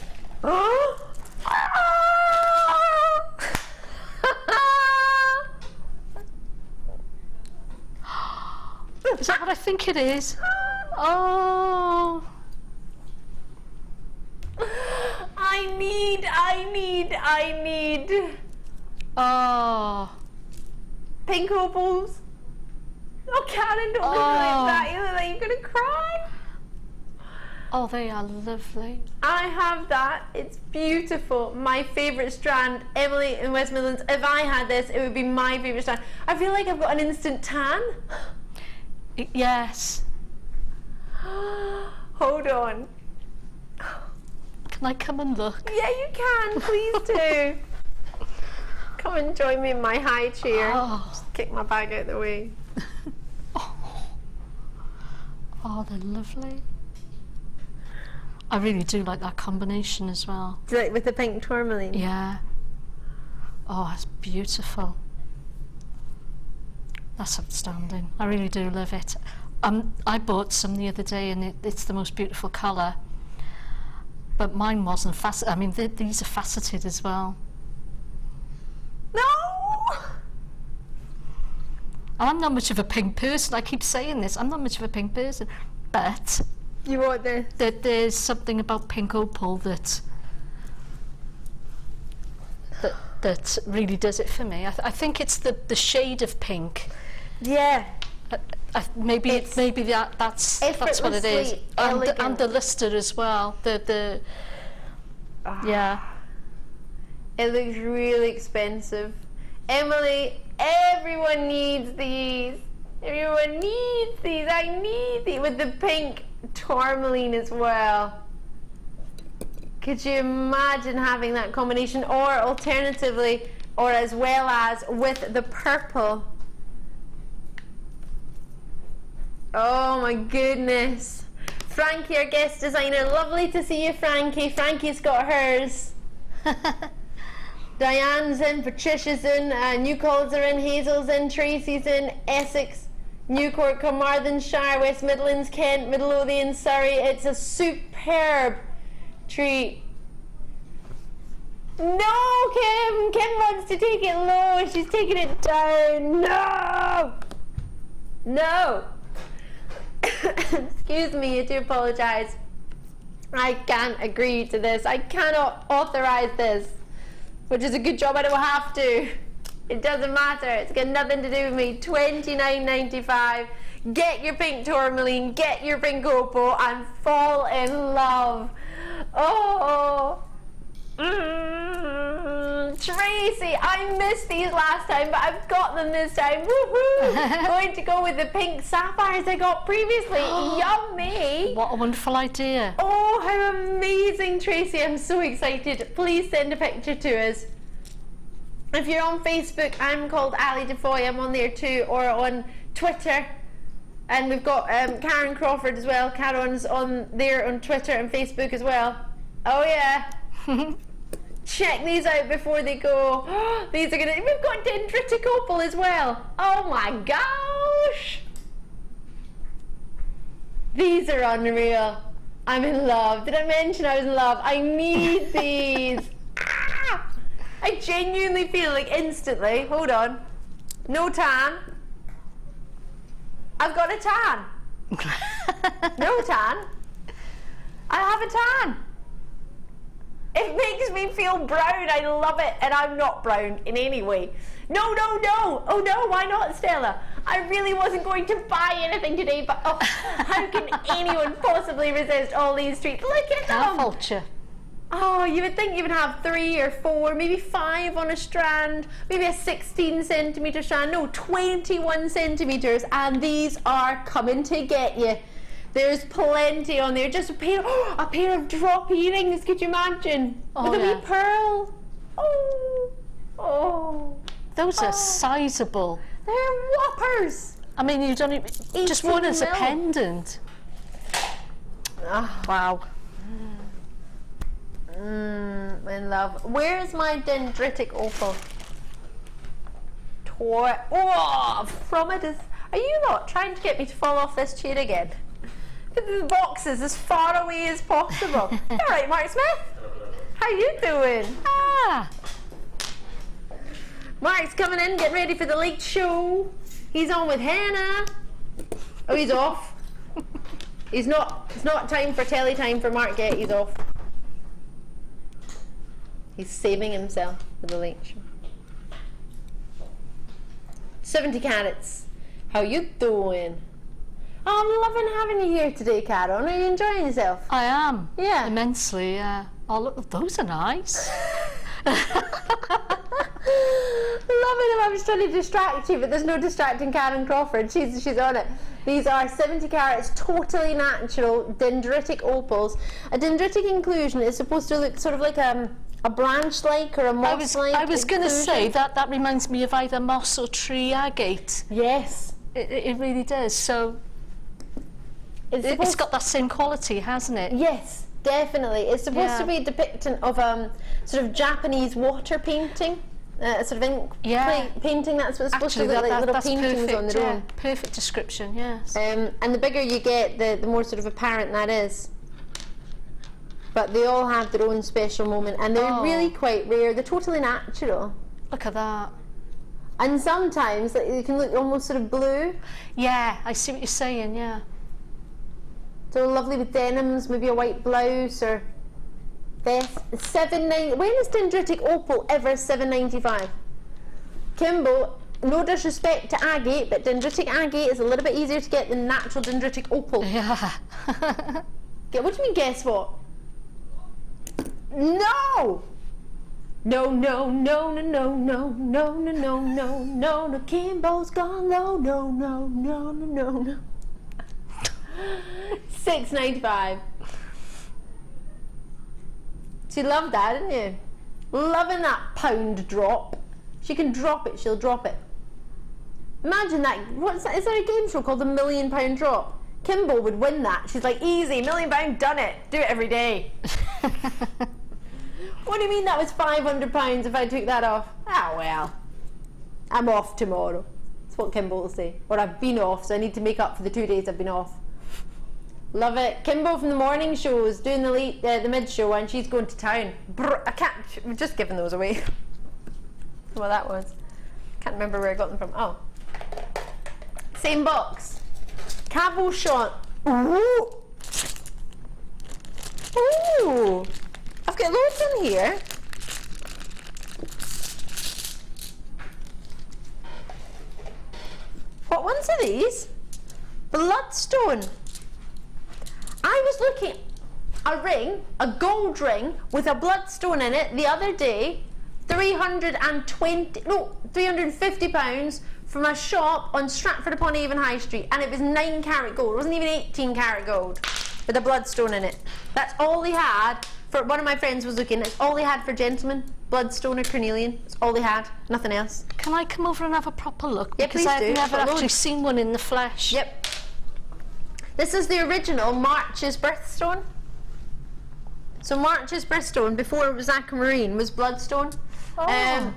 that what I think it is? Oh. I need. Oh. Pink opals. Oh, Karon, don't look like that. You look like you're going to cry. Oh, they are lovely. I have that. It's beautiful. My favourite strand. Emily in West Midlands, if I had this, it would be my favourite strand. I feel like I've got an instant tan. Yes. Hold on. Can I come and look? Yeah, you can. Please do. Come and join me in my high chair. Oh. Just kick my bag out of the way. Oh, they're lovely. I really do like that combination as well. Do you like with the pink tourmaline? Yeah. Oh, it's beautiful. That's outstanding. I really do love it. I bought some the other day and it's the most beautiful colour. But mine wasn't faceted. I mean, these are faceted as well. No! And I'm not much of a pink person. I keep saying this. I'm not much of a pink person. But you want this? There's something about pink opal that really does it for me. I think it's the shade of pink. Yeah. Maybe that's what it is. And the luster as well. Yeah. It looks really expensive. Emily, everyone needs these. Everyone needs these. I need these with the pink tourmaline as well. Could you imagine having that combination, or alternatively, or as well as with the purple? Oh my goodness. Frankie, our guest designer, lovely to see you, Frankie. Frankie's got hers. Diane's in, Patricia's in, New Calls are in, Hazel's in, Tracy's in, Essex, Newcourt, Carmarthenshire, West Midlands, Kent, Midlothian, Surrey. It's a superb treat. No, Kim! Kim wants to take it low. She's taking it down. No! No! Excuse me, I do apologise. I can't agree to this. I cannot authorise this. Which is a good job I don't have to. It doesn't matter. It's got nothing to do with me. $29.95. Get your pink tourmaline, get your pink opal, and fall in love. Oh. Tracy, I missed these last time, but I've got them this time. Woohoo! Going to go with the pink sapphires I got previously. Yummy! What a wonderful idea. Oh, how amazing, Tracy. I'm so excited. Please send a picture to us. If you're on Facebook, I'm called Ali Defoy. I'm on there too, or on Twitter. And we've got Karon Crawford as well. Karon's on there on Twitter and Facebook as well. Oh yeah. Check these out before they go. These are gonna. We've got dendritic opal as well. Oh my gosh! These are unreal. I'm in love. Did I mention I was in love? I need these. I genuinely feel like instantly, hold on, no tan. I've got a tan. No tan. I have a tan. It makes me feel brown. I love it. And I'm not brown in any way. No, no, no. Oh no, why not, Stella? I really wasn't going to buy anything today, but oh, how can anyone possibly resist all these treats? Look at them. Vulture. Oh, you would think you would have 3 or 4, maybe 5 on a strand, maybe a 16 centimetre strand. No, 21 centimetres, and these are coming to get you. There's plenty on there. Just a pair of drop earrings. Could you imagine? Oh, with a yeah. wee pearl. Oh, oh. Those are sizable. They're whoppers. I mean, you don't even, just one as a 18 mil. pendant. Oh. Wow. In love. Where's my dendritic opal? Oh, from it is. Are you not trying to get me to fall off this chair again? Get the boxes as far away as possible. All right, Mark Smith. How you doing? Ah. Mark's coming in, getting ready for the late show. He's on with Hannah. Oh, he's off. It's not time for telly time for Mark yet. He's off. He's saving himself for the late show. 70 carats. How you doing? Oh, I'm loving having you here today, Karon. Are you enjoying yourself? I am. Yeah. Immensely, yeah. Oh, look, those are nice. Loving them. I was trying to distract you, but there's no distracting Karon Crawford. She's on it. These are 70 carats, totally natural dendritic opals. A dendritic inclusion is supposed to look sort of like a branch-like or a moss-like. I was going to say that reminds me of either moss or tree agate. Yes. It really does. So it's got that same quality, hasn't it? Yes, definitely. It's supposed to be a depiction of sort of Japanese water painting. Sort of ink painting. That's what it's supposed to look like. Little paintings perfect, on their own. Perfect description. Yes. And the bigger you get, the more sort of apparent that is. But they all have their own special moment, and they're really quite rare. They're totally natural. Look at that. And sometimes they can look almost sort of blue. Yeah, I see what you're saying. Yeah. So lovely with denims, maybe a white blouse or vest. $7.90. When is dendritic opal ever $7.95? Kimbo, no disrespect to agate, but dendritic agate is a little bit easier to get than natural dendritic opal. Yeah. What do you mean? Guess what? No. No, no, no, no, no, no, no, no, no, no, no, no. Kimbo's gone low. No, no, no, no, no, no. $6.95. So you love that, didn't you? Loving that pound drop. She can drop it, she'll drop it. Imagine that. What's that? Is there a game show called the £1 Million Drop? Kimbo would win that. She's like, easy, £1 million, done it. Do it every day. What do you mean that was £500 if I took that off? Ah, well. I'm off tomorrow. That's what Kimbo will say. Or I've been off, so I need to make up for the 2 days I've been off. Love it. Kimbo from the morning shows doing the mid show, and she's going to town. Brr, I can't. I'm just giving those away. Well, that was. Can't remember where I got them from. Oh, same box. Cabochon. Ooh. Ooh. I've got loads in here. What ones are these? Bloodstone. I was looking at a ring, a gold ring with a bloodstone in it the other day, £350 from a shop on Stratford upon Avon High Street, and it was 9 carat gold. It wasn't even 18 carat gold with a bloodstone in it. That's all he had. For one of my friends was looking. It's all he had for gentlemen, bloodstone or carnelian. It's all they had, nothing else. Can I come over and have a proper look? Yeah, because please I've do. never Got actually loads. seen one in the flesh. Yep. This is the original March's birthstone. So March's birthstone, before it was aquamarine, was bloodstone. Oh.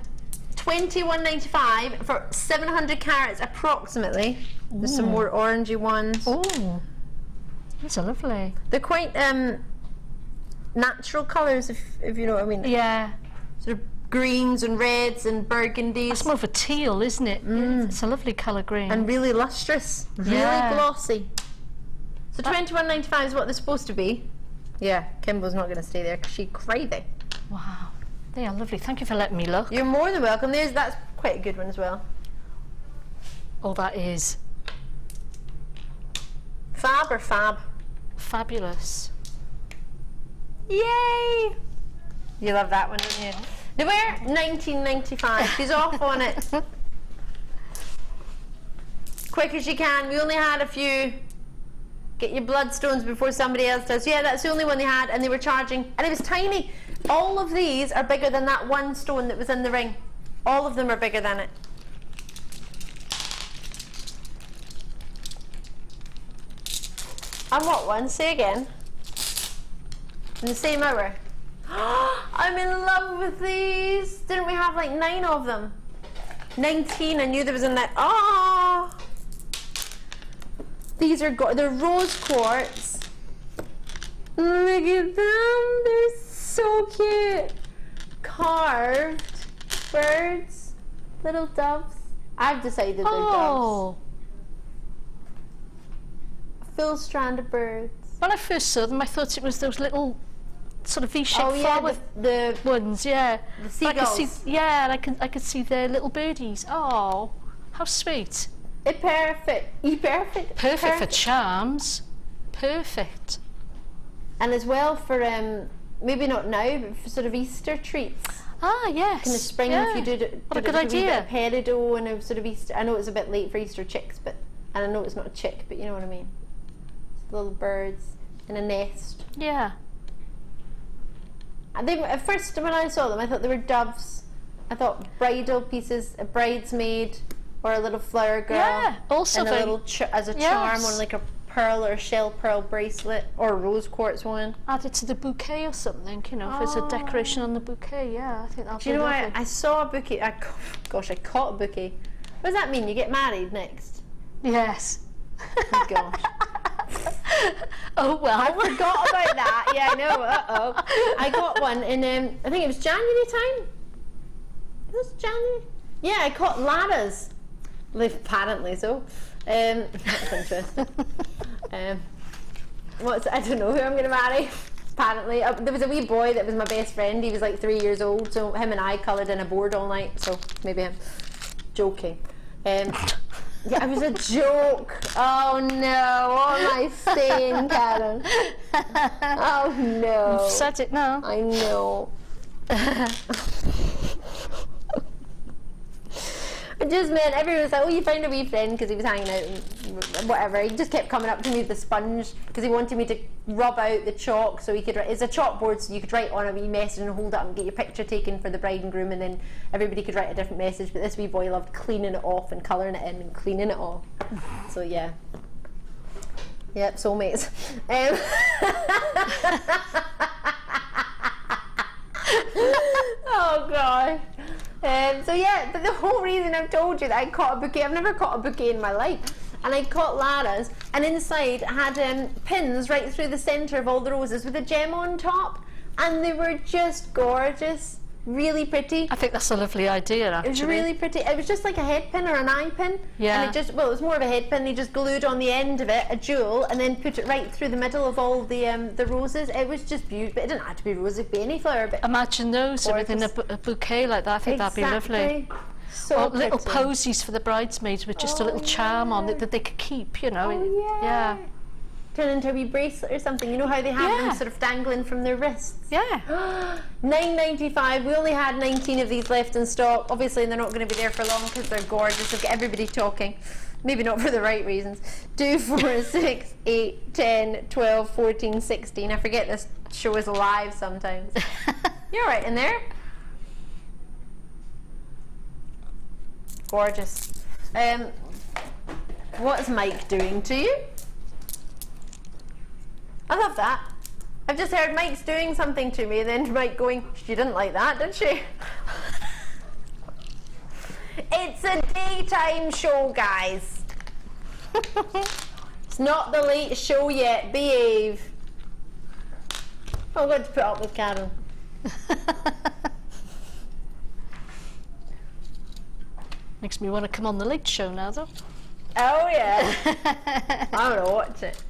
$21.95 for 700 carats approximately. There's some more orangey ones. Oh, these are lovely. They're quite natural colours, if you know what I mean. Yeah. Sort of greens and reds and burgundies. It's more of a teal, isn't it? It's a lovely colour green. And really lustrous, really glossy. So £21.95 is what they're supposed to be. Yeah, Kimbo's not going to stay there because she's crazy. Wow, they are lovely. Thank you for letting me look. You're more than welcome. That's quite a good one as well. Oh, that is Fab or fab? fabulous. Yay! You love that one, don't you? They were £19.95. She's off on it. Quick as you can. We only had a few. Get your bloodstones before somebody else does. Yeah, that's the only one they had, and they were charging, and it was tiny. All of these are bigger than that one stone that was in the ring. All of them are bigger than it. And what one? Say again. In the same hour. I'm in love with these. Didn't we have like 9 of them? 19. I knew there was in that. Oh, these are they're rose quartz. Look at them. They're so cute. Carved birds, little doves. I've decided they're doves. A full strand of birds. When I first saw them, I thought it was those little sort of V-shaped yeah, flower the ones. Yeah, the seagulls. I could see their little birdies. Oh, how sweet. Perfect For charms. Perfect. And as well for maybe not now, but for sort of Easter treats. Ah, yes. In the spring, if you did what a good idea. A peridot and a sort of Easter. I know it's a bit late for Easter chicks, and I know it's not a chick, but you know what I mean. Just little birds in a nest. Yeah. And they, at first, when I saw them, I thought they were doves. I thought bridal pieces, a bridesmaid or a little flower girl. Yeah. Also, and a little as a charm on like a pearl or a shell pearl bracelet or a rose quartz one. Add it to the bouquet or something, you know, if it's a decoration on the bouquet. Yeah, I think that'll Do you know what? I saw a bouquet. Gosh, I caught a bouquet. What does that mean? You get married next? Yes. Oh, gosh. Oh well. I forgot about that. Yeah, I know. I got one in I think it was January time. It was January. Yeah, I caught Lara's. Apparently so. That's interesting. I don't know who I'm going to marry. Apparently, there was a wee boy that was my best friend. He was like 3 years old, so him and I coloured in a board all night. So maybe I'm joking. Yeah, it was a joke. Oh no, what am I saying, Karon? Oh no. You've said it now. I know. It just meant everyone was like, oh, you found a wee friend, because he was hanging out and whatever. He just kept coming up to me with the sponge because he wanted me to rub out the chalk so he could write. It's a chalkboard, so you could write on a wee message and hold it up and get your picture taken for the bride and groom, and then everybody could write a different message. But this wee boy loved cleaning it off and colouring it in and cleaning it off. So yeah. Yep, soulmates. Oh god. So yeah, but the whole reason I've told you that I caught a bouquet, I've never caught a bouquet in my life, and I caught Lara's, and inside had pins right through the centre of all the roses with a gem on top, and they were just gorgeous, really pretty. I think that's a lovely idea, actually. It was really pretty. It was just like a head pin or an eye pin. Yeah. And it was more of a head pin. They just glued on the end of it a jewel and then put it right through the middle of all the roses. It was just beautiful. But it didn't have to be roses, it could be any flower. But imagine those within a bouquet like that. I think that'd be lovely. So or little posies for the bridesmaids with just a little charm on it that they could keep, you know. Yeah. Turn into a wee bracelet or something. You know how they have them sort of dangling from their wrists? Yeah. $9.95. We only had 19 of these left in stock. Obviously, they're not going to be there for long because they're gorgeous. They'll get everybody talking. Maybe not for the right reasons. 2, 4, 6, 8, 10, 12, 14, 16. I forget this show is live sometimes. You're all right in there. Gorgeous. What's Mike doing to you? I love that. I've just heard Mike's doing something to me and then Mike going, she didn't like that, did she? It's a daytime show, guys. It's not the late show yet. Behave. I'm going to put up with Karon. Makes me want to come on the Late Show now, though. Oh yeah. I want to watch it.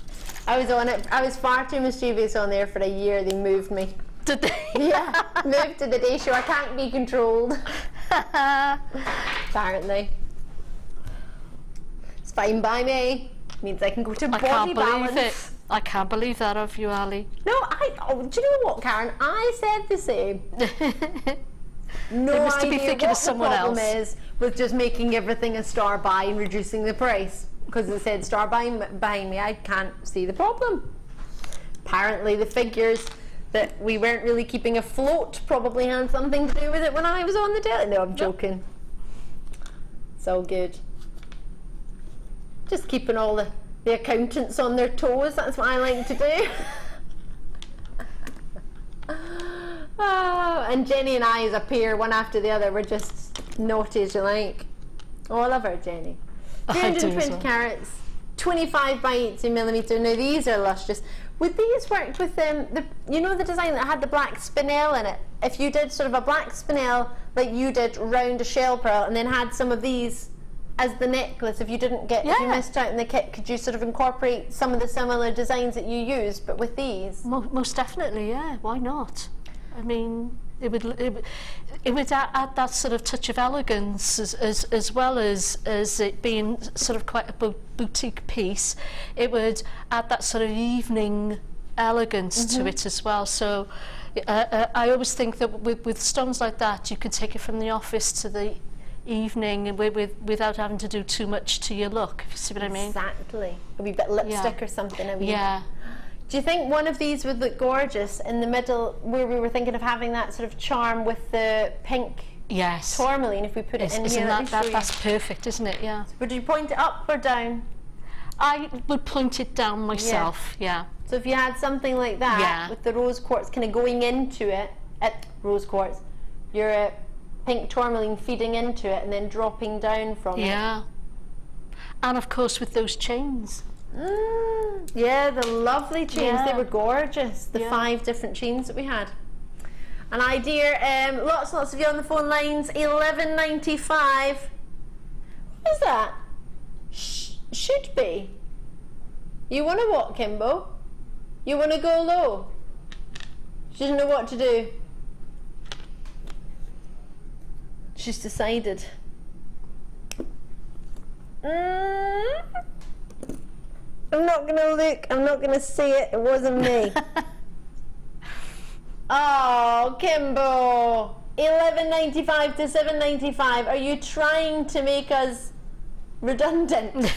I was on it. I was far too mischievous on there for a year. They moved me. Did they? Yeah, moved to the day show. I can't be controlled. Apparently. It's fine by me. Means I can go to body can't balance. believe it. I can't believe that of you, Ali. No, do you know what, Karen? I said the same. No They must idea be thinking what of someone the problem else. is with just making everything a star buy and reducing the price. Because it said star buy behind me, I can't see the problem. Apparently the figures that we weren't really keeping afloat probably had something to do with it when I was on the telly. No, I'm joking. It's all good. Just keeping all the accountants on their toes, that's what I like to do. Oh, and Jenny and I as a pair, one after the other, we're just naughty as you like. Oh, I love her, Jenny. 320 carats, 25 by 80 millimetre. Now these are luscious. Would these work with you know the design that had the black spinel in it? If you did sort of a black spinel like you did round a shell pearl and then had some of these as the necklace, if you didn't get, if you missed out in the kit, could you sort of incorporate some of the similar designs that you used but with these? Most definitely, yeah. Why not? I mean, it would add that sort of touch of elegance as well as it being sort of quite a boutique piece. It would add that sort of evening elegance to it as well. So I always think that with stones like that, you could take it from the office to the evening and without having to do too much to your look, if you see what I mean. Exactly. A wee bit of lipstick or something. Yeah. Do you think one of these would look gorgeous in the middle where we were thinking of having that sort of charm with the pink tourmaline if we put it in here? That's perfect, isn't it? Yeah. Would you point it up or down? I would point it down myself, yeah. So if you had something like that with the rose quartz kind of going into it, rose quartz, your pink tourmaline feeding into it and then dropping down from it. Yeah. And of course with those chains. Yeah, the lovely chains. They were gorgeous. The 5 different chains that we had. And dear, lots and lots of you on the phone lines. 11.95. What is that? Should be. You want to what, Kimbo? You want to go low? She doesn't know what to do. She's decided. I'm not going to look. I'm not going to see it. It wasn't me. Oh, Kimbo. 11.95 to 7.95. Are you trying to make us redundant?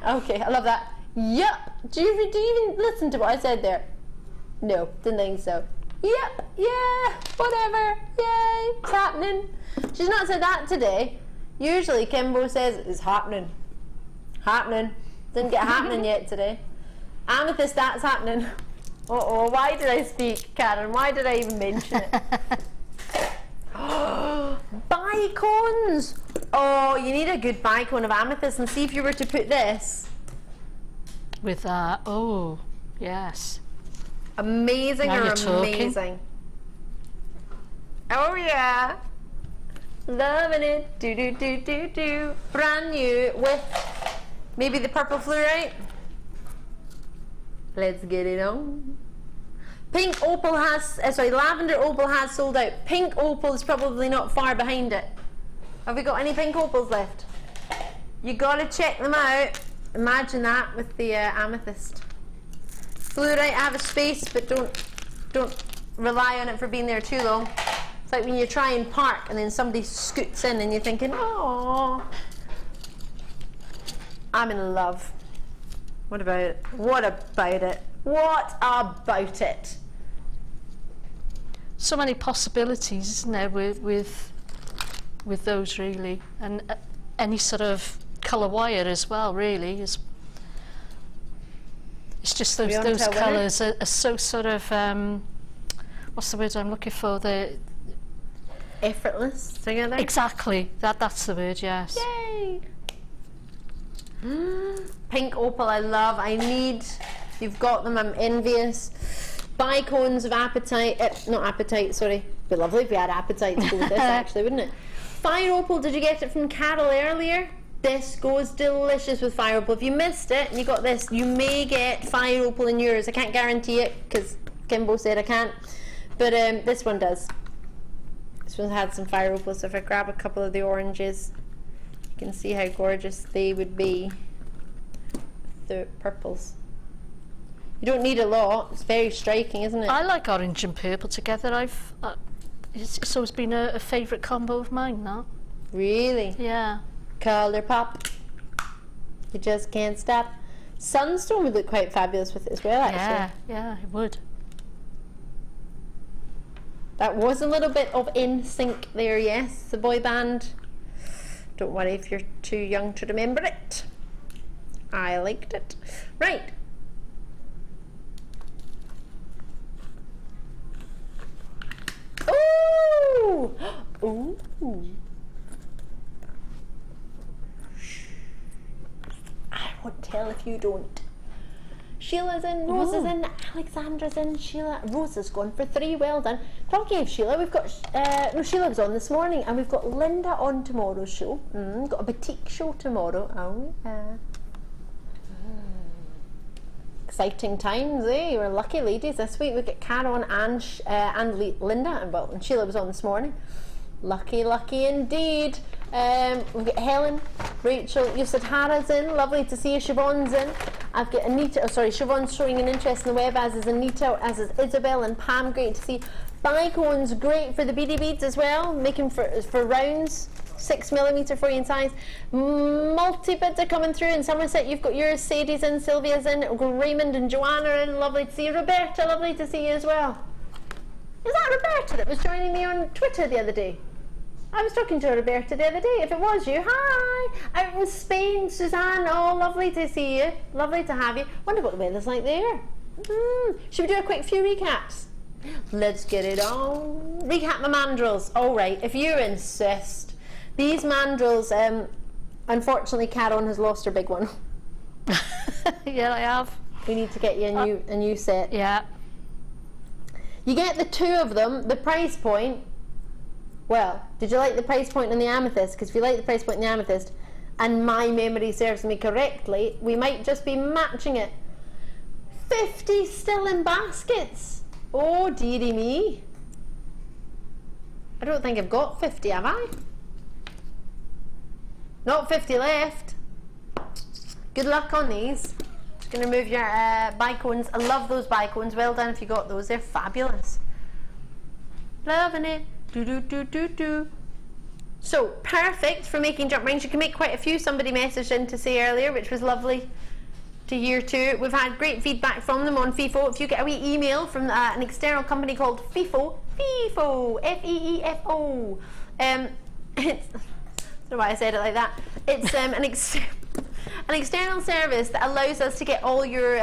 Okay, I love that. Yup. Do you even listen to what I said there? No, didn't think so. Yep, yeah, whatever, yay, it's happening. She's not said that today. Usually Kimbo says it's happening. Happening. Didn't get happening yet today. Amethyst, that's happening. Uh-oh, why did I speak, Karen? Why did I even mention it? Bicones! Oh, you need a good bicone of amethyst, and see if you were to put this. With oh, yes. Amazing Now or you're talking. amazing? Oh yeah. Loving it. Do do do do do. Brand new with maybe the purple fluorite. Let's get it on. Pink opal has, lavender opal has sold out. Pink opal is probably not far behind it. Have we got any pink opals left? You gotta check them out. Imagine that with the amethyst. Fluorite, I have a space, but don't rely on it for being there too long. It's like when you try and park and then somebody scoots in and you're thinking, oh, I'm in love. What about it? What about it? What about it? So many possibilities, isn't there, with those really, and any sort of colour wire as well. Really, it's just those colours are so sort of what's the word I'm looking for? The effortless together. Exactly. That's the word. Yes. Yay! Pink opal, I love. I need. You've got them. I'm envious. Bicones of apatite. Not apatite. Sorry. It'd be lovely if we had apatite to go with this, actually, wouldn't it? Fire opal, did you get it from Carol earlier? This goes delicious with fire opal. If you missed it and you got this, you may get fire opal in yours. I can't guarantee it because Kimbo said I can't, but this one does. This one had some fire opal, so if I grab a couple of the oranges, you can see how gorgeous they would be. The purples. You don't need a lot. It's very striking, isn't it? I like orange and purple together. It's always been a favourite combo of mine, that. Really? Yeah. Colour pop. You just can't stop. Sunstone would look quite fabulous with it as well, actually. Yeah, it would. That was a little bit of in sync there, yes. The boy band. Don't worry if you're too young to remember it. I liked it. Right. Ooh! Ooh! I won't tell if you don't. Sheila's in, Rose is in, Alexandra's in, Sheila. Rose has gone for 3, well done. Talking of Sheila, we've got, no, Sheila was on this morning, and we've got Linda on tomorrow's show. Got a boutique show tomorrow. Oh, yeah. Exciting times, eh? We're lucky ladies this week. We get Karon and Linda, and Sheila was on this morning. Lucky, lucky indeed. We've got Helen, Rachel, you said Hara's in. Lovely to see you. Siobhan's in. I've got Anita. Oh, sorry, Siobhan's showing an interest in the web, as is Anita, as is Isabel and Pam. Great to see. Bicone's great for the beady beads as well. Making for rounds. 6mm for you in size. Multi-bids are coming through in Somerset. You've got yours, Sadie's in, Sylvia's in, we've got Raymond and Joanna in. Lovely to see you. Roberta, lovely to see you as well. Is that Roberta that was joining me on Twitter the other day? I was talking to Roberta the other day. If it was you, hi! Out in Spain, Suzanne. Oh, lovely to see you. Lovely to have you. Wonder what the weather's like there. Should we do a quick few recaps? Let's get it on. Recap my mandrels. All right, if you insist. These mandrels, unfortunately, Karon has lost her big one. Yeah, I have. We need to get you a new set. Yeah. You get the 2 of them. The price point. Well, did you like the price point on the amethyst? Because if you like the price point on the amethyst, and my memory serves me correctly, we might just be matching it. 50 still in baskets. Oh, dearie me. I don't think I've got 50, have I? Not 50 left. Good luck on these. Just going to move your bicones. I love those bicones. Well done if you got those. They're fabulous. Loving it. Do do do do do. So perfect for making jump rings. You can make quite a few. Somebody messaged in to say earlier, which was lovely to hear too. We've had great feedback from them on FIFO. If you get a wee email from an external company called FIFO, F-E-E-F-O. It's, I don't know why I said it like that. It's an external service that allows us to get all your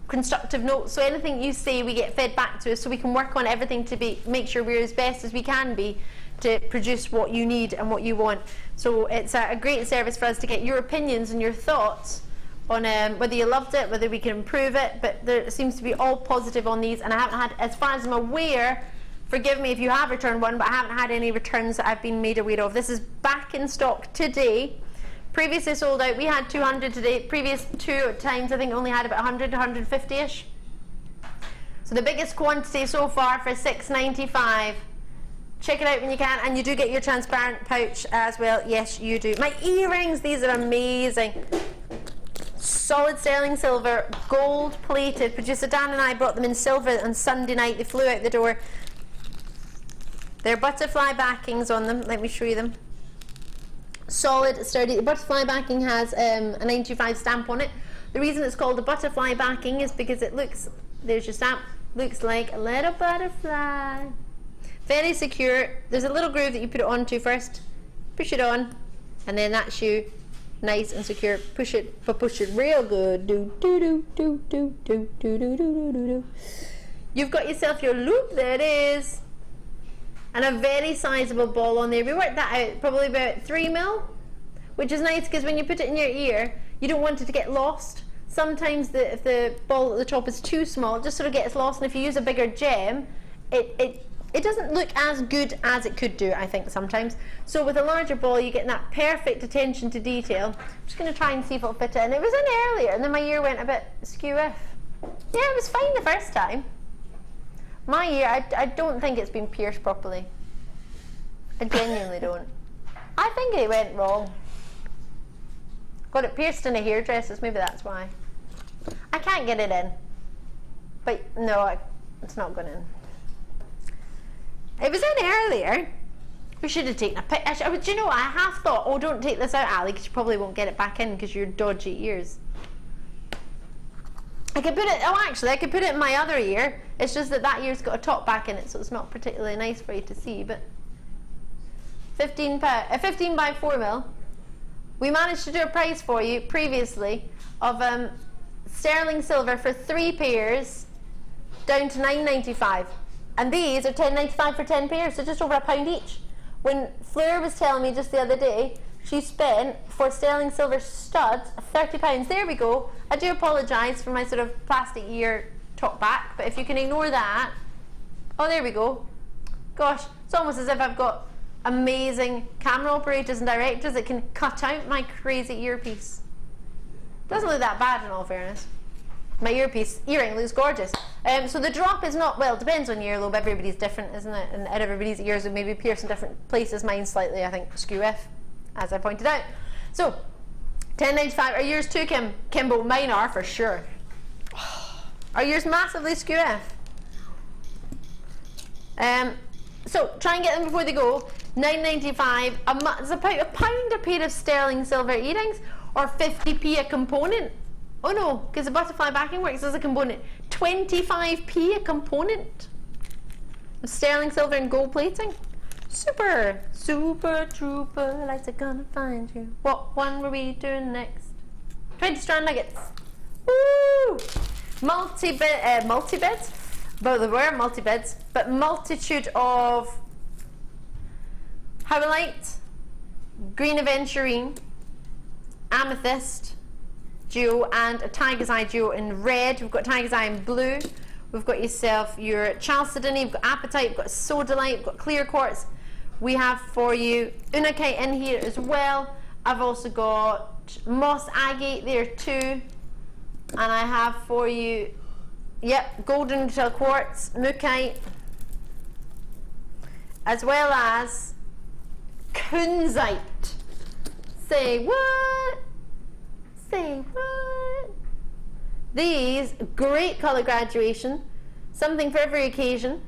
constructive notes. So anything you say, we get fed back to us, so we can work on everything to make sure we're as best as we can be to produce what you need and what you want. So it's a great service for us to get your opinions and your thoughts on whether you loved it, whether we can improve it. But there seems to be all positive on these, and I haven't had, as far as I'm aware, forgive me if you have returned one, but I haven't had any returns that I've been made aware of. This is back in stock today. Previously sold out. We had 200 today. Previous 2 times I think only had about 100 to 150-ish. So the biggest quantity so far for $6.95. Check it out when you can, and you do get your transparent pouch as well. Yes, you do. My earrings, these are amazing. Solid sterling silver, gold plated. Producer Dan and I brought them in silver on Sunday night. They flew out the door. They're butterfly backings on them. Let me show you them. Solid, sturdy. The butterfly backing has a 925 stamp on it. The reason it's called a butterfly backing is because it looks, there's your stamp, looks like a little butterfly. Very secure. There's a little groove that you put it onto first. Push it on, and then that's you. Nice and secure. Push it, but push it real good. Do do do do do do do do do do do. You've got yourself your loop. There it is. And a very sizable ball on there. We worked that out, probably about 3 mil, which is nice because when you put it in your ear, you don't want it to get lost. Sometimes if the ball at the top is too small, it just sort of gets lost, and if you use a bigger gem, it it doesn't look as good as it could do, I think, sometimes. So with a larger ball, you get that perfect attention to detail. I'm just going to try and see if it'll fit in. It was in earlier, and then my ear went a bit skew-iff. Yeah, it was fine the first time. My ear, I don't think it's been pierced properly. I genuinely don't. I think it went wrong. Got it pierced in a hairdresser's, maybe that's why. I can't get it in. But no, it's not going in. It was in earlier. We should have taken a picture. Do you know what? I have thought, oh, don't take this out, Ali, because you probably won't get it back in because you're dodgy ears. I could put it, oh actually, I could put it in my other ear. It's just that ear's got a top back in it, so it's not particularly nice for you to see, but 15 by 4 mil. We managed to do a price for you previously of sterling silver for 3 pairs down to £9.95. And these are £10.95 for 10 pairs, so just over £1 each. When Fleur was telling me just the other day, she spent for sterling silver studs £30. There we go. I do apologise for my sort of plastic ear top back, but if you can ignore that. Oh, there we go. Gosh, it's almost as if I've got amazing camera operators and directors that can cut out my crazy earpiece. Doesn't look that bad in all fairness. My earring looks gorgeous. So the drop is not, well, it depends on earlobe. Everybody's different, isn't it? And everybody's ears would maybe pierce in different places. Mine slightly, I think, skew-iff, as I pointed out. So, £10.95. Are yours too, Kimbo? Mine are, for sure. Are yours massively skew-iff? So, try and get them before they go. £9.95. It's about £1 a pair of sterling silver earrings, or 50p a component. Oh no, because the butterfly backing works as a component. 25p a component of sterling silver and gold plating. Super, super trooper, lights are gonna find you. What one were we doing next? 20 strand nuggets. Woo! Multi-beds. Well, there were multi-beds, but multitude of howlite, green aventurine, amethyst, duo, and a tiger's eye duo in red. We've got tiger's eye in blue. We've got yourself your chalcedony, we've got apatite, we've got sodalite, we've got clear quartz. We have for you unakite in here as well. I've also got moss agate there too. And I have for you, yep, golden gel quartz, mookaite, as well as kunzite. Say what? Say what? These, great colour graduation, something for every occasion.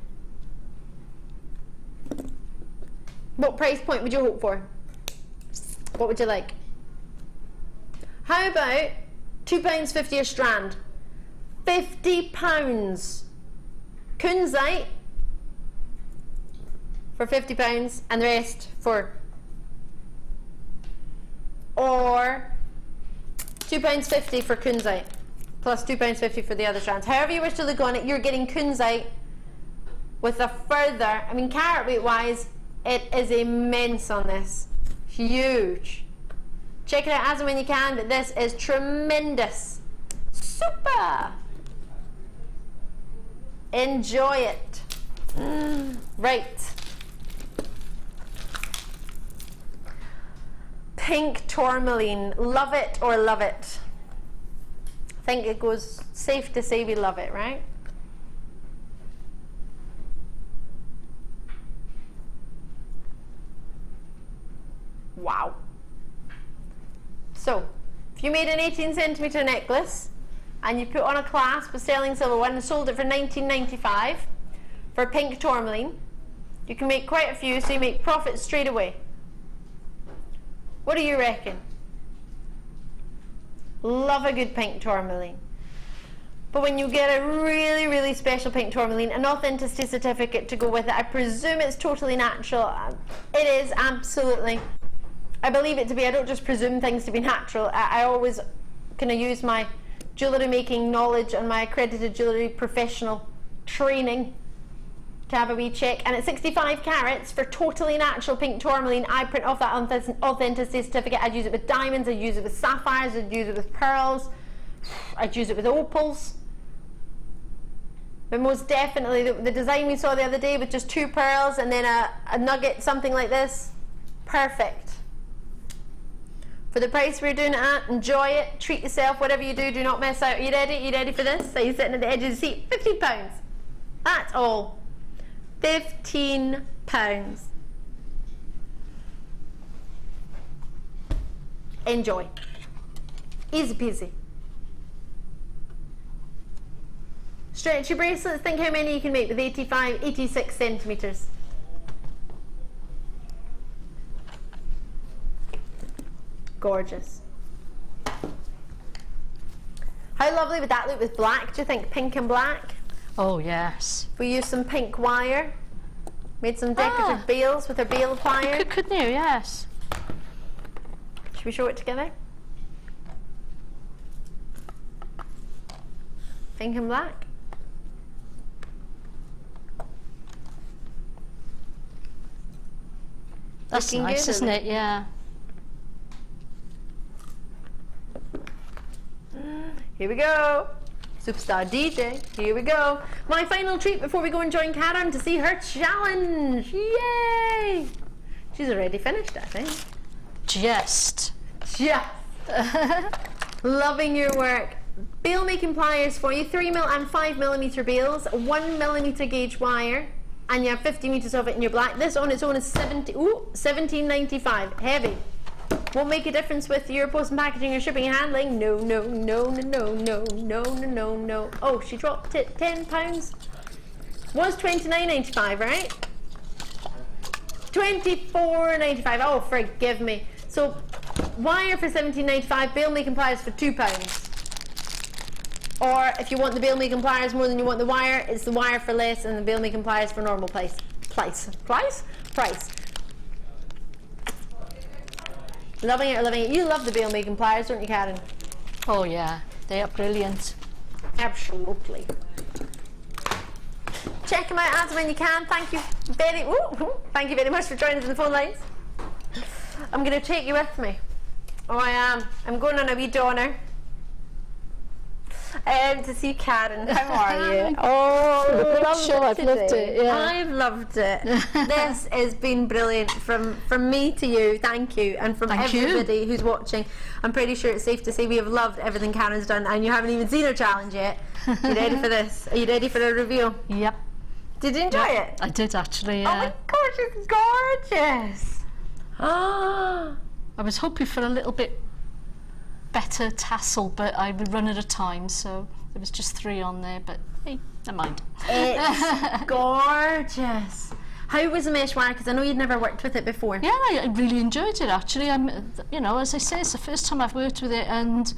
What price point would you hope for? What would you like? How about £2.50 a strand? £50. Kunzite for £50 and the rest for, or £2.50 for kunzite plus £2.50 for the other strands. However you wish to look on it, you're getting kunzite with a further, I mean carat weight wise, it is immense on this. Huge. Check it out as and when you can, but this is tremendous. Super. Enjoy it. Right. Pink tourmaline. Love it or love it? I think it goes safe to say we love it, right? Wow. So, if you made an 18cm necklace and you put on a clasp with sterling silver one and sold it for $19.95 for pink tourmaline, you can make quite a few, so you make profit straight away. What do you reckon? Love a good pink tourmaline. But when you get a really, really special pink tourmaline, an authenticity certificate to go with it, I presume it's totally natural. It is, absolutely. I believe it to be. I don't just presume things to be natural. I always kind of use my jewellery making knowledge and my accredited jewellery professional training to have a wee check. And at 65 carats for totally natural pink tourmaline, I print off that authenticity certificate. I'd use it with diamonds, I'd use it with sapphires, I'd use it with pearls, I'd use it with opals, But most definitely, the design we saw the other day with just 2 pearls and then a nugget, something like this, perfect. For the price we're doing it at, enjoy it, treat yourself, whatever you do not mess out. Are you ready? Are you ready for this? Are you sitting at the edge of the seat? £15. That's all. £15. Enjoy. Easy peasy. Stretchy bracelets, think how many you can make with 86 centimetres. Gorgeous. How lovely would that look with black, do you think? Pink and black? Oh, yes. We used some pink wire, made some decorative bails with our bail wire. Couldn't you? Yes. Should we show it together? Pink and black. That's Looking nice, good, isn't it? Yeah. Here we go. Superstar DJ. Here we go. My final treat before we go and join Karon to see her challenge. Yay! She's already finished, I think. Just. Loving your work. Bail making pliers for you, 3mm and 5mm bails, 1mm gauge wire, and you have 50 meters of it in your black. This on its own is $17.95. Heavy. Won't make a difference with your post and packaging or shipping and handling. No, no, no, no, no, no, no, no, no, no. Oh, she dropped it. £10. Was $29.95, right? $24.95. Oh, forgive me. So, wire for $17.95, bail making pliers for £2. Or if you want the bail making pliers more than you want the wire, it's the wire for less and the bail making pliers for normal price. Loving it, loving it. You love the bail making pliers, don't you, Karon? Oh, yeah. They are brilliant. Absolutely. Check them out as and when you can. Thank you very much for joining us on the phone lines. I'm going to take you with me. Oh, I am. I'm going on a wee donor. To see Karon. How are you? Oh, I've loved it. Yeah. I've loved it. This has been brilliant from me to you. Thank you, and from everybody who's watching. I'm pretty sure it's safe to say we have loved everything Karon's done, and you haven't even seen her challenge yet. You ready for this? Are you ready for a reveal? Yep. Did you enjoy it? I did actually. Yeah. Oh my gosh, it's gorgeous. I was hoping for a little bit better tassel, but I would run at a time, so there was just 3 on there, but hey, never mind. It's gorgeous. How was the mesh wire? Because I know you'd never worked with it before. Yeah, I really enjoyed it actually. You know, as I say, it's the first time I've worked with it, and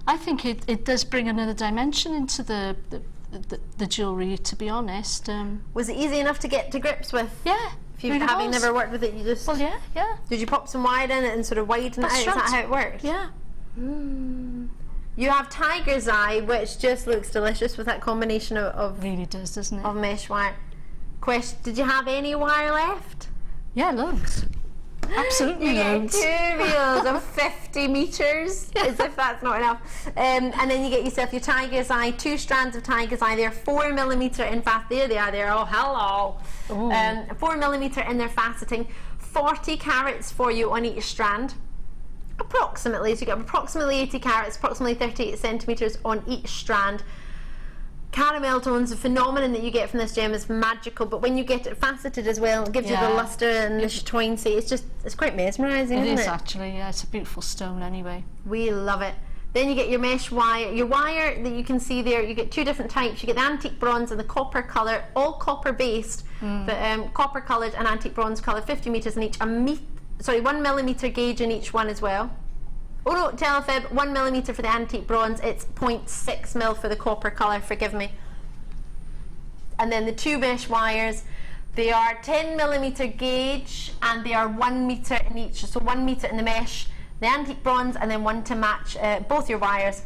I think it does bring another dimension into the jewellery, to be honest. Was it easy enough to get to grips with? Yeah. If you having never worked with it, you just... Well, yeah. Did you pop some wire in it and sort of widen it out? Is that how it works? Yeah. You have tiger's eye, which just looks delicious with that combination of really does, doesn't it? Of mesh wire. Question: did you have any wire left? Yeah, loads. Absolutely loads. You get 2 reels of 50 meters, as if that's not enough. And then you get yourself your tiger's eye, 2 strands of tiger's eye. They're 4mm in fact. There they are. There. Oh, hello. 4mm in their faceting. 40 carats for you on each strand. Approximately, so you get approximately 80 carats, approximately 38 centimetres on each strand. Caramel tones, the phenomenon that you get from this gem is magical, but when you get it faceted as well, it gives you the lustre and the chatoyancy. It's quite mesmerising, isn't it? It is actually, yeah, it's a beautiful stone anyway. We love it. Then you get your mesh wire. Your wire that you can see there, you get 2 different types. You get the antique bronze and the copper colour, all copper based, but copper coloured and antique bronze colour, 50 metres in each. 1mm gauge in each one as well. Oh no, telefib, 1mm for the antique bronze, it's 0.6mm for the copper colour, forgive me. And then the 2 mesh wires, they are 10mm gauge and they are 1 metre in each, so 1 metre in the mesh, the antique bronze, and then 1 to match both your wires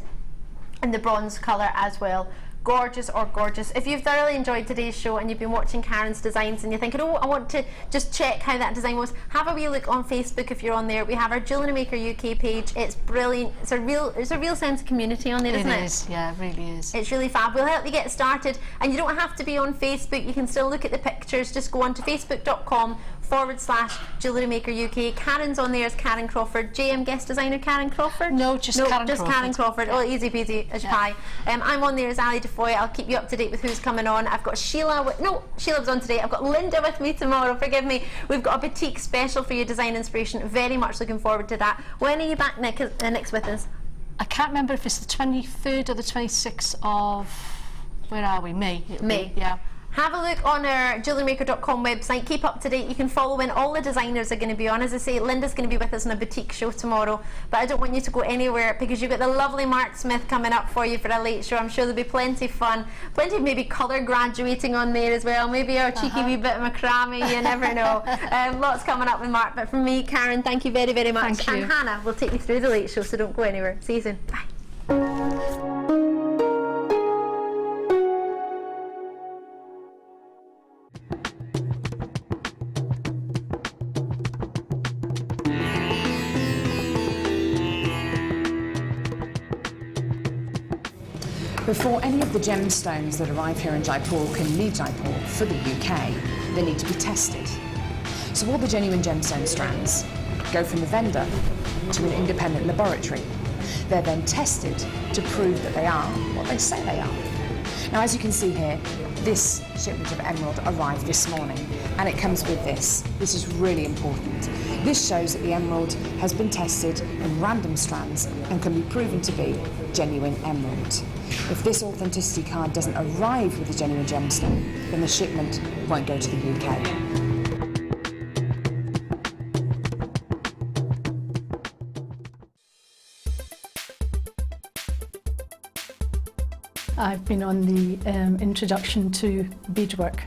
in the bronze colour as well. gorgeous or gorgeous. If you've thoroughly enjoyed today's show and you've been watching Karen's designs and you're thinking, oh, I want to just check how that design was, have a wee look on Facebook if you're on there. We have our JewelleryMaker UK page. It's brilliant. It's a real sense of community on there, isn't it? It is, yeah, it really is. It's really fab. We'll help you get started, and you don't have to be on Facebook. You can still look at the pictures. Just go on to facebook.com/JewelleryMaker UK. Karen's on there as Karen Crawford. JM guest designer Karen Crawford? No, just Karen Crawford. Karen Crawford. Oh, easy peasy as pie. I'm on there as Ali Defoy. I'll keep you up to date with who's coming on. I've got Sheila. Sheila's on today. I've got Linda with me tomorrow. Forgive me. We've got a boutique special for your design inspiration. Very much looking forward to that. When are you back next with us? I can't remember if it's the 23rd or the 26th of, where are we? May. May. Yeah. Have a look on our JewelleryMaker.com website. Keep up to date. You can follow when all the designers are going to be on. As I say, Linda's going to be with us on a boutique show tomorrow, but I don't want you to go anywhere because you've got the lovely Mark Smith coming up for you for a late show. I'm sure there'll be plenty of fun, plenty of maybe colour graduating on there as well, maybe our cheeky wee bit of macrame, you never know. Lots coming up with Mark, but from me, Karen, thank you very, very much. Thank you. And Hannah will take you through the late show, so don't go anywhere. See you soon. Bye. Before any of the gemstones that arrive here in Jaipur can leave Jaipur for the UK, they need to be tested. So all the genuine gemstone strands go from the vendor to an independent laboratory. They're then tested to prove that they are what they say they are. Now, as you can see here, this shipment of emerald arrived this morning, and it comes with this. This is really important. This shows that the emerald has been tested in random strands and can be proven to be genuine emerald. If this authenticity card doesn't arrive with a genuine gemstone, then the shipment won't go to the UK. I've been on the introduction to beadwork